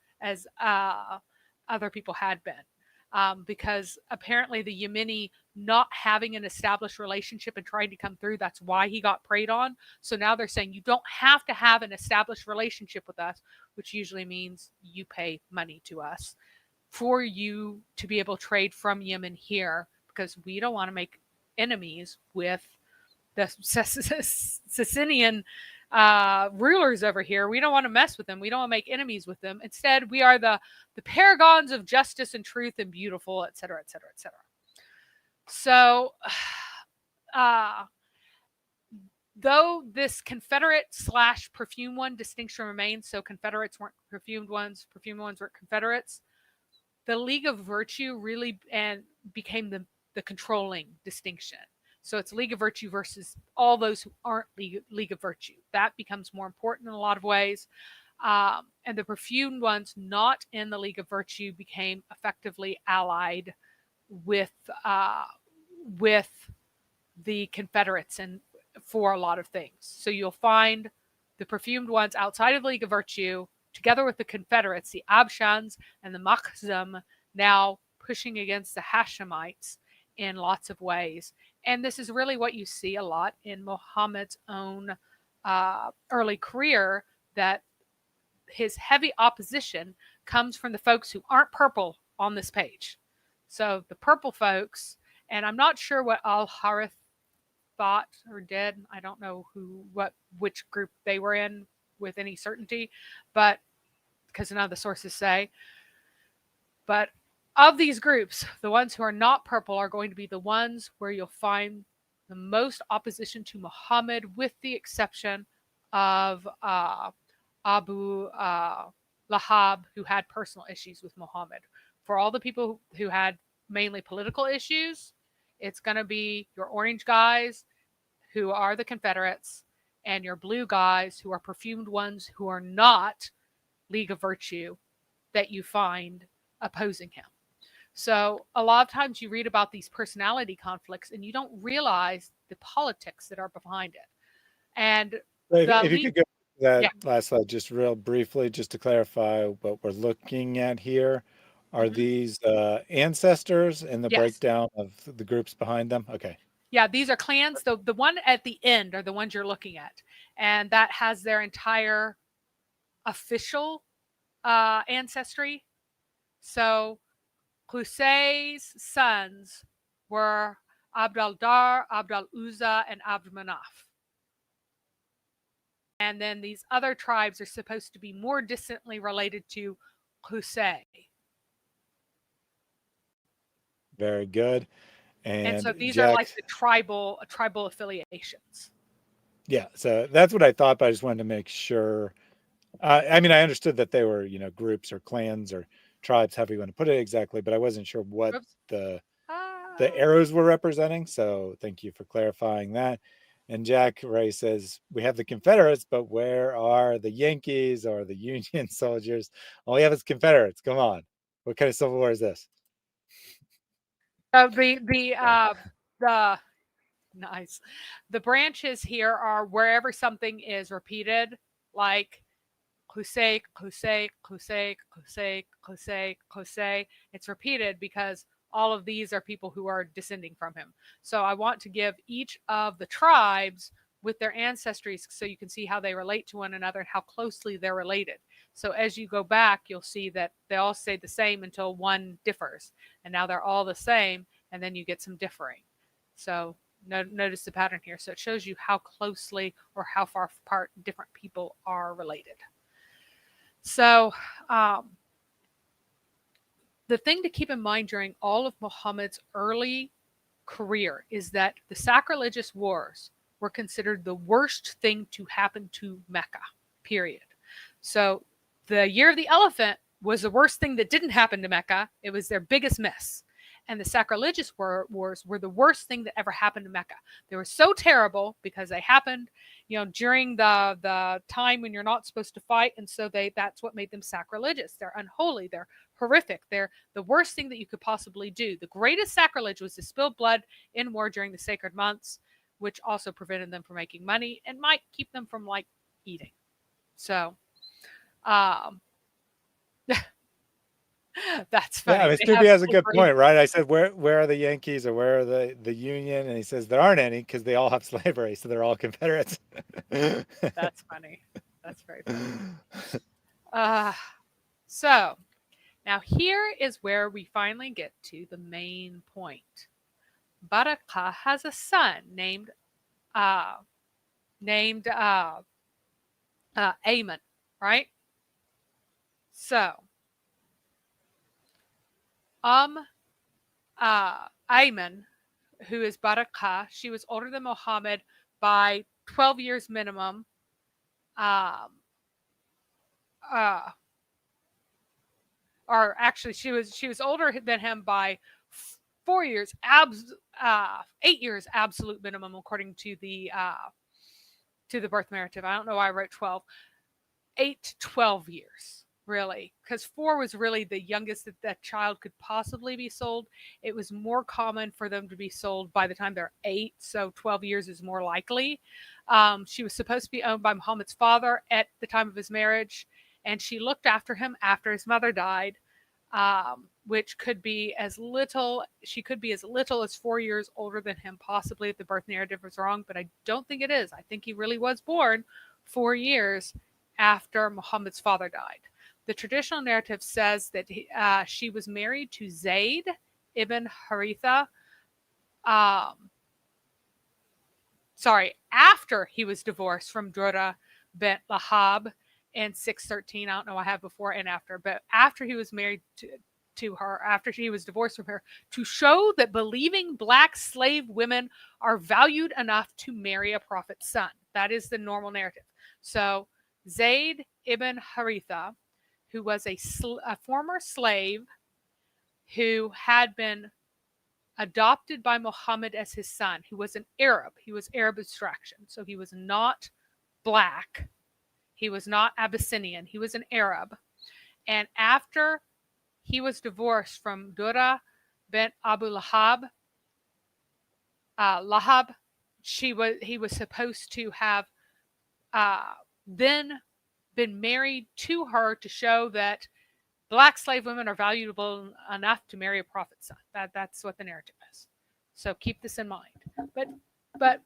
other people had been. Because apparently the Yemeni not having an established relationship and trying to come through, that's why he got preyed on. So now they're saying you don't have to have an established relationship with us, which usually means you pay money to us for you to be able to trade from Yemen here, because we don't want to make enemies with the Sicilian rulers over here. We don't want to mess with them. We don't want to make enemies with them. Instead, we are the paragons of justice and truth and beautiful, et cetera, et cetera, et cetera. So, though this Confederate / perfume one distinction remains, so Confederates weren't perfumed ones weren't Confederates, the League of Virtue really became the controlling distinction. So it's League of Virtue versus all those who aren't League of Virtue. That becomes more important in a lot of ways. And the perfumed ones not in the League of Virtue became effectively allied with the Confederates and for a lot of things. So you'll find the perfumed ones outside of the League of Virtue together with the Confederates, the Abshans and the Makhzum, now pushing against the Hashemites in lots of ways. And this is really what you see a lot in Muhammad's own early career, that his heavy opposition comes from the folks who aren't purple on this page. So the purple folks, and I'm not sure what Al-Harith thought or did. I don't know which group they were in with any certainty, but because none of the sources say. But of these groups, the ones who are not purple are going to be the ones where you'll find the most opposition to Muhammad, with the exception of Abu Lahab, who had personal issues with Muhammad. For all the people who had mainly political issues, it's going to be your orange guys, who are the Confederates, and your blue guys, who are perfumed ones who are not League of Virtue, that you find opposing him. So a lot of times you read about these personality conflicts and you don't realize the politics that are behind it. And if you could go to that last slide just real briefly, just to clarify what we're looking at here. Are these ancestors and the breakdown of the groups behind them? Okay. Yeah, these are clans. The one at the end are the ones you're looking at. And that has their entire official ancestry. So Qusay's sons were Abd al-Dar, Abd al-Uzza, and Abd Manaf. And then these other tribes are supposed to be more distantly related to Qusay. Very good. And so these are like the tribal affiliations. Yeah, so that's what I thought, but I just wanted to make sure. I mean, I understood that they were, groups or clans or tribes, however you want to put it exactly, but I wasn't sure what the arrows were representing. So thank you for clarifying that. And Jack Ray says, we have the Confederates, but where are the Yankees or the Union soldiers? All we have is Confederates. Come on. What kind of Civil War is this? So the branches here are wherever something is repeated, like Qusay, Qusay, Qusay, Qusay, Qusay, Qusay. It's repeated because all of these are people who are descending from him. So I want to give each of the tribes with their ancestries so you can see how they relate to one another and how closely they're related. So as you go back, you'll see that they all stay the same until one differs. And now they're all the same, and then you get some differing. So notice the pattern here. So it shows you how closely or how far apart different people are related. So the thing to keep in mind during all of Muhammad's early career is that the sacrilegious wars were considered the worst thing to happen to Mecca, period. So the year of the elephant was the worst thing that didn't happen to Mecca. It was their biggest miss. And the sacrilegious wars were the worst thing that ever happened to Mecca. They were so terrible because they happened, during the time when you're not supposed to fight, and so that's what made them sacrilegious. They're unholy. They're horrific. They're the worst thing that you could possibly do. The greatest sacrilege was to spill blood in war during the sacred months, which also prevented them from making money and might keep them from eating. So, that's funny. Yeah, Mr. has a good point, right? I said, where are the Yankees or where are the Union? And he says there aren't any because they all have slavery, so they're all Confederates. That's funny. That's very funny. So now here is where we finally get to the main point. Baraka has a son named Ayman, right? So Ayman, who is Baraka, she was older than Muhammad by 12 years minimum. Or actually, she was older than him by 4 years, 8 years absolute minimum, according to the birth narrative. I don't know why I wrote 12. 8 to 12 years, really, because 4 was really the youngest that child could possibly be sold. It was more common for them to be sold by the time they're 8, so 12 years is more likely. She was supposed to be owned by Muhammad's father at the time of his marriage, and she looked after him after his mother died, which could be as little as 4 years older than him, possibly, if the birth narrative was wrong, but I don't think it is. I think he really was born 4 years after Muhammad's father died. The traditional narrative says that she was married to Zade ibn Haritha. After he was divorced from Dura bint Lahab in 613. I don't know, I have before and after, but after he was married to her, after he was divorced from her, to show that believing black slave women are valued enough to marry a prophet's son. That is the normal narrative. So Zayd ibn Haritha, who was a former slave who had been adopted by Muhammad as his son, who was an Arab. He was Arab extraction, so he was not black. He was not Abyssinian. He was an Arab. And after he was divorced from Dura bint Abu Lahab, he was supposed to have then been married to her to show that black slave women are valuable enough to marry a prophet's son. That's what the narrative is. So keep this in mind. But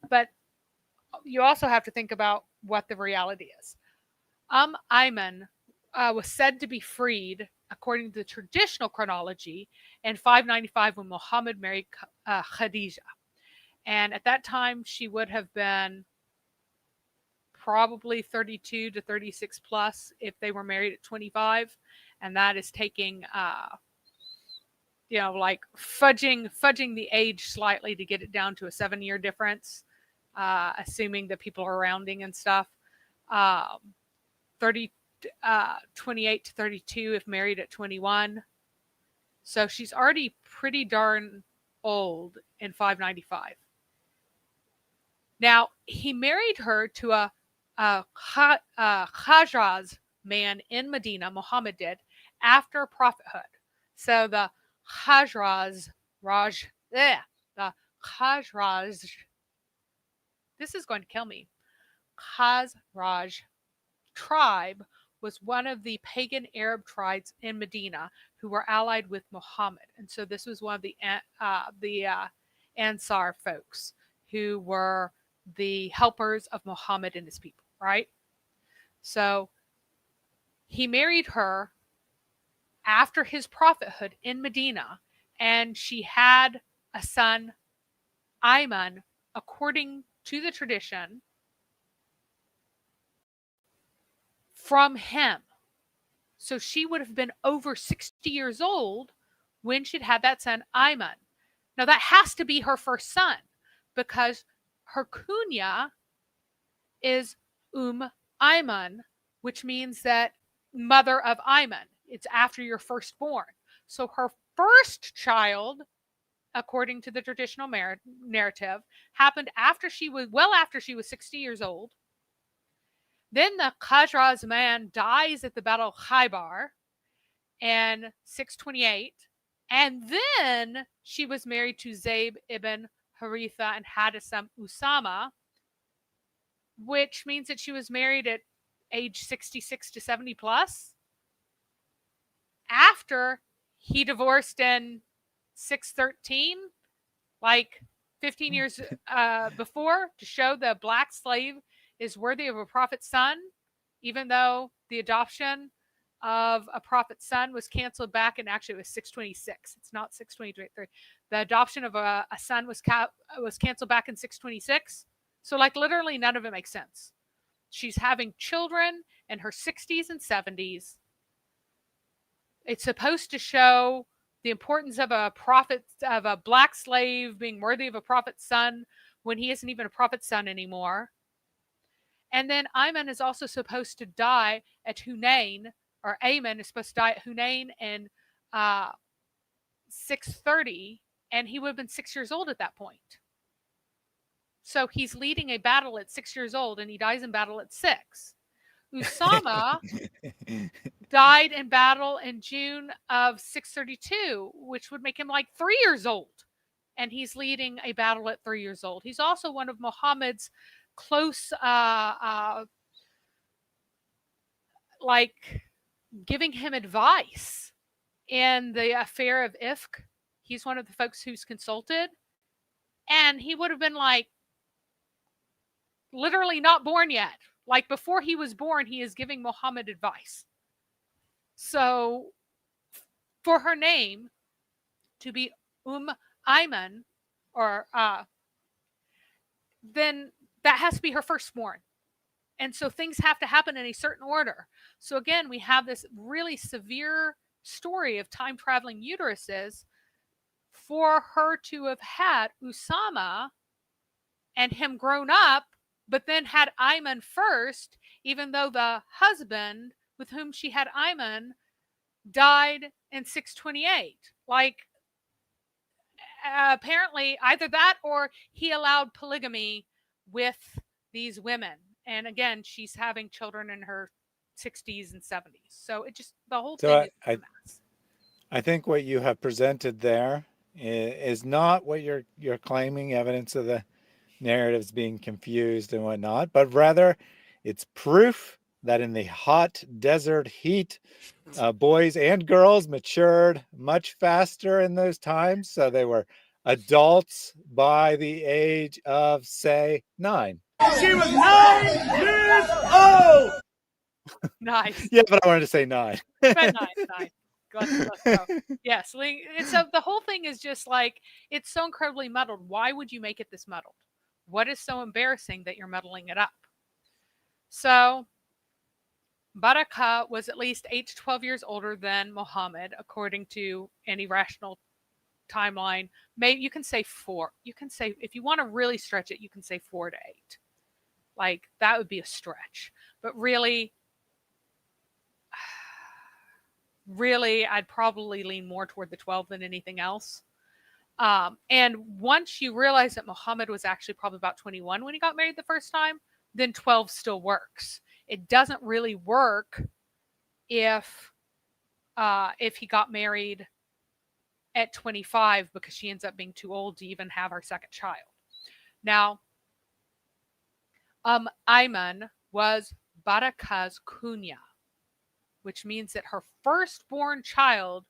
you also have to think about what the reality is. Ayman was said to be freed, according to the traditional chronology, in 595 when Muhammad married Khadijah. And at that time, she would have been probably 32 to 36 plus if they were married at 25. And that is taking, fudging the age slightly to get it down to a 7-year difference, assuming that people are rounding and stuff. 28 to 32 if married at 21. So she's already pretty darn old in 595. Now, he married her to a Khazraj man in Medina, Muhammad did, after prophethood. So the Khazraj, this is going to kill me. Khazraj tribe was one of the pagan Arab tribes in Medina who were allied with Muhammad. And so this was one of the Ansar folks who were the helpers of Muhammad and his people, right? So he married her after his prophethood in Medina, and she had a son, Ayman, according to the tradition, from him. So she would have been over 60 years old when she'd had that son, Ayman. Now that has to be her first son because her kunya is Ayman, which means that mother of Ayman. It's after your firstborn. So her first child, according to the traditional narrative, happened after she was 60 years old. Then the Khadijah's man dies at the Battle of Khaybar in 628. And then she was married to Zayd ibn Haritha and had a son, Usama, which means that she was married at age 66 to 70 plus. After he divorced in 613, like 15 years before, to show the black slave is worthy of a prophet's son, even though the adoption of a prophet's son was canceled back in, actually it was 626. It's not 623. The adoption of a son was canceled back in 626. So like literally none of it makes sense. She's having children in her 60s and 70s. It's supposed to show the importance of a prophet, of a black slave being worthy of a prophet's son when he isn't even a prophet's son anymore. And then Ayman is also supposed to die at Hunain, or Ayman is supposed to die at Hunain in 630, and he would have been 6 years old at that point. So he's leading a battle at 6 years old, and he dies in battle at 6. Usama died in battle in June of 632, which would make him like 3 years old. And he's leading a battle at 3 years old. He's also one of Muhammad's close, like giving him advice in the affair of Ifk. He's one of the folks who's consulted. And he would have been like literally not born yet. Like before he was born, he is giving Muhammad advice. So for her name to be Ayman, or then that has to be her firstborn. And so things have to happen in a certain order. So again, we have this really severe story of time traveling uteruses. For her to have had Usama and him grown up, but then had Ayman first, even though the husband with whom she had Ayman died in 628. Like, apparently either that or he allowed polygamy with these women. And again, she's having children in her 60s and 70s. So it just, the whole thing is a mess. I think what you have presented there is not what you're claiming, evidence of the narratives being confused and whatnot, but rather it's proof that in the hot desert heat, boys and girls matured much faster in those times. So they were adults by the age of, say, 9. She was 9 years old. Nice. Yeah, but I wanted to say 9. But nice. Let's go. Yes. So the whole thing is just like, it's so incredibly muddled. Why would you make it this muddled? What is so embarrassing that you're muddling it up? So Baraka was at least 8 to 12 years older than Muhammad, according to any rational timeline. Maybe you can say 4. You can say, if you want to really stretch it, you can say 4 to 8. Like, that would be a stretch. But really, I'd probably lean more toward the 12 than anything else. And once you realize that Muhammad was actually probably about 21 when he got married the first time, then 12 still works. It doesn't really work if he got married at 25 because she ends up being too old to even have her second child. Now, Ayman was Baraka's kunya. which means that her firstborn child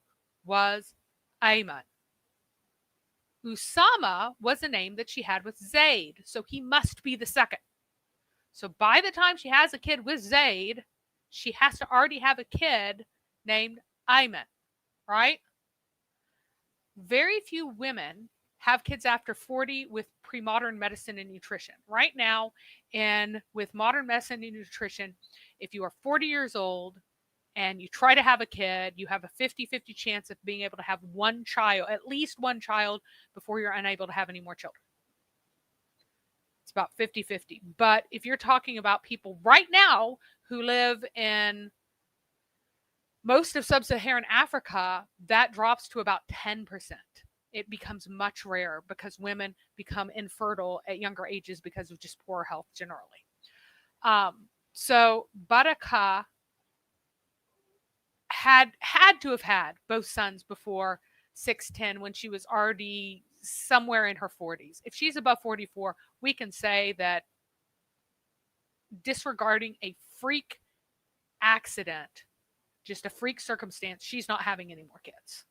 was Ayman. Usama was a name that she had with Zade, so he must be the second. So by the time she has a kid with Zade, she has to already have a kid named Ayman, right? Very few women have kids after 40 with pre-modern medicine and nutrition. Right now, and with modern medicine and nutrition, if you are 40 years old and you try to have a kid, you have a 50-50 chance of being able to have one child, at least one child, before you're unable to have any more children. It's about 50-50. But if you're talking about people right now who live in most of sub-Saharan Africa, that drops to about 10%. It becomes much rarer because women become infertile at younger ages because of just poor health generally. So Baraka had to have had both sons before 610 when she was already somewhere in her 40s. If she's above 44, we can say that, disregarding a freak accident, just a freak circumstance, she's not having any more kids.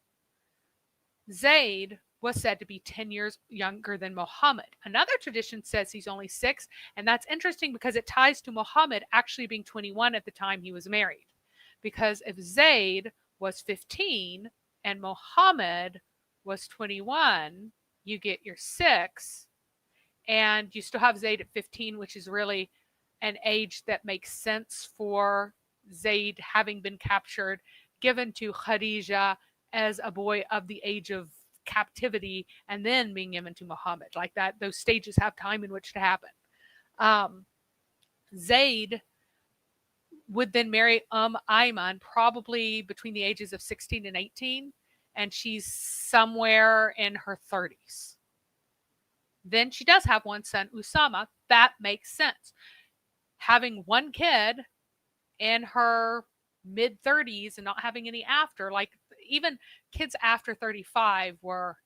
Zade was said to be 10 years younger than Muhammad. Another tradition says he's only 6, and that's interesting because it ties to Muhammad actually being 21 at the time he was married. Because if Zade was 15 and Muhammad was 21, you get your 6, and you still have Zade at 15, which is really an age that makes sense for Zade having been captured, given to Khadijah as a boy of the age of captivity, and then being given to Muhammad. Like that, those stages have time in which to happen. Zade would then marry Ayman probably between the ages of 16 and 18, and she's somewhere in her 30s. Then she does have one son, Usama. That makes sense. Having one kid in her mid-30s and not having any after, like even kids after 35 were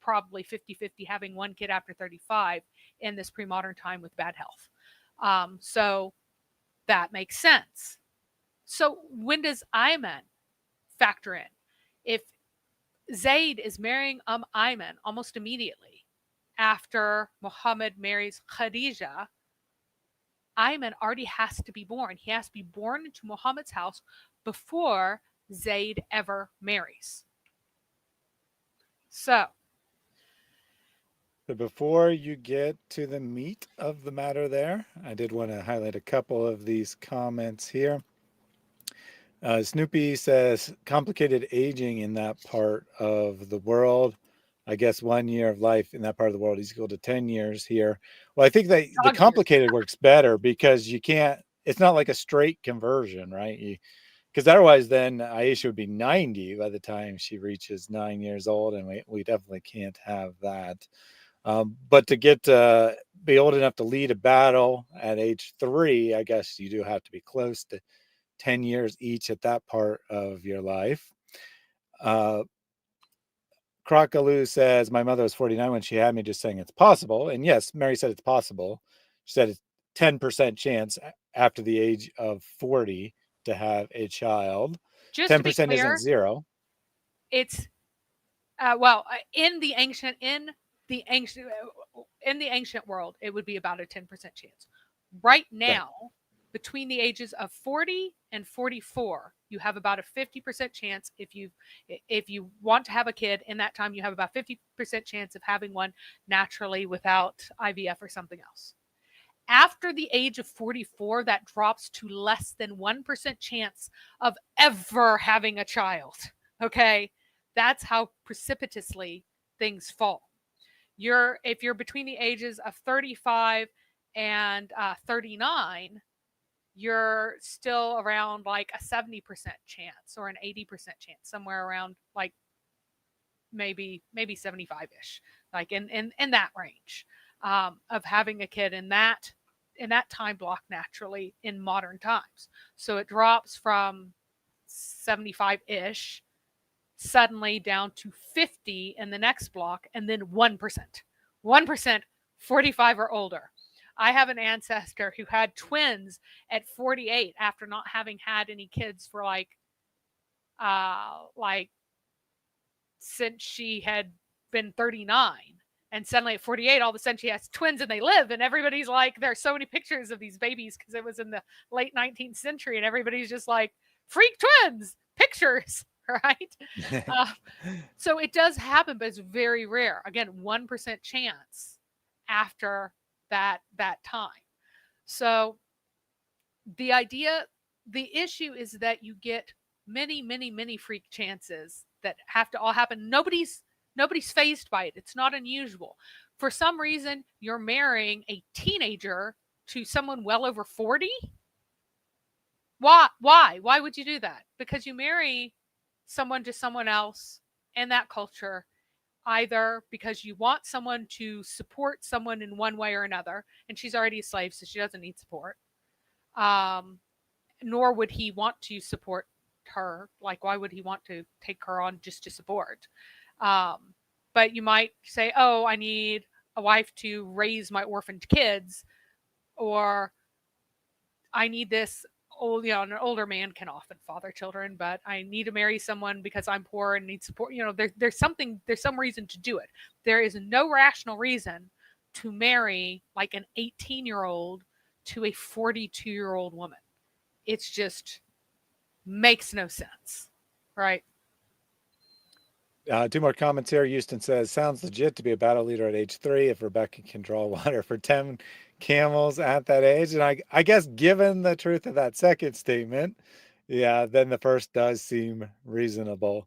probably 50-50 having one kid after 35 in this pre-modern time with bad health. So that makes sense. So when does Ayman factor in? If Zade is marrying Ayman almost immediately after Muhammad marries Khadijah, Ayman already has to be born. He has to be born into Muhammad's house before Zade ever marries. So before you get to the meat of the matter there, I did want to highlight a couple of these comments here. Snoopy says, complicated aging in that part of the world. I guess 1 year of life in that part of the world is equal to 10 years here. Well, I think that the complicated works better because you can't, it's not like a straight conversion, right? Because otherwise then Aisha would be 90 by the time she reaches 9 years old, and we definitely can't have that. But to get be old enough to lead a battle at age 3, I guess you do have to be close to 10 years each at that part of your life. Crocaloo says, my mother was 49 when she had me, just saying it's possible. And yes, Mary said it's possible. She said it's 10% chance after the age of 40 to have a child. Just 10% to be clear, isn't zero. It's in the ancient world, it would be about a 10% chance. Right now, between the ages of 40 and 44, you have about a 50% chance. If you want to have a kid in that time, you have about 50% chance of having one naturally without IVF or something else. After the age of 44, that drops to less than 1% chance of ever having a child. Okay, that's how precipitously things fall. If you're between the ages of 35 and 39, you're still around like a 70% chance or an 80% chance, somewhere around like maybe 75-ish, like in that range of having a kid in that time block naturally in modern times. So it drops from 75-ish suddenly down to 50 in the next block, and then 1%, 45 or older. I have an ancestor who had twins at 48 after not having had any kids for like like since she had been 39. And suddenly at 48, all of a sudden she has twins and they live. And everybody's like, there's so many pictures of these babies because it was in the late 19th century. And everybody's just like, freak twins, pictures, right? So it does happen, but it's very rare. Again, 1% chance after that time. So the issue is that you get many freak chances that have to all happen. Nobody's fazed by it. It's not unusual. For some reason, you're marrying a teenager to someone well over 40. Why would you do that? Because you marry someone to someone else in that culture, either because you want someone to support someone in one way or another, and she's already a slave, so she doesn't need support. Nor would he want to support her. Like, why would he want to take her on just to support? But you might say, oh, I need a wife to raise my orphaned kids, or I need this old, an older man can often father children, but I need to marry someone because I'm poor and need support. There's some reason to do it. There is no rational reason to marry like an 18-year-old to a 42-year-old woman. It's just makes no sense, right? Two more comments here. Houston says, sounds legit to be a battle leader at age 3 if Rebecca can draw water for 10 camels at that age. And I guess given the truth of that second statement, yeah, then the first does seem reasonable.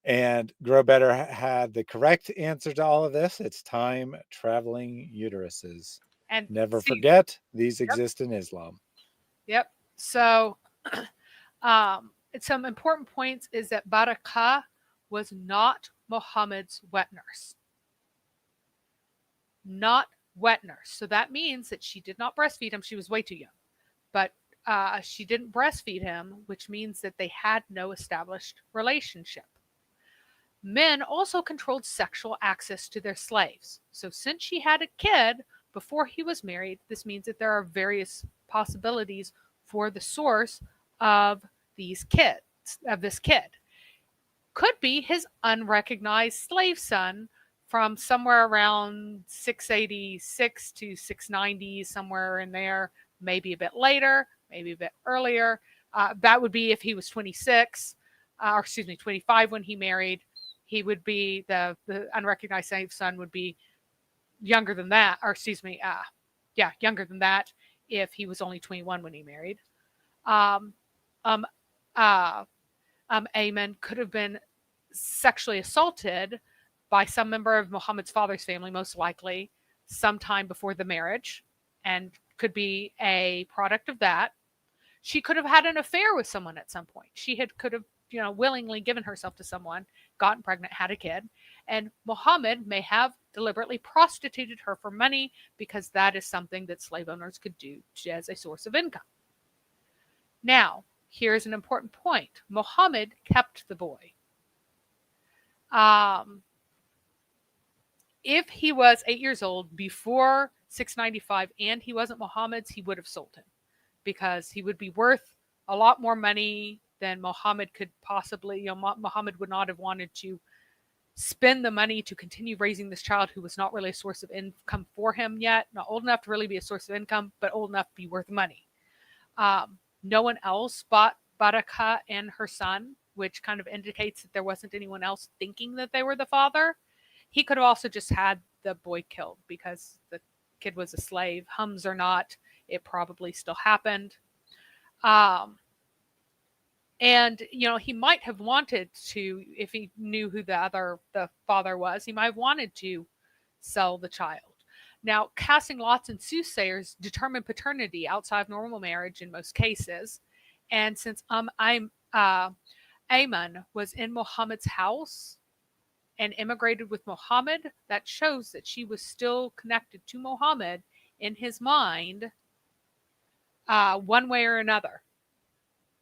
And Grow Better had the correct answer to all of this. It's time traveling uteruses. And never forget, these exist in Islam. Yep. So some important points is that Baraka was not Muhammad's wet nurse. Not wet nurse. So that means that she did not breastfeed him. She was way too young. But she didn't breastfeed him, which means that they had no established relationship. Men also controlled sexual access to their slaves. So since she had a kid before he was married, this means that there are various possibilities for the source of this kid. Could be his unrecognized slave son from somewhere around 686 to 690, somewhere in there, maybe a bit later, maybe a bit earlier. That would be if he was 26, 25 when he married. He would be the unrecognized slave son would be younger than that, younger than that if he was only 21 when he married. Amen could have been sexually assaulted by some member of Muhammad's father's family, most likely sometime before the marriage, and could be a product of that. She could have had an affair with someone at some point. She could have willingly given herself to someone, gotten pregnant, had a kid, and Muhammad may have deliberately prostituted her for money because that is something that slave owners could do as a source of income. Now, here's an important point. Muhammad kept the boy. If he was 8 years old before 695 and he wasn't Muhammad's, he would have sold him because he would be worth a lot more money than Muhammad could possibly. Muhammad would not have wanted to spend the money to continue raising this child who was not really a source of income for him yet, not old enough to really be a source of income, but old enough to be worth money. No one else bought Baraka and her son, which kind of indicates that there wasn't anyone else thinking that they were the father. He could have also just had the boy killed because the kid was a slave. Hums or not, it probably still happened. And, he might have wanted to, if he knew who the father was, he might have wanted to sell the child. Now, casting lots and soothsayers determine paternity outside of normal marriage in most cases. And since Ayman was in Muhammad's house and immigrated with Muhammad, that shows that she was still connected to Muhammad in his mind, one way or another.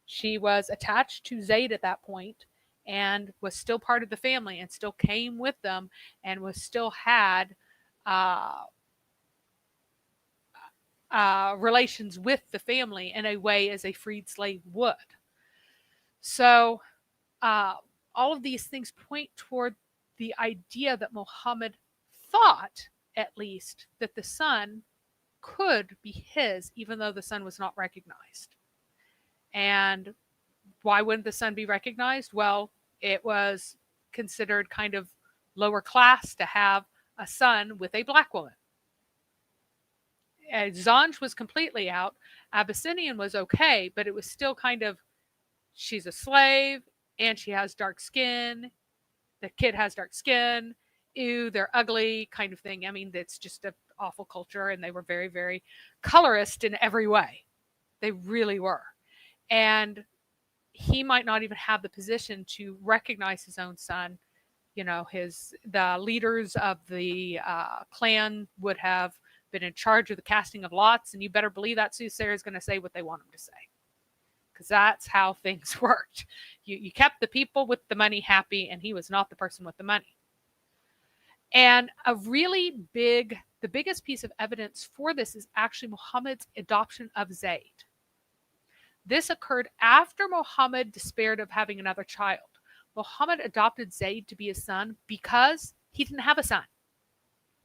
She was attached to Zade at that point and was still part of the family and still came with them and still had relations with the family in a way as a freed slave would. So all of these things point toward the idea that Muhammad thought, at least, that the son could be his, even though the son was not recognized. And why wouldn't the son be recognized? Well, it was considered kind of lower class to have a son with a black woman. Zanj was completely out. Abyssinian was okay, but it was still kind of, she's a slave and she has dark skin. The kid has dark skin. Ew, they're ugly kind of thing. I mean, it's just an awful culture, and they were very, very colorist in every way. They really were. And he might not even have the position to recognize his own son. You know, the leaders of the clan would have been in charge of the casting of lots, and you better believe that soothsayer is going to say what they want him to say, because that's how things worked. You kept the people with the money happy, and he was not the person with the money. And the biggest piece of evidence for this is actually Muhammad's adoption of Zade. This occurred after Muhammad despaired of having another child. Muhammad adopted Zade to be his son because he didn't have a son.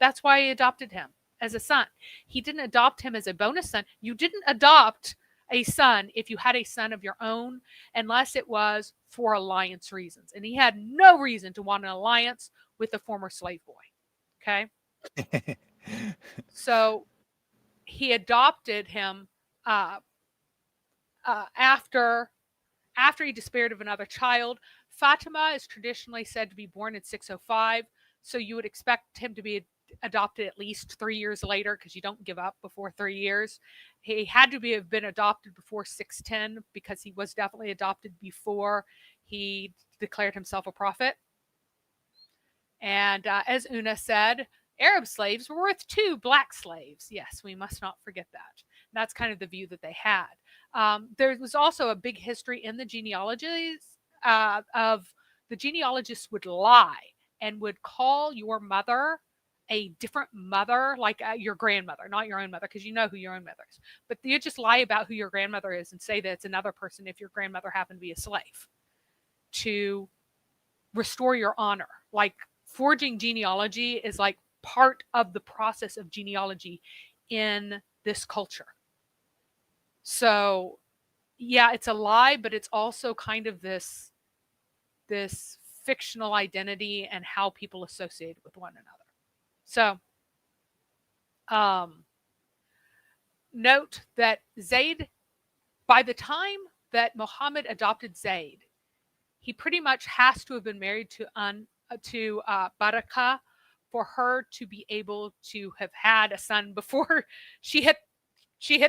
That's why he adopted him as a son. He didn't adopt him as a bonus son. You didn't adopt a son if you had a son of your own, unless it was for alliance reasons. And he had no reason to want an alliance with a former slave boy. Okay? So he adopted him after he despaired of another child. Fatima is traditionally said to be born in 605, so you would expect him to be adopted at least 3 years later, because you don't give up before 3 years. He had to have been adopted before 610, because he was definitely adopted before he declared himself a prophet. And as Una said, Arab slaves were worth 2 black slaves. Yes, we must not forget that. That's kind of the view that they had. There was also a big history in the genealogies of the genealogists would lie and would call your mother a different mother, like your grandmother, not your own mother, because you know who your own mother is. But you just lie about who your grandmother is and say that it's another person if your grandmother happened to be a slave, to restore your honor. Like, forging genealogy is like part of the process of genealogy in this culture. So, yeah, it's a lie, but it's also kind of this fictional identity and how people associate with one another. So, note that Zade, by the time that Muhammad adopted Zade, he pretty much has to have been married to Baraka for her to be able to have had a son before she hit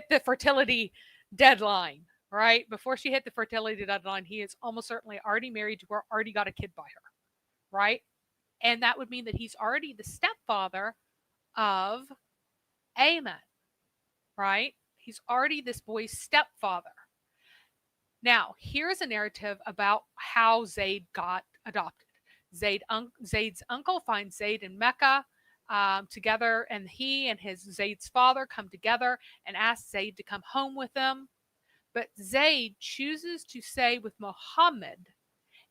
the fertility deadline, right? Before she hit the fertility deadline, he is almost certainly already married to her, already got a kid by her, right? And that would mean that he's already the stepfather of Ayman, right? He's already this boy's stepfather. Now, here's a narrative about how Zade got adopted. Zade's uncle finds Zade in Mecca together, and he and Zade's father come together and ask Zade to come home with them. But Zade chooses to stay with Muhammad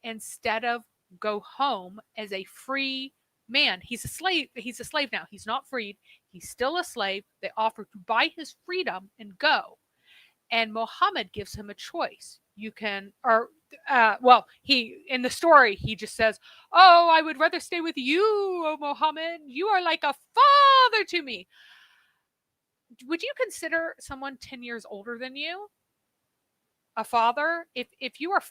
instead of go home as a free man. He's a slave. He's a slave now. He's not freed. He's still a slave. They offer to buy his freedom and go. And Muhammad gives him a choice. You can, he, in the story, he just says, "Oh, I would rather stay with you, oh Muhammad. You are like a father to me." Would you consider someone 10 years older than you a father? If you are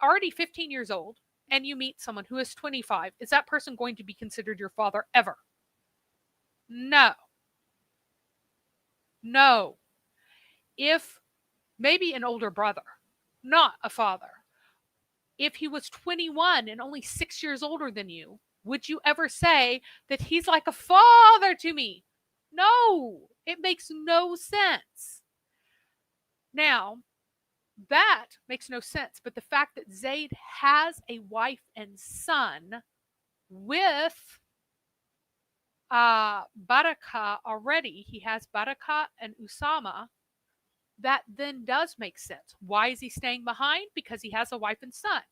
already 15 years old, and you meet someone who is 25, is that person going to be considered your father ever? No. If maybe an older brother, not a father. If he was 21 and only 6 years older than you, would you ever say that he's like a father to me? No, it makes no sense. Now, that makes no sense, but the fact that Zade has a wife and son with Baraka already, he has Baraka and Usama, that then does make sense. Why is he staying behind? Because he has a wife and son.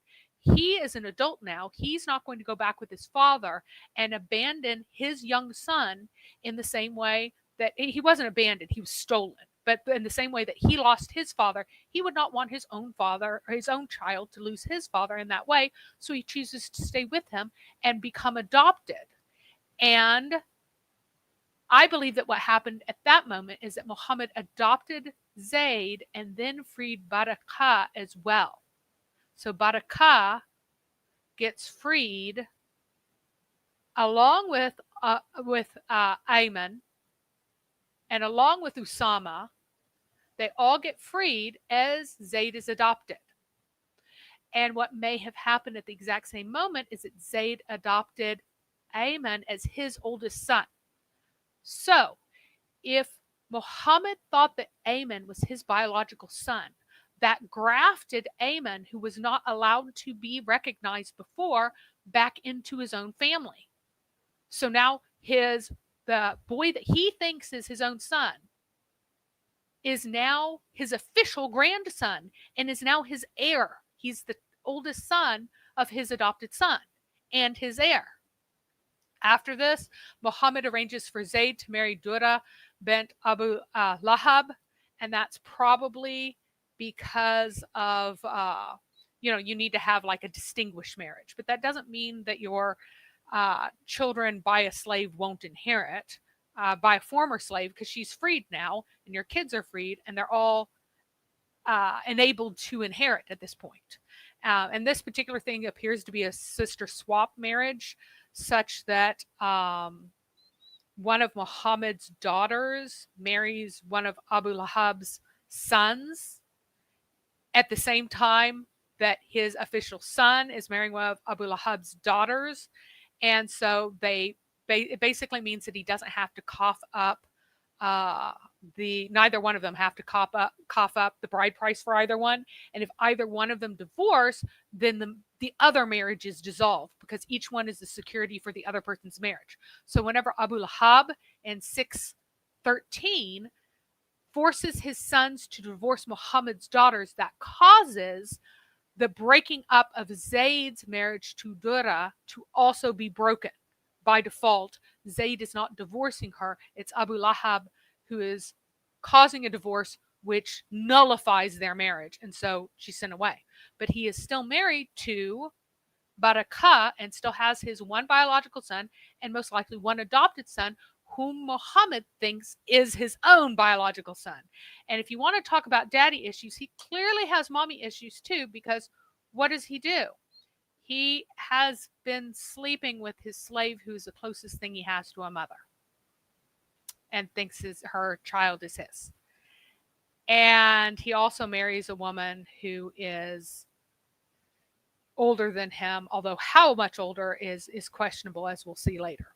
he is an adult now. He's not going to go back with his father and abandon his young son in the same way that he wasn't abandoned, he was stolen. But in the same way that he lost his father, he would not want his own father or his own child to lose his father in that way. So he chooses to stay with him and become adopted. And I believe that what happened at that moment is that Muhammad adopted Zade and then freed Baraka as well. So Baraka gets freed along with Ayman and along with Usama. They all get freed as Zade is adopted. And what may have happened at the exact same moment is that Zade adopted Ayman as his oldest son. So if Muhammad thought that Ayman was his biological son, that grafted Ayman, who was not allowed to be recognized before, back into his own family. So now the boy that he thinks is his own son is now his official grandson and is now his heir. He's the oldest son of his adopted son and his heir. After this, Muhammad arranges for Zayd to marry Dura bint Abu Lahab, and that's probably because of, you need to have like a distinguished marriage. But that doesn't mean that your children by a slave won't inherit. By a former slave, because she's freed now and your kids are freed and they're all enabled to inherit at this point. And this particular thing appears to be a sister swap marriage, such that one of Muhammad's daughters marries one of Abu Lahab's sons at the same time that his official son is marrying one of Abu Lahab's daughters. And so it basically means that he doesn't have to cough up neither one of them have to cough up the bride price for either one. And if either one of them divorce, then the other marriage is dissolved, because each one is the security for the other person's marriage. So whenever Abu Lahab in 613 forces his sons to divorce Muhammad's daughters, that causes the breaking up of Zayd's marriage to Dura to also be broken. By default, Zayd is not divorcing her. It's Abu Lahab who is causing a divorce, which nullifies their marriage. And so she's sent away. But he is still married to Baraka and still has his one biological son and most likely one adopted son, whom Muhammad thinks is his own biological son. And if you want to talk about daddy issues, he clearly has mommy issues too, because what does he do? He has been sleeping with his slave, who's the closest thing he has to a mother, and thinks her child is his. And he also marries a woman who is older than him, although how much older is questionable, as we'll see later.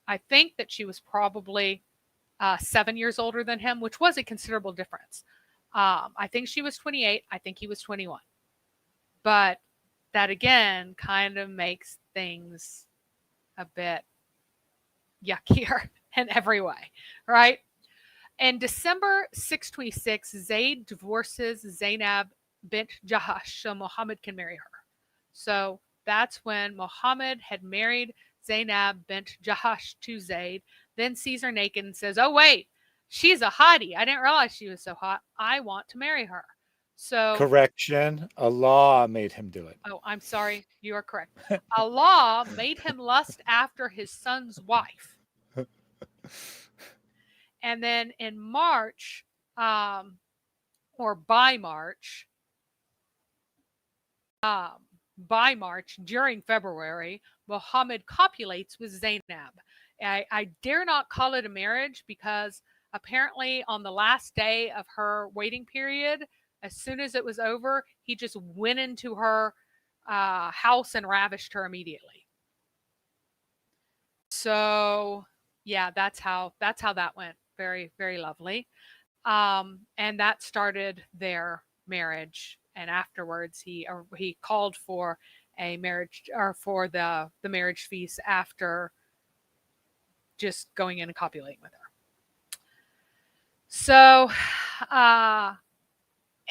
I think that she was probably 7 years older than him, which was a considerable difference. I think she was 28. I think he was 21. But that again kind of makes things a bit yuckier in every way, right? In December 626, Zayd divorces Zainab bint Jahash so Muhammad can marry her. So that's when Muhammad had married Zainab bint Jahash to Zayd, then sees her naked and says, oh wait, she's a hottie. I didn't realize she was so hot. I want to marry her. So correction, Allah made him do it. Oh, I'm sorry. You are correct. Allah made him lust after his son's wife. And then in March, or by March, during February, Muhammad copulates with Zainab. I dare not call it a marriage, because apparently on the last day of her waiting period, as soon as it was over, he just went into her house and ravished her immediately. So yeah, that's how that went. Very, very lovely. And that started their marriage. And afterwards, he called for a marriage, or for the marriage feast, after just in and copulating with her. So,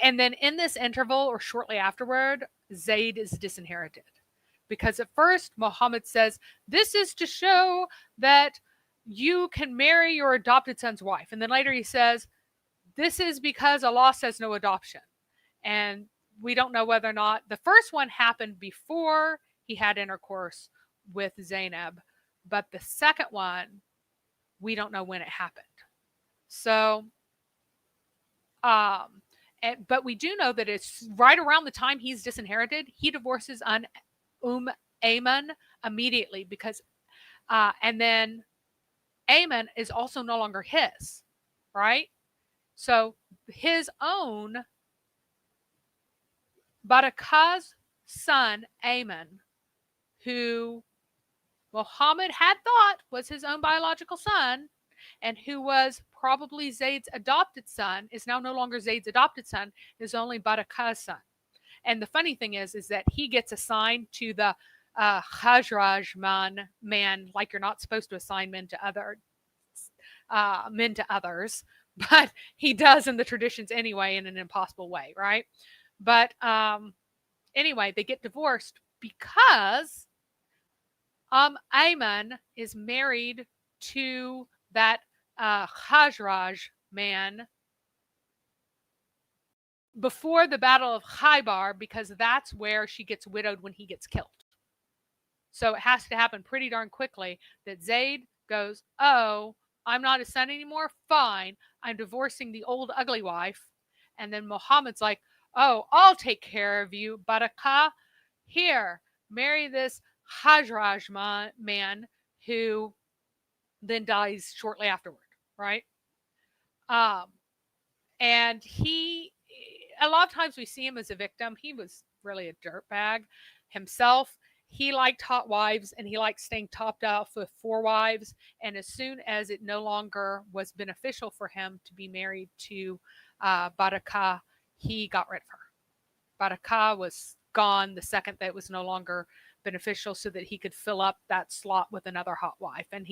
and then in this interval, or shortly afterward, Zayd is disinherited. Because at first Muhammad says, this is to show that you can marry your adopted son's wife. And then later he says, this is because Allah says no adoption. And we don't know whether or not the first one happened before he had intercourse with Zainab, but the second one, we don't know when it happened. So, but we do know that it's right around the time he's disinherited, he divorces Ayman immediately because, and then Ayman is also no longer his, right? So his own Baraka's son, Ayman, who Muhammad had thought was his own biological son, and who was probably Zayd's adopted son, is now no longer Zayd's adopted son, is only Baraka's son. And the funny thing is that he gets assigned to the Khazraj man, like you're not supposed to assign men to others, but he does in the traditions anyway, in an impossible way, right? But anyway, they get divorced because Ayman is married to that Khazraj man before the Battle of Khaybar, because that's where she gets widowed when he gets killed. So it has to happen pretty darn quickly that Zayd goes, oh, I'm not his son anymore? Fine. I'm divorcing the old ugly wife. And then Muhammad's like, oh, I'll take care of you, Baraka. Here, marry this Khazraj man who then dies shortly afterward, right? And a lot of times we see him as a victim. He was really a dirtbag himself. He liked hot wives, and he liked staying topped off with 4 wives. And as soon as it no longer was beneficial for him to be married to Baraka, he got rid of her. Baraka was gone the second that it was no longer beneficial, so that he could fill up that slot with another hot wife. And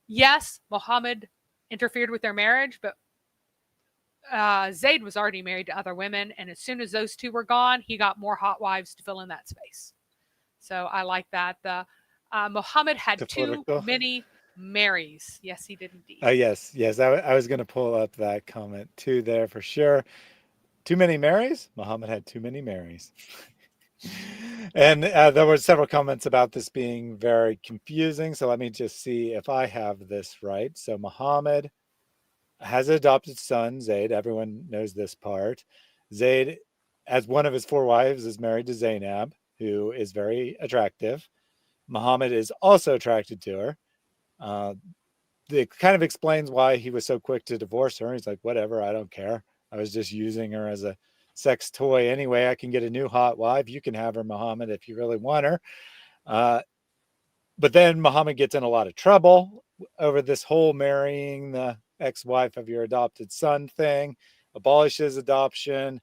yes, Muhammad interfered with their marriage, but Zayd was already married to other women, and as soon as those 2 were gone, he got more hot wives to fill in that space. So I like that. Muhammad had too many Marys. Yes, he did indeed. Yes. I was going to pull up that comment too there for sure. Too many Marys? Muhammad had too many Marys. And there were several comments about this being very confusing. So let me just see if I have this right. So Muhammad has an adopted son, Zayd. Everyone knows this part. Zayd, as one of his 4 wives, is married to Zainab, who is very attractive. Muhammad is also attracted to her. It kind of explains why he was so quick to divorce her. He's like, whatever, I don't care. I was just using her as a sex toy anyway. I can get a new hot wife. You can have her, Muhammad, if you really want her. But then Muhammad gets in a lot of trouble over this whole marrying the ex-wife of your adopted son thing, abolishes adoption.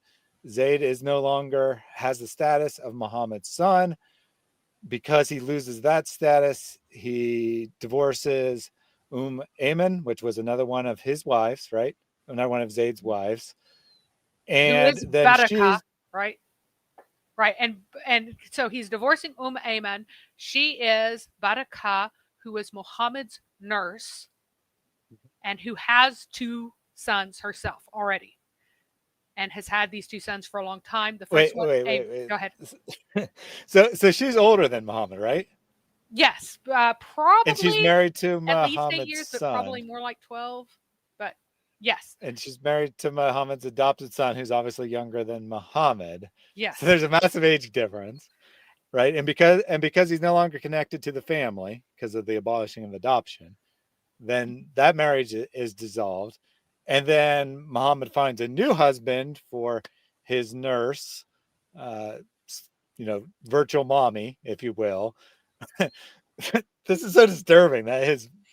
Zayd is no longer has the status of Muhammad's son. Because he loses that status, he divorces Ayman, which was another one of his wives, right? Another one of Zayd's wives. And then Baraka, right? Right. And so he's divorcing Ayman. She is Baraka, who is Muhammad's nurse and who has 2 sons herself already, and has had these 2 sons for a long time. The first one, wait. Go ahead. So she's older than Muhammad, right? Yes, probably. And she's married to at least Muhammad's 8 years, son. but probably more like 12. But yes. And she's married to Muhammad's adopted son, who's obviously younger than Muhammad. Yes. So there's a massive age difference, right? And because he's no longer connected to the family because of the abolishing of adoption, then that marriage is dissolved. And then Muhammad finds a new husband for his nurse, virtual mommy, if you will. This is so disturbing that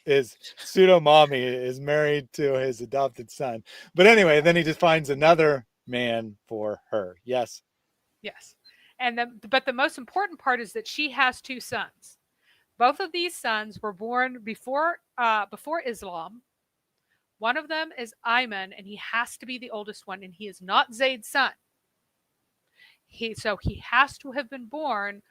his pseudo mommy is married to his adopted son. But anyway, then he just finds another man for her. Yes. But the most important part is that she has 2 sons. Both of these sons were born before Islam. One of them is Ayman, and he has to be the oldest one, and he is not Zayd's son. So he has to have been born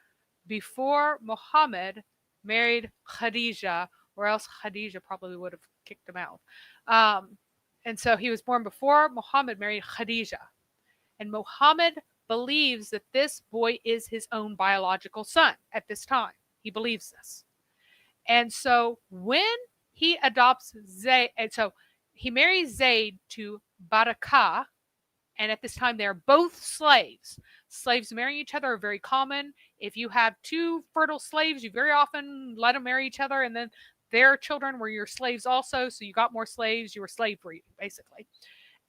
before Muhammad married Khadijah, or else Khadijah probably would have kicked him out. And so he was born before Muhammad married Khadijah. And Muhammad believes that this boy is his own biological son at this time. He believes this. And so when he adopts Zayd, and so he marries Zayd to Baraka, and at this time they are both slaves. Slaves marrying each other are very common. If you have two fertile slaves, you very often let them marry each other, and then their children were your slaves also. So you got more slaves, you were slave free, basically.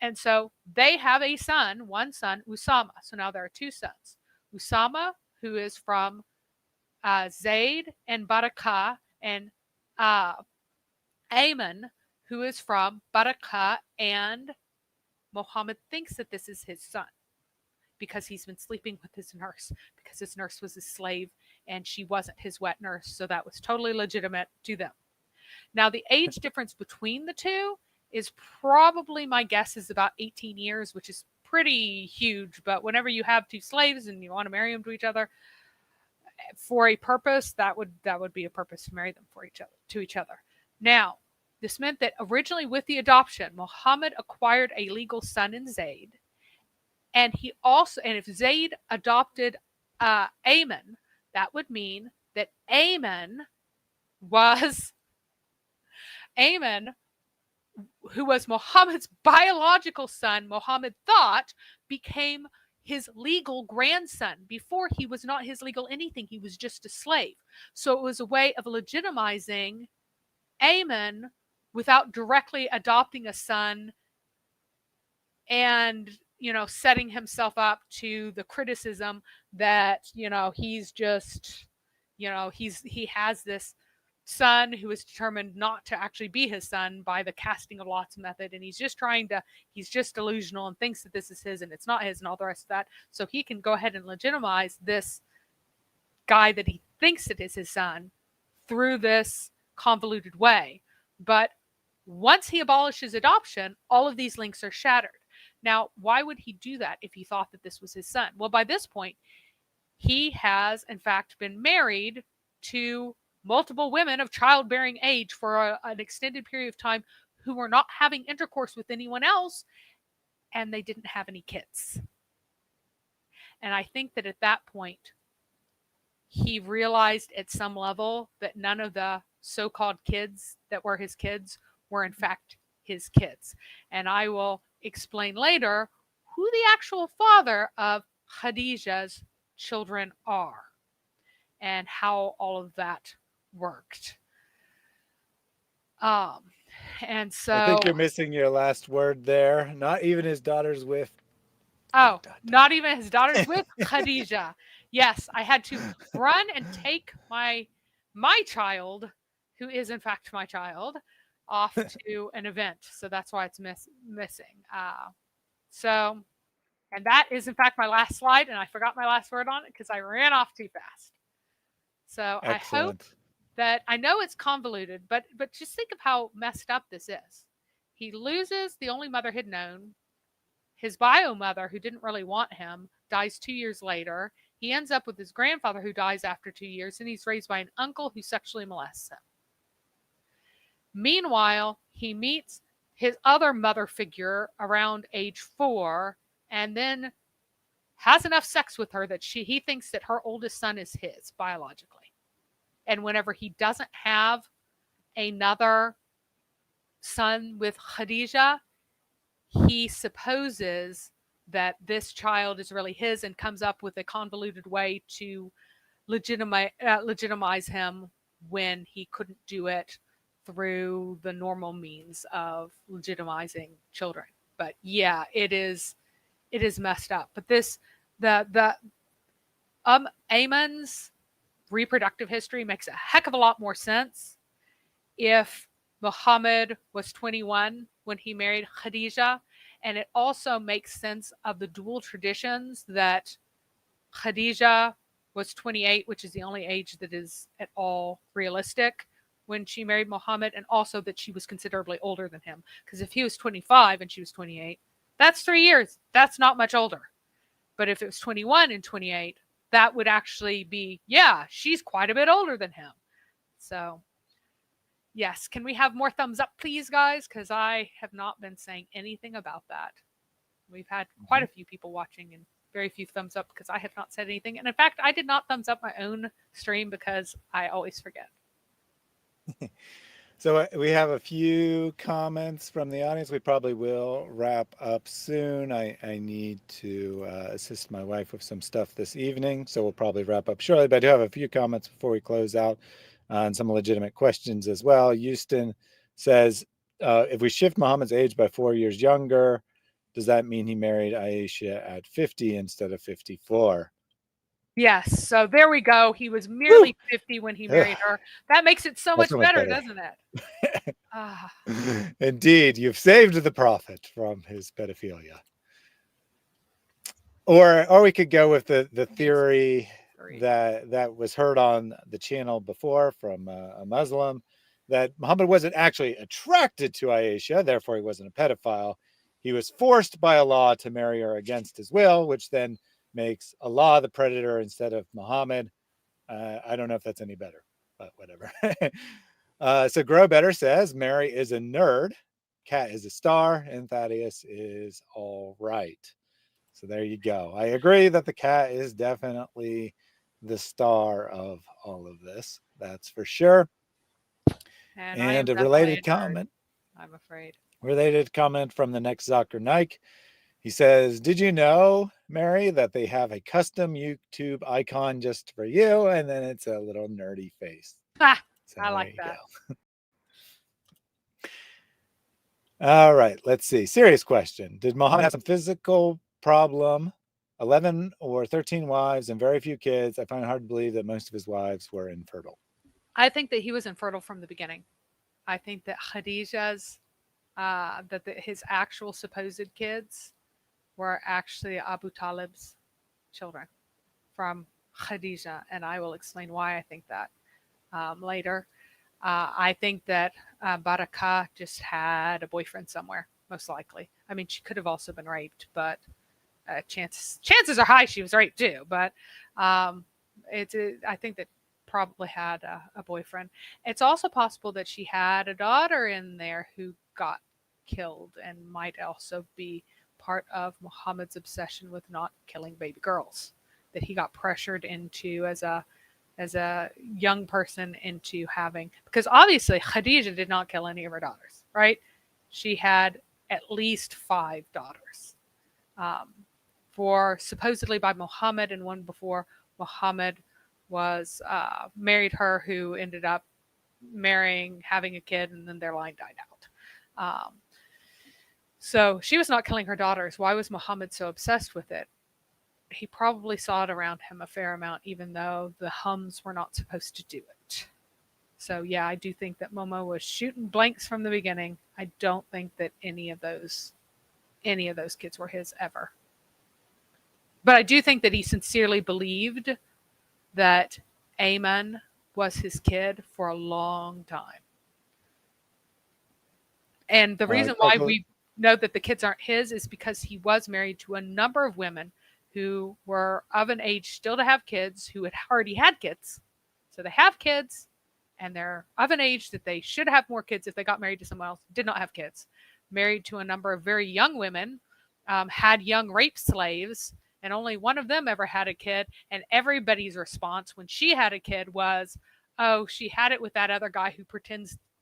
And so they have a son, one son, Usama. So now there are two sons. Usama, who is from Zayd and Baraka, and Ayman, who is from Baraka, and Muhammad thinks that this is his son because he's been sleeping with his nurse, because his nurse was his slave and she wasn't his wet nurse. So that was totally legitimate to them. Now, the age difference between the two is probably, my guess is about 18 years, which is pretty huge. But whenever you have two slaves and you want to marry them to each other for a purpose, that would be a purpose to marry them to each other. Now, this meant that originally with the adoption, Muhammad acquired a legal son in Zayd. And he also, and if Zayd adopted Ayman, that would mean that Ayman, who was Muhammad's biological son, Muhammad thought became his legal grandson. Before, he was not his legal anything. He was just a slave. So it was a way of legitimizing Ayman without directly adopting a son and, setting himself up to the criticism that, he's just, he has this son who is determined not to actually be his son by the casting of lots method, and he's just delusional and thinks that this is his and it's not his and all the rest of that. So he can go ahead and legitimize this guy that he thinks it is his son through this convoluted way. But once he abolishes adoption, all of these links are shattered. Now, why would he do that if he thought that this was his son? Well, by this point, he has, in fact, been married to multiple women of childbearing age for an extended period of time who were not having intercourse with anyone else, and they didn't have any kids. And I think that at that point, he realized at some level that none of the so-called kids that were his kids were in fact his kids. And I will explain later who the actual father of Khadijah's children are and how all of that worked. And so I think you're missing your last word there. Not even his daughters with. Oh, not even his daughters with Khadijah. Yes, I had to run and take my child, who is in fact my child, off to an event. So that's why it's missing. And that is in fact my last slide, and I forgot my last word on it because I ran off too fast. So excellent. I hope that, I know it's convoluted, but just think of how messed up this is. He loses the only mother he'd known. His bio mother, who didn't really want him, dies 2 years later. He ends up with his grandfather, who dies after 2 years, and he's raised by an uncle who sexually molests him. Meanwhile, he meets his other mother figure around age 4, and then has enough sex with her that he thinks that her oldest son is his biologically. And whenever he doesn't have another son with Khadijah, he supposes that this child is really his and comes up with a convoluted way to legitimize him when he couldn't do it through the normal means of legitimizing children. But yeah, it is messed up. But Ayman's reproductive history makes a heck of a lot more sense if Muhammad was 21 when he married Khadijah, and it also makes sense of the dual traditions that Khadijah was 28, which is the only age that is at all realistic when she married Muhammad, and also that she was considerably older than him. Because if he was 25 and she was 28, that's 3 years. That's not much older. But if it was 21 and 28, that would actually be, yeah, she's quite a bit older than him. So, yes, can we have more thumbs up, please, guys? Because I have not been saying anything about that. We've had quite a few people watching and very few thumbs up because I have not said anything. And in fact, I did not thumbs up my own stream because I always forget. So we have a few comments from the audience. We probably will wrap up soon. I need to assist my wife with some stuff this evening, so we'll probably wrap up shortly. But I do have a few comments before we close out and some legitimate questions as well. Houston says, if we shift Muhammad's age by 4 years younger, does that mean he married Aisha at 50 instead of 54? Yes. So there we go. He was merely 50 when he married her. That makes it so much better, doesn't it? Indeed, you've saved the prophet from his pedophilia. Or we could go with the theory that was heard on the channel before from a Muslim, that Muhammad wasn't actually attracted to Aisha, therefore he wasn't a pedophile. He was forced by Allah to marry her against his will, which then makes Allah the predator instead of Muhammad. I don't know if that's any better, but whatever. So Grow Better says Mary is a nerd, Cat is a star, and Thaddeus is all right. So there you go. I agree that the cat is definitely the star of all of this. That's for sure. And a related comment. I'm afraid. Related comment from the next Zakir Naik. He says, did you know, Mary, that they have a custom YouTube icon just for you? And then it's a little nerdy face. So I like that. All right, let's see. Serious question. Did Muhammad have some physical problem? 11 or 13 wives and very few kids. I find it hard to believe that most of his wives were infertile. I think that he was infertile from the beginning. I think that Khadijah's, his actual supposed kids were actually Abu Talib's children from Khadijah, and I will explain why I think that later. I think that Baraka just had a boyfriend somewhere, most likely. I mean, she could have also been raped, but chances are high she was raped too. But I think that probably had a boyfriend. It's also possible that she had a daughter in there who got killed and might also be part of Muhammad's obsession with not killing baby girls, that he got pressured into as a young person into having, because obviously Khadijah did not kill any of her daughters, right? She had at least 5 daughters, for supposedly by Muhammad, and one before Muhammad was married her, who ended up having a kid, and then their line died out. So she was not killing her daughters. Why was Muhammad so obsessed with it? He probably saw it around him a fair amount, even though the Hums were not supposed to do it. So yeah, I do think that Momo was shooting blanks from the beginning. I don't think that any of those kids were his ever. But I do think that he sincerely believed that Amen was his kid for a long time. And the reason why we know that the kids aren't his is because he was married to a number of women who were of an age still to have kids, who had already had kids. So they have kids, and they're of an age that they should have more kids if they got married to someone else, did not have kids. Married to a number of very young women, had young rape slaves, and only one of them ever had a kid. And everybody's response when she had a kid was, oh, she had it with that other guy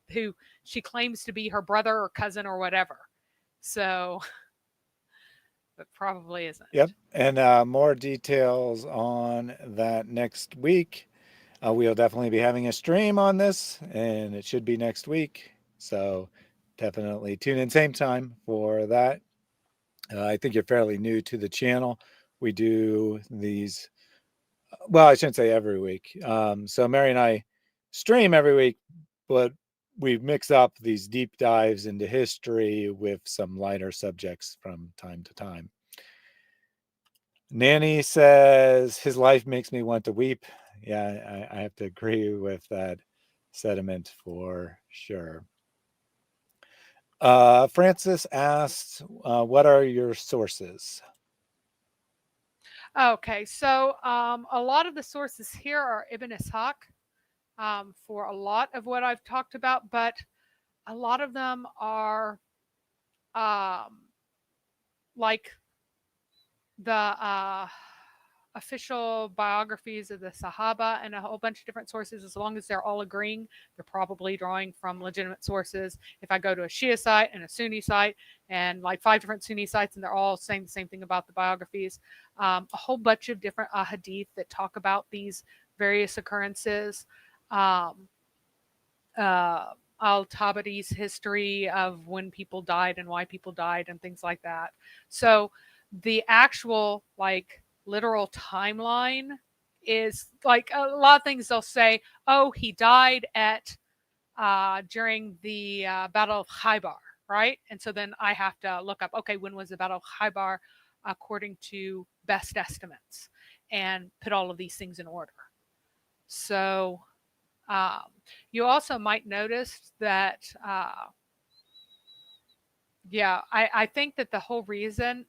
who she claims to be her brother or cousin or whatever. So, but probably isn't. Yep. And more details on that next week. We'll definitely be having a stream on this, and it should be next week. So definitely tune in same time for that. I think you're fairly new to the channel. We do these, well, I shouldn't say every week. So Mary and I stream every week, but we mix up these deep dives into history with some lighter subjects from time to time. Nanny says, his life makes me want to weep. Yeah, I have to agree with that sentiment for sure. Francis asked, what are your sources? Okay, so a lot of the sources here are Ibn Ishaq for a lot of what I've talked about, but a lot of them are um, like the official biographies of the Sahaba and a whole bunch of different sources. As long as they're all agreeing, they're probably drawing from legitimate sources. If I go to a Shia site and a Sunni site and like 5 different Sunni sites and they're all saying the same thing about the biographies, a whole bunch of different hadith that talk about these various occurrences. Um, Al-Tabari's history of when people died and why people died and things like that. So the actual like literal timeline is like a lot of things they'll say, oh, he died at during the Battle of Khaybar, right? And so then I have to look up, okay, when was the Battle of Khaybar according to best estimates and put all of these things in order. So you also might notice that, I think that the whole reason,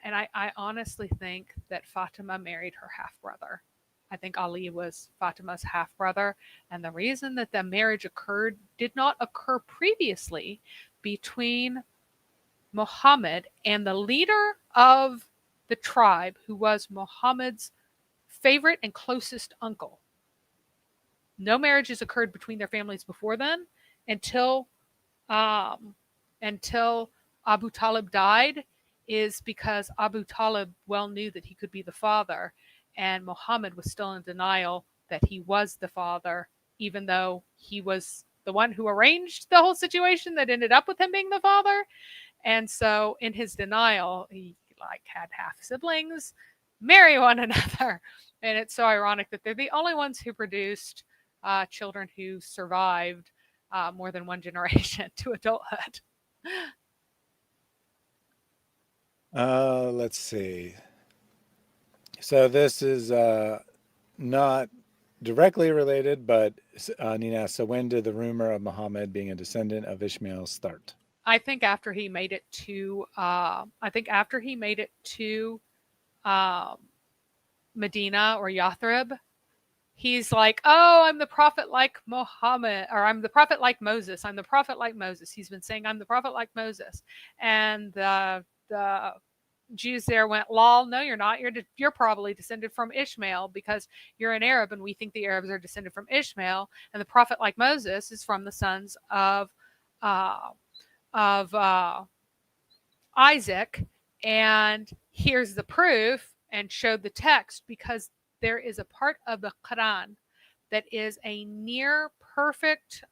and I honestly think that Fatima married her half brother. I think Ali was Fatima's half brother. And the reason that the marriage did not occur previously between Muhammad and the leader of the tribe, who was Muhammad's favorite and closest uncle. No marriages occurred between their families before then until um, until Abu Talib died, is because Abu Talib well knew that he could be the father, and Muhammad was still in denial that he was the father, even though he was the one who arranged the whole situation that ended up with him being the father. And so in his denial, he like had half siblings marry one another. And it's so ironic that they're the only ones who produced children who survived more than one generation to adulthood. Let's see. So this is not directly related, but Nina, so when did the rumor of Muhammad being a descendant of Ishmael start? I think after he made it to Medina or Yathrib, he's like, oh, I'm the prophet like Muhammad, or I'm the prophet like Moses. I'm the prophet like Moses. He's been saying, I'm the prophet like Moses. And the Jews there went, lol, no, you're not. You're probably descended from Ishmael because you're an Arab and we think the Arabs are descended from Ishmael. And the prophet like Moses is from the sons of Isaac. And here's the proof, and showed the text, because there is a part of the Quran that is a near perfect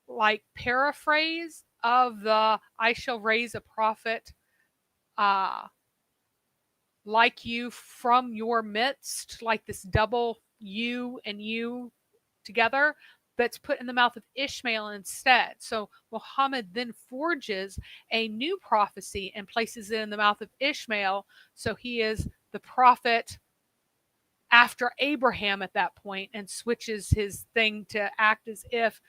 like paraphrase of the I shall raise a prophet like you from your midst, like this double you and you together, that's put in the mouth of Ishmael instead. So Muhammad then forges a new prophecy and places it in the mouth of Ishmael. So he is the prophet after Abraham at that point, and switches his thing to act as if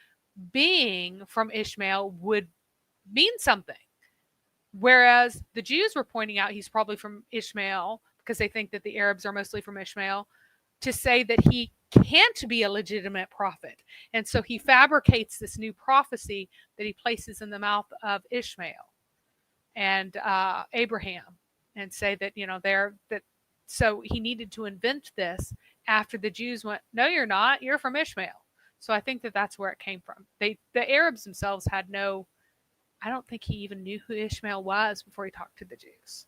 being from Ishmael would mean something. Whereas the Jews were pointing out he's probably from Ishmael because they think that the Arabs are mostly from Ishmael, to say that he can't be a legitimate prophet. And so he fabricates this new prophecy that he places in the mouth of Ishmael and Abraham, and say that, so he needed to invent this after the Jews went, no, you're not, you're from Ishmael. So I think that that's where it came from. The Arabs themselves had no, I don't think he even knew who Ishmael was before he talked to the Jews.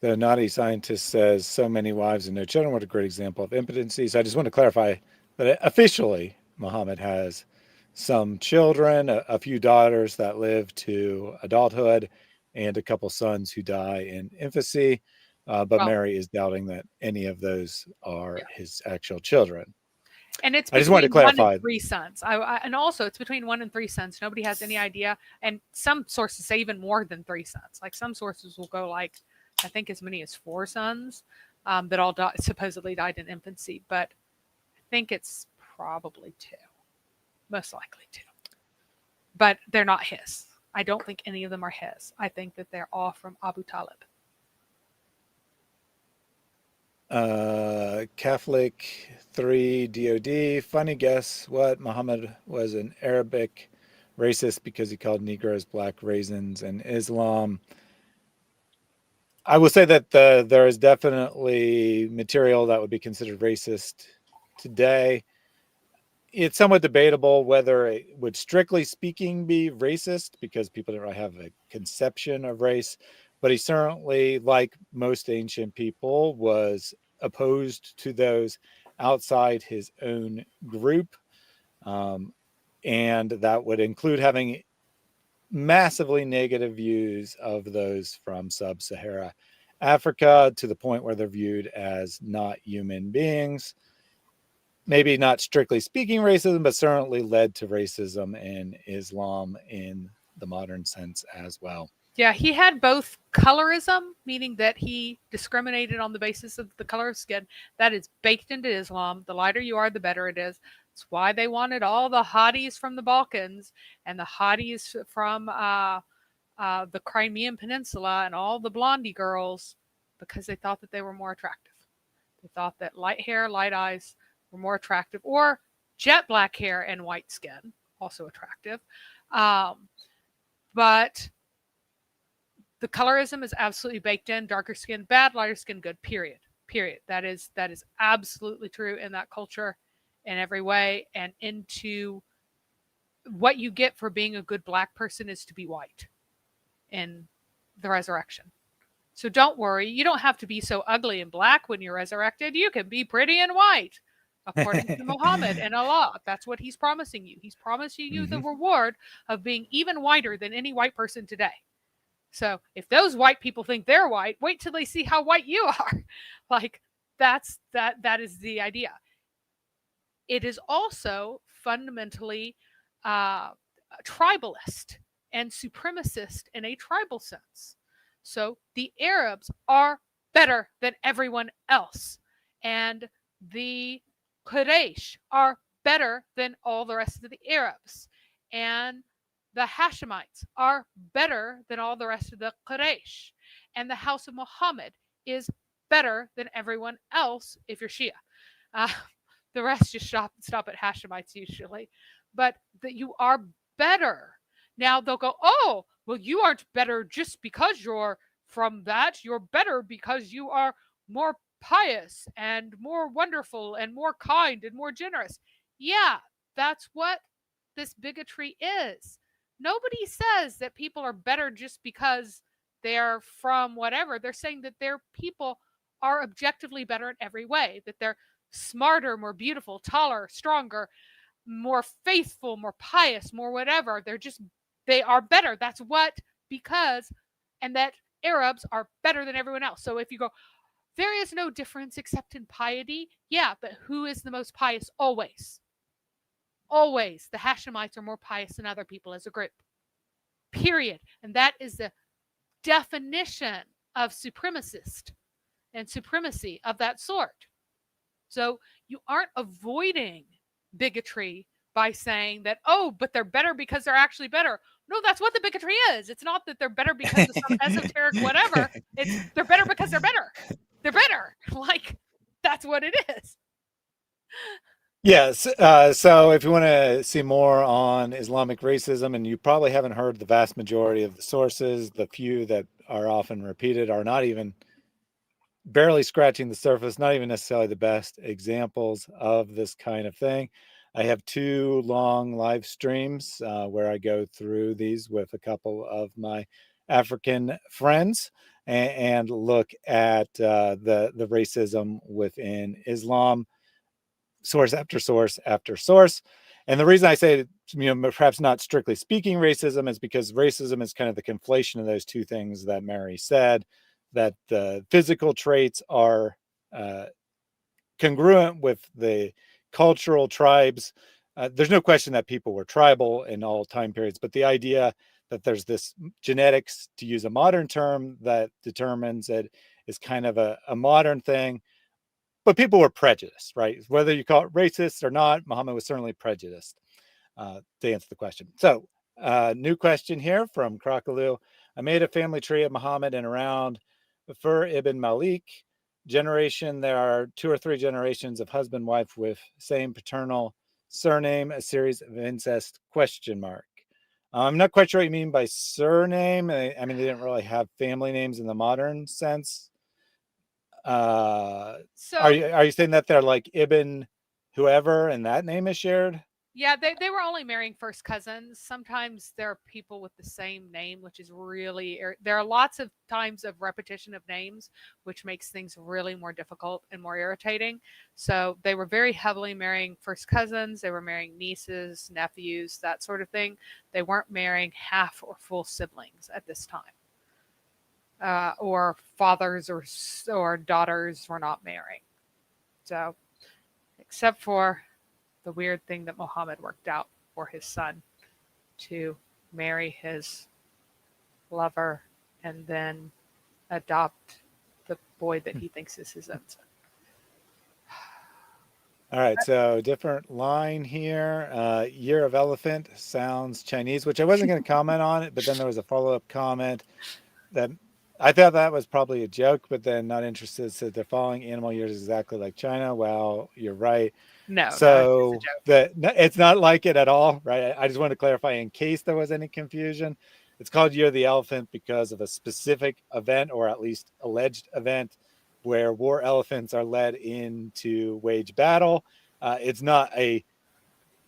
The naughty scientist says so many wives and no children. What a great example of impotency. So I just want to clarify that officially Muhammad has some children, a few daughters that live to adulthood, and a couple sons who die in infancy. But Mary is doubting that any of those are his actual children. And it's I just wanted to between 1 clarify. and 3 sons. And also it's between 1 and 3 sons. Nobody has any idea. And some sources say even more than 3 sons. Like some sources will go like, I think as many as 4 sons that all supposedly died in infancy. But I think it's probably 2. Most likely 2. But they're not his. I don't think any of them are his. I think that they're all from Abu Talib. Catholic 3 DOD. Funny guess what? Muhammad was an Arabic racist because he called Negroes black raisins. And Islam, I will say that there is definitely material that would be considered racist today. It's somewhat debatable whether it would, strictly speaking, be racist because people don't really have a conception of race. But he certainly, like most ancient people, was opposed to those outside his own group. And that would include having massively negative views of those from sub-Sahara Africa, to the point where they're viewed as not human beings. Maybe not strictly speaking racism, but certainly led to racism in Islam in the modern sense as well. Yeah, he had both colorism, meaning that he discriminated on the basis of the color of skin. That is baked into Islam. The lighter you are, the better it is. That's why they wanted all the hotties from the Balkans and the hotties from the Crimean Peninsula and all the blondie girls, because they thought that they were more attractive. They thought that light hair, light eyes were more attractive, or jet black hair and white skin, also attractive. But the colorism is absolutely baked in. Darker skin bad, lighter skin good, period. That is absolutely true in that culture in every way. And into what you get for being a good black person is to be white in the resurrection. So don't worry, you don't have to be so ugly and black when you're resurrected. You can be pretty and white, according to Muhammad and Allah. That's what he's promising you. He's promising you the reward of being even whiter than any white person today. So if those white people think they're white, wait till they see how white you are. Like that is the idea. It is also fundamentally tribalist and supremacist in a tribal sense. So the Arabs are better than everyone else. And the Quraysh are better than all the rest of the Arabs. And the Hashemites are better than all the rest of the Quraysh. And the house of Muhammad is better than everyone else if you're Shia. The rest just stop at Hashemites usually. But that you are better. Now they'll go, oh, well, you aren't better just because you're from that. You're better because you are more pious and more wonderful and more kind and more generous. Yeah, that's what this bigotry is. Nobody says that people are better just because they're from whatever. They're saying that their people are objectively better in every way, that they're smarter, more beautiful, taller, stronger, more faithful, more pious, more whatever. They are better. That's what, because, and that Arabs are better than everyone else. So if you go, there is no difference except in piety. Yeah, but who is the most pious? Always. Always. The Hashemites are more pious than other people as a group. Period. And that is the definition of supremacist and supremacy of that sort. So you aren't avoiding bigotry by saying that, oh, but they're better because they're actually better. No, that's what the bigotry is. It's not that they're better because of some esoteric whatever. It's they're better because they're better. They're better. Like, that's what it is. Yes. So if you want to see more on Islamic racism, and you probably haven't heard the vast majority of the sources, the few that are often repeated are not even barely scratching the surface, not even necessarily the best examples of this kind of thing. I have 2 long live streams where I go through these with a couple of my African friends and look at the racism within Islam, source after source after source. And the reason I say, perhaps not strictly speaking racism, is because racism is kind of the conflation of those two things that Mary said, that the physical traits are congruent with the cultural tribes. There's no question that people were tribal in all time periods, but the idea that there's this genetics, to use a modern term, that determines it is kind of a modern thing. But people were prejudiced, right? Whether you call it racist or not, Muhammad was certainly prejudiced, to answer the question. So New question here from Crocaloo. I made a family tree of Muhammad and around Fur ibn Malik generation. There are 2 or 3 generations of husband wife with same paternal surname, a series of incest question mark. I'm not quite sure what you mean by surname. I mean, they didn't really have family names in the modern sense. Are So you saying that they're like Ibn whoever and that name is shared? yeah, they were only marrying first cousins. Sometimes there are people with the same name, which is really there are lots of times of repetition of names, which makes things really more difficult and more irritating. So they were very heavily marrying first cousins. They were marrying nieces, nephews, that sort of thing. They weren't marrying half or full siblings at this time, or fathers or daughters were not marrying. So, except for the weird thing that Muhammad worked out for his son to marry his lover and then adopt the boy that he thinks is his own son. All right, so different line here. Year of Elephant sounds Chinese, which I wasn't going to comment on it, but then there was a follow-up comment that I thought that was probably a joke, but then not interested said they're following animal years exactly like China. Well, you're right. No, it's So a joke. it's not like it at all, right? I just want to clarify in case there was any confusion. It's called Year of the Elephant because of a specific event, or at least alleged event, where war elephants are led in to wage battle. It's not a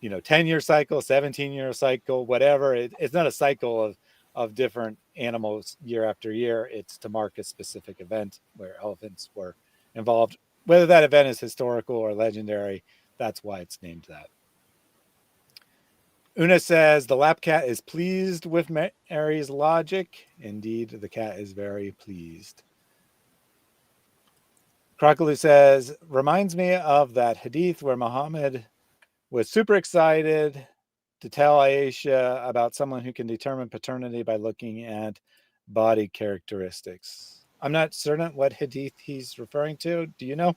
10-year cycle, 17-year cycle, whatever. It's not a cycle of different animals year after year. It's to mark a specific event where elephants were involved. Whether that event is historical or legendary, that's why it's named that. Una says the lap cat is pleased with Mary's logic. Indeed, the cat is very pleased. Crocaloo says, reminds me of that hadith where Muhammad was super excited to tell Aisha about someone who can determine paternity by looking at body characteristics. I'm not certain what hadith he's referring to. Do you know?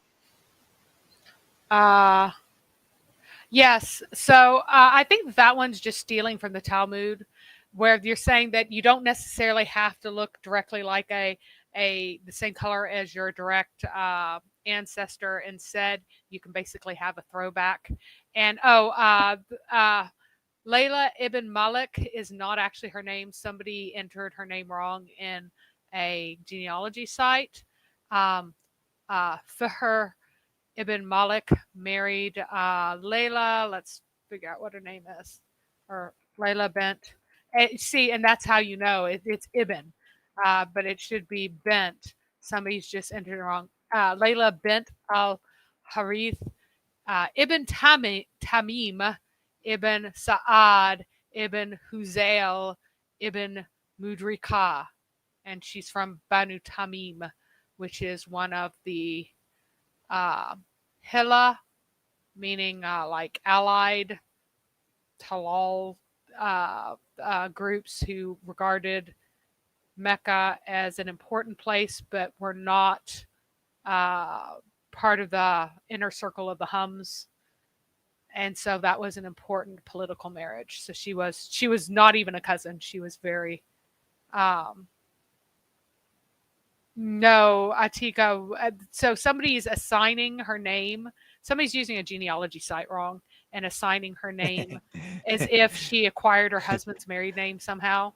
Yes. So I think that one's just stealing from the Talmud, where you're saying that you don't necessarily have to look directly like the same color as your direct ancestor. Instead, you can basically have a throwback. And Layla ibn Malik is not actually her name. Somebody entered her name wrong in a genealogy site. Fihr ibn Malik married Layla. Let's figure out what her name is. Or Layla bint. See, and that's how you know it's Ibn, but it should be Bent. Somebody's just entered it wrong. Layla bint al Harith ibn Tamim ibn Sa'ad ibn Huzail ibn Mudrika, and she's from Banu Tamim, which is one of the Hilla, meaning like allied Talal groups who regarded Mecca as an important place, but were not part of the inner circle of the Hums. And so that was an important political marriage. So she was not even a cousin. She was very no, Atika. So somebody's assigning her name. Somebody's using a genealogy site wrong and assigning her name as if she acquired her husband's married name somehow.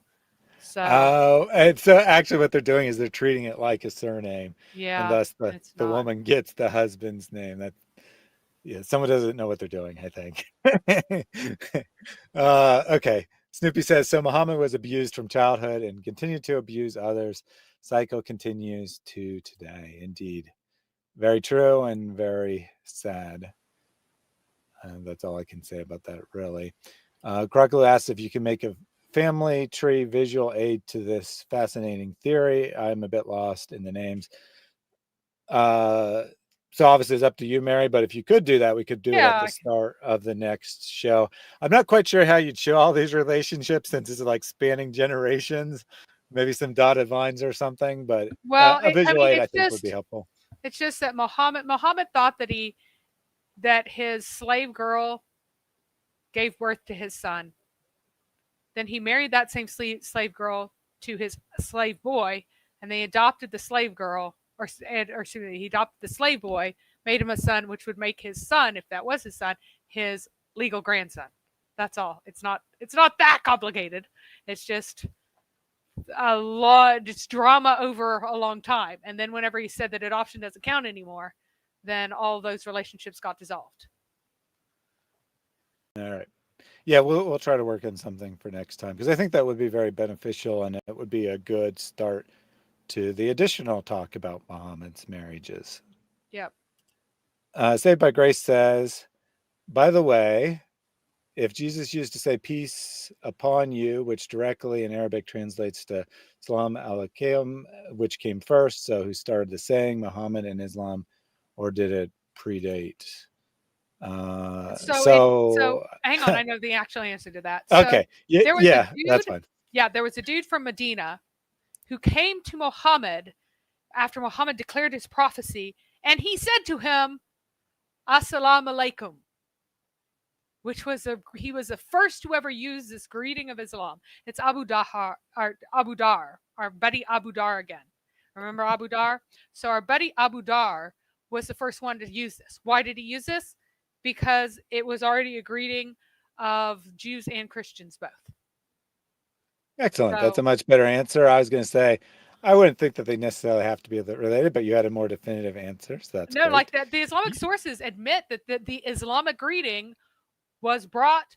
So And so actually what they're doing is they're treating it like a surname. And yeah, thus it's the not. woman gets the husband's name. Someone doesn't know what they're doing, I think. Okay. Snoopy says, so Muhammad was abused from childhood and continued to abuse others. Cycle continues to today. Indeed. Very true and very sad. And that's all I can say about that, really. Crocodile asks if you can make a family tree visual aid to this fascinating theory. I'm a bit lost in the names. So obviously it's up to you, Mary, but if you could do that, we could do it at the start of the next show. I'm not quite sure how you'd show all these relationships since it's like spanning generations, maybe some dotted lines or something, but Well, a visual aid I it's think would be helpful. it's just that Muhammad thought that his slave girl gave birth to his son. Then he married that same slave girl to his slave boy, and they adopted the slave girl, or excuse me, he adopted the slave boy, made him a son, which would make his son, if that was his son, his legal grandson. That's all. It's not that complicated. It's just a lot, just drama over a long time. And then whenever he said that adoption doesn't count anymore, then all those relationships got dissolved. All right. Yeah, we'll try to work on something for next time, because I think that would be very beneficial, and it would be a good start to the additional talk about Muhammad's marriages. Yep. Saved by Grace says, by the way, if Jesus used to say peace upon you, which directly in Arabic translates to Salam alaikum, which came first, so who started the saying, Muhammad and Islam, or did it predate? So hang on, I know the actual answer to that. So okay, yeah, that's fine. Yeah, there was a dude from Medina who came to Muhammad after Muhammad declared his prophecy, and he said to him, Assalamu alaikum, which was he was the first to ever use this greeting of Islam. It's Abu Dar, our buddy Abu Dar again. Remember Abu Dar? So our buddy Abu Dar was the first one to use this. Why did he use this? Because it was already a greeting of Jews and Christians both. Excellent. That's a much better answer. I was going to say, I wouldn't think that they necessarily have to be related, but you had a more definitive answer. So that's great. Like that. The Islamic sources admit that the Islamic greeting was brought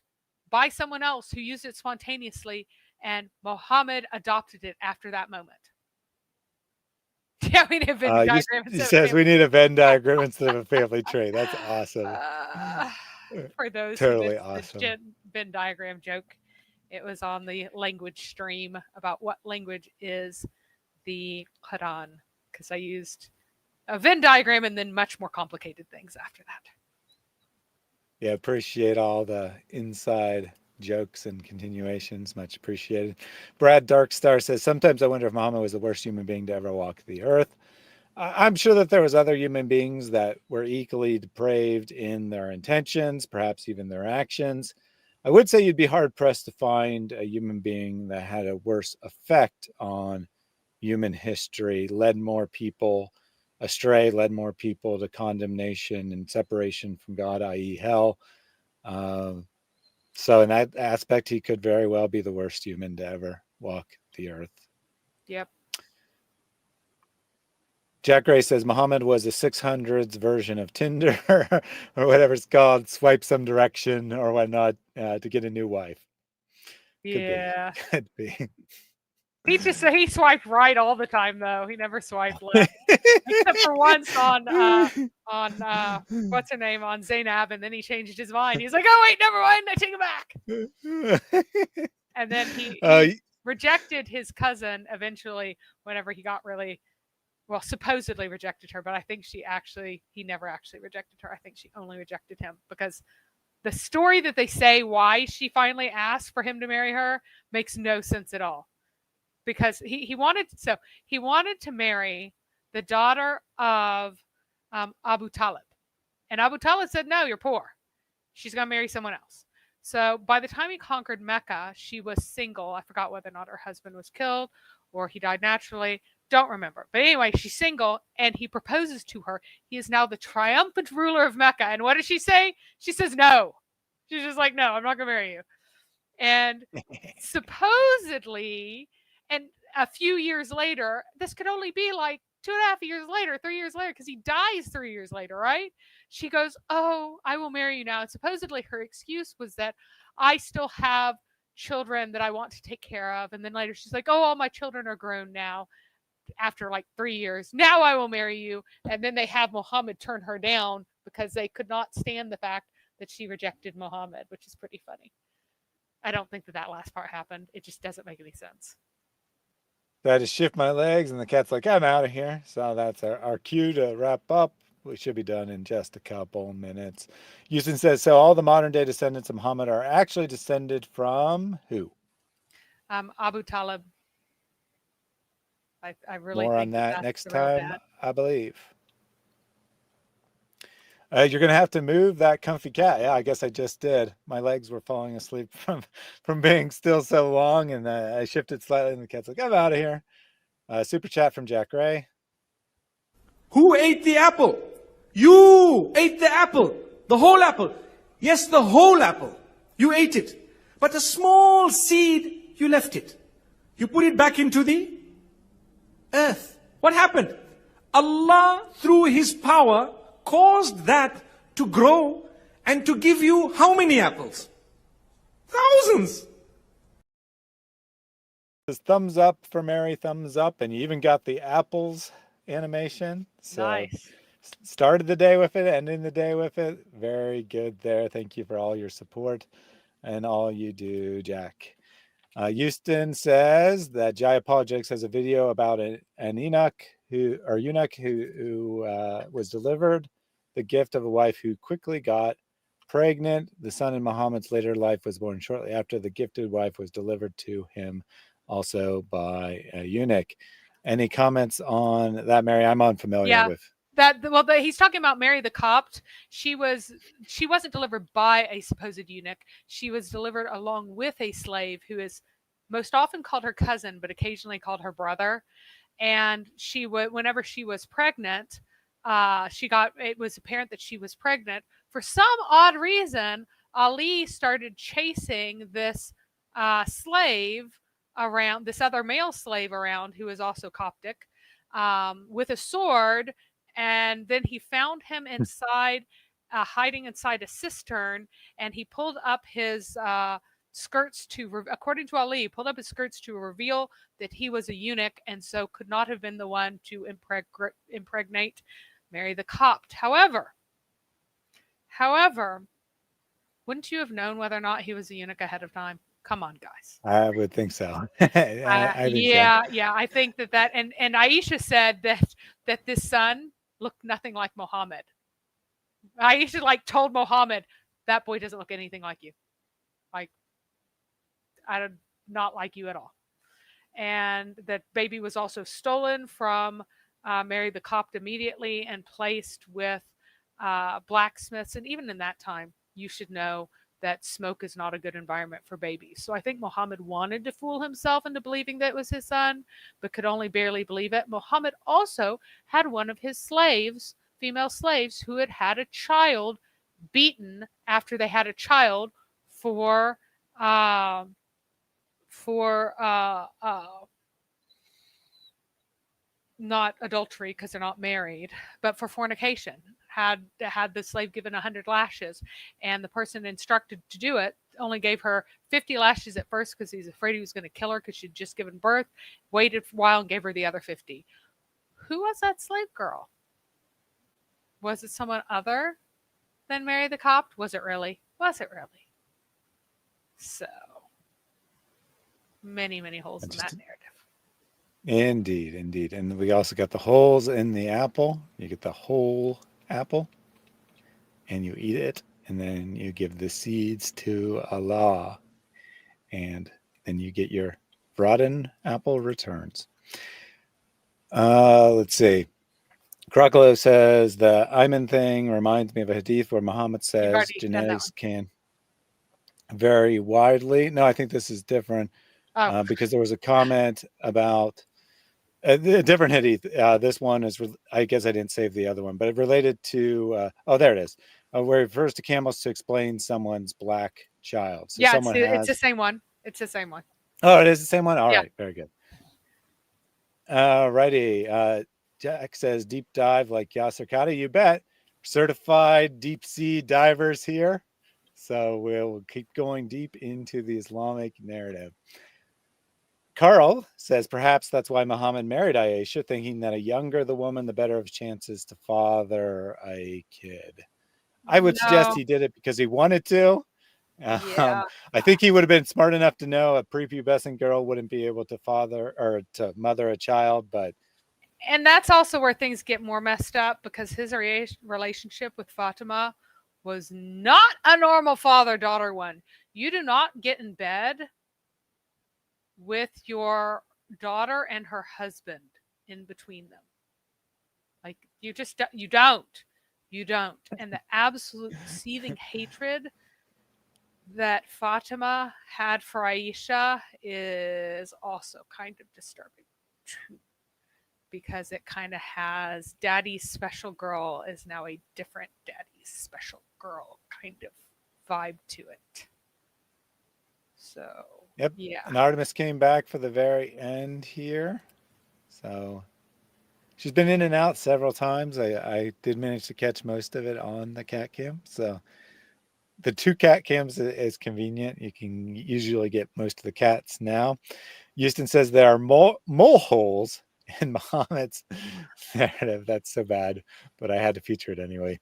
by someone else who used it spontaneously, and Muhammad adopted it after that moment. Yeah, we need a Venn diagram. He says we need a Venn diagram instead of a family tree. That's awesome. For those totally who missed awesome. the Venn diagram joke, it was on the language stream about what language is the Quran, because I used a Venn diagram and then much more complicated things after that. Yeah, appreciate all the inside jokes and continuations. Much appreciated. Brad Darkstar says, sometimes I wonder if Muhammad was the worst human being to ever walk the earth. I'm sure that there was other human beings that were equally depraved in their intentions, perhaps even their actions. I would say you'd be hard pressed to find a human being that had a worse effect on human history, led more people astray, led more people to condemnation and separation from God, i.e. hell. So in that aspect, he could very well be the worst human to ever walk the earth. Yep. Jack Gray says Muhammad was a 600s version of Tinder or whatever it's called, swipe some direction or whatnot to get a new wife. Could be. He swiped right all the time though. He never swiped left, except for once on what's her name, on Zainab, and then he changed his mind. He's like, oh wait, never mind, I take it back. And then he rejected his cousin eventually whenever he got really, well, supposedly rejected her, but I think he never actually rejected her. I think she only rejected him because the story that they say why she finally asked for him to marry her makes no sense at all. Because he wanted to marry the daughter of Abu Talib. And Abu Talib said, no, you're poor. She's going to marry someone else. So by the time he conquered Mecca, she was single. I forgot whether or not her husband was killed or he died naturally. Don't remember. But anyway, she's single and he proposes to her. He is now the triumphant ruler of Mecca. And what does she say? She says no. She's just like, no, I'm not going to marry you. And supposedly, and a few years later, this could only be like 2.5 years later, 3 years later, because he dies 3 years later, right? She goes, oh, I will marry you now. And supposedly her excuse was that I still have children that I want to take care of. And then later she's like, oh, all my children are grown now after like 3 years. Now I will marry you. And then they have Muhammad turn her down because they could not stand the fact that she rejected Muhammad, which is pretty funny. I don't think that last part happened. It just doesn't make any sense. So I just shift my legs and the cat's like, I'm out of here. So that's our cue to wrap up. We should be done in just a couple minutes. Houston says, so all the modern day descendants of Muhammad are actually descended from who? Abu Talib. I really more think on that next around time, that. I believe. You're gonna have to move that comfy cat. Yeah, I guess I just did. My legs were falling asleep from being still so long, and I shifted slightly, and the cat's like, "I'm out of here." Super chat from Jack Ray. Who ate the apple? You ate the apple. The whole apple. Yes, the whole apple. You ate it. But a small seed, you left it. You put it back into the earth. What happened? Allah, through His power, caused that to grow and to give you how many apples? Thousands. This thumbs up for Mary, thumbs up, and you even got the apples animation. So Nice. started the day with it, ending the day with it. Very good there. Thank you for all your support and all you do, Jack. Houston says that Jai Apologetics has a video about an eunuch who was delivered the gift of a wife who quickly got pregnant. The son in Muhammad's later life was born shortly after the gifted wife was delivered to him, also by a eunuch. Any comments on that, Mary? I'm unfamiliar with he's talking about Mary the Copt. She wasn't delivered by a supposed eunuch. She was delivered along with a slave who is most often called her cousin, but occasionally called her brother. And whenever she was pregnant, it was apparent that she was pregnant. For some odd reason, Ali started chasing this slave around, this other male slave around, who is also Coptic, with a sword. And then he found him inside, hiding inside a cistern, and he pulled up his skirts according to Ali, pulled up his skirts to reveal that he was a eunuch, and so could not have been the one to impregnate Mary the Copt. However, wouldn't you have known whether or not he was a eunuch ahead of time? Come on, guys. I would think so. I think so. Yeah. I think that and Aisha said that this son looked nothing like Muhammad. Aisha told Muhammad, that boy doesn't look anything like you. Not like you at all. And that baby was also stolen from Mary the Copt immediately and placed with blacksmiths. And even in that time, you should know that smoke is not a good environment for babies. So I think Muhammad wanted to fool himself into believing that it was his son, but could only barely believe it. Muhammad also had one of his slaves, female slaves, who had a child beaten after they had a child for not adultery because they're not married, but for fornication. Had the slave given 100 lashes, and the person instructed to do it only gave her 50 lashes at first because he's afraid he was going to kill her because she'd just given birth, waited for a while and gave her the other 50. Who was that slave girl? Was it someone other than Mary the Copt? Was it really? So many holes in that narrative. Indeed. And we also got the holes in the apple. You get the whole apple and you eat it, and then you give the seeds to Allah, and then you get your rotten apple returns. Let's see. Crocolo says the Ayman thing reminds me of a hadith where Muhammad says genetics can vary widely. No, I think this is different because there was a comment about a different hadith. This one is, I guess I didn't save the other one, but it related to, there it is, where it refers to camels to explain someone's black child. So it's the same one. It's the same one. Oh, it is the same one? All right, very good. Righty. Jack says deep dive like Yasser Khadijah. You bet. Certified deep sea divers here. So we'll keep going deep into the Islamic narrative. Carl says perhaps that's why Muhammad married Aisha, thinking that the younger the woman, the better of chances to father a kid. I would suggest he did it because he wanted to. I think he would have been smart enough to know a prepubescent girl wouldn't be able to father or to mother a child, but. And that's also where things get more messed up, because his relationship with Fatima was not a normal father-daughter one. You do not get in bed with your daughter and her husband in between them. You don't. You don't. And the absolute seething hatred that Fatima had for Aisha is also kind of disturbing too, because it kind of has daddy's special girl is now a different daddy's special girl kind of vibe to it. So, Yep. yeah. And Artemis came back for the very end here. So she's been in and out several times. I did manage to catch most of it on the cat cam. So the 2 cat cams is convenient. You can usually get most of the cats now. Houston says there are mole holes in Muhammad's narrative. That's so bad, but I had to feature it anyway.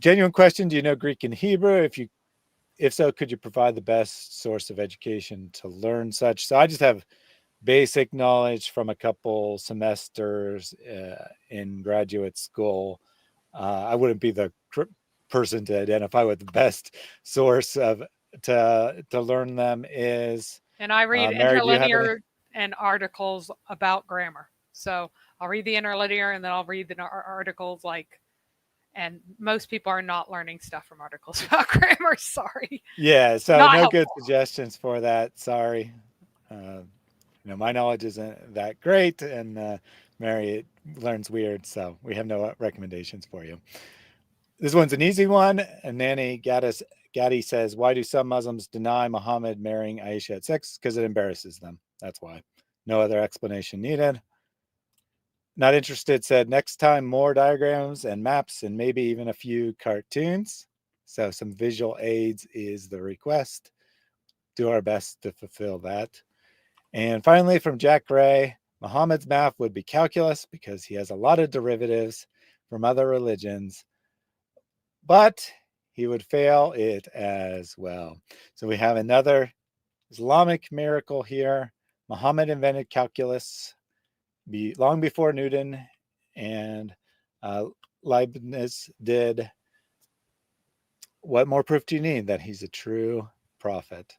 Genuine question: do you know Greek and Hebrew? If so, could you provide the best source of education to learn such? So I just have basic knowledge from a couple semesters in graduate school. I wouldn't be the person to identify what the best source of to learn them is. And I read Mary, do you have any? interlinear and articles about grammar. So I'll read the interlinear and then I'll read the articles like, and most people are not learning stuff from articles about grammar. Sorry. Yeah, so Not no helpful. good suggestions for that. Sorry. My knowledge isn't that great, and Mary learns weird, so we have no recommendations for you. This one's an easy one. And Nanny Gaddy says, why do some Muslims deny Muhammad marrying Aisha at 6? Because it embarrasses them. That's why. No other explanation needed. Not interested said, next time more diagrams and maps and maybe even a few cartoons. So some visual aids is the request. Do our best to fulfill that. And finally, from Jack Gray, Muhammad's math would be calculus because he has a lot of derivatives from other religions, but he would fail it as well. So we have another Islamic miracle here. Muhammad invented calculus long before Newton and Leibniz did. What more proof do you need that he's a true prophet?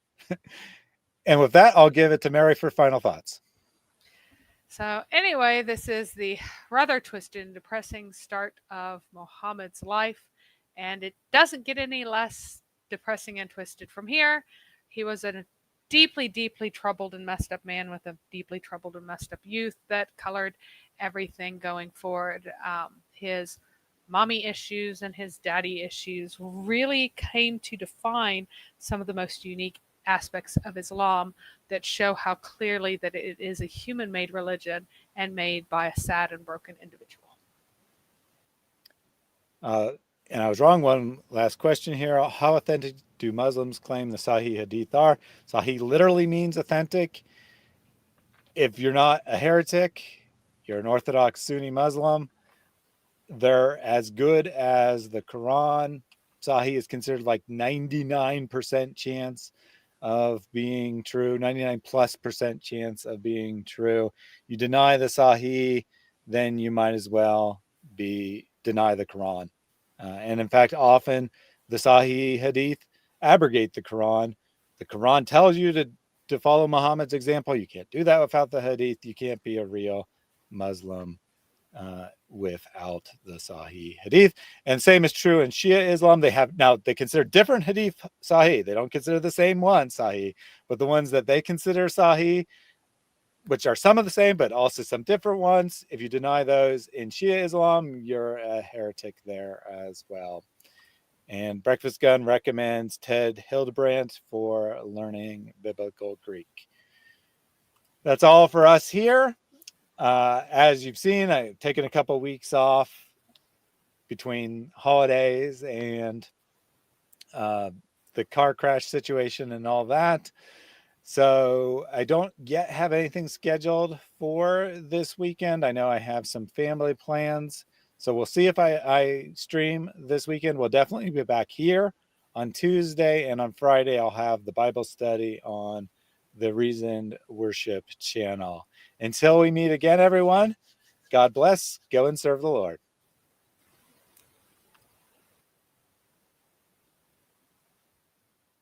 And with that, I'll give it to Mary for final thoughts. So anyway, this is the rather twisted and depressing start of Muhammad's life, and it doesn't get any less depressing and twisted from here. He was a deeply, deeply troubled and messed up man with a deeply troubled and messed up youth that colored everything going forward. His mommy issues and his daddy issues really came to define some of the most unique aspects of Islam that show how clearly that it is a human-made religion and made by a sad and broken individual. And I was wrong. One last question here. How authentic do Muslims claim the Sahih Hadith are? Sahih literally means authentic. If you're not a heretic, you're an Orthodox Sunni Muslim, they're as good as the Quran. Sahih is considered like 99% chance of being true, 99+% chance of being true. You deny the Sahih, then you might as well deny the Quran. And in fact, often the Sahih Hadith abrogate the Quran. The Quran tells you to follow Muhammad's example. You can't do that without the Hadith. You can't be a real Muslim without the Sahih Hadith. And same is true in Shia Islam. They consider different Hadith Sahih. They don't consider the same one Sahih, but the ones that they consider Sahih, which are some of the same, but also some different ones. If you deny those in Shia Islam, you're a heretic there as well. And Breakfast Gun recommends Ted Hildebrandt for learning biblical Greek. That's all for us here. As you've seen, I've taken a couple weeks off between holidays and the car crash situation and all that. So I don't yet have anything scheduled for this weekend. I know I have some family plans. So we'll see if I stream this weekend. We'll definitely be back here on Tuesday, and on Friday I'll have the Bible study on the Reasoned Worship channel. Until we meet again, everyone, God bless. Go and serve the Lord.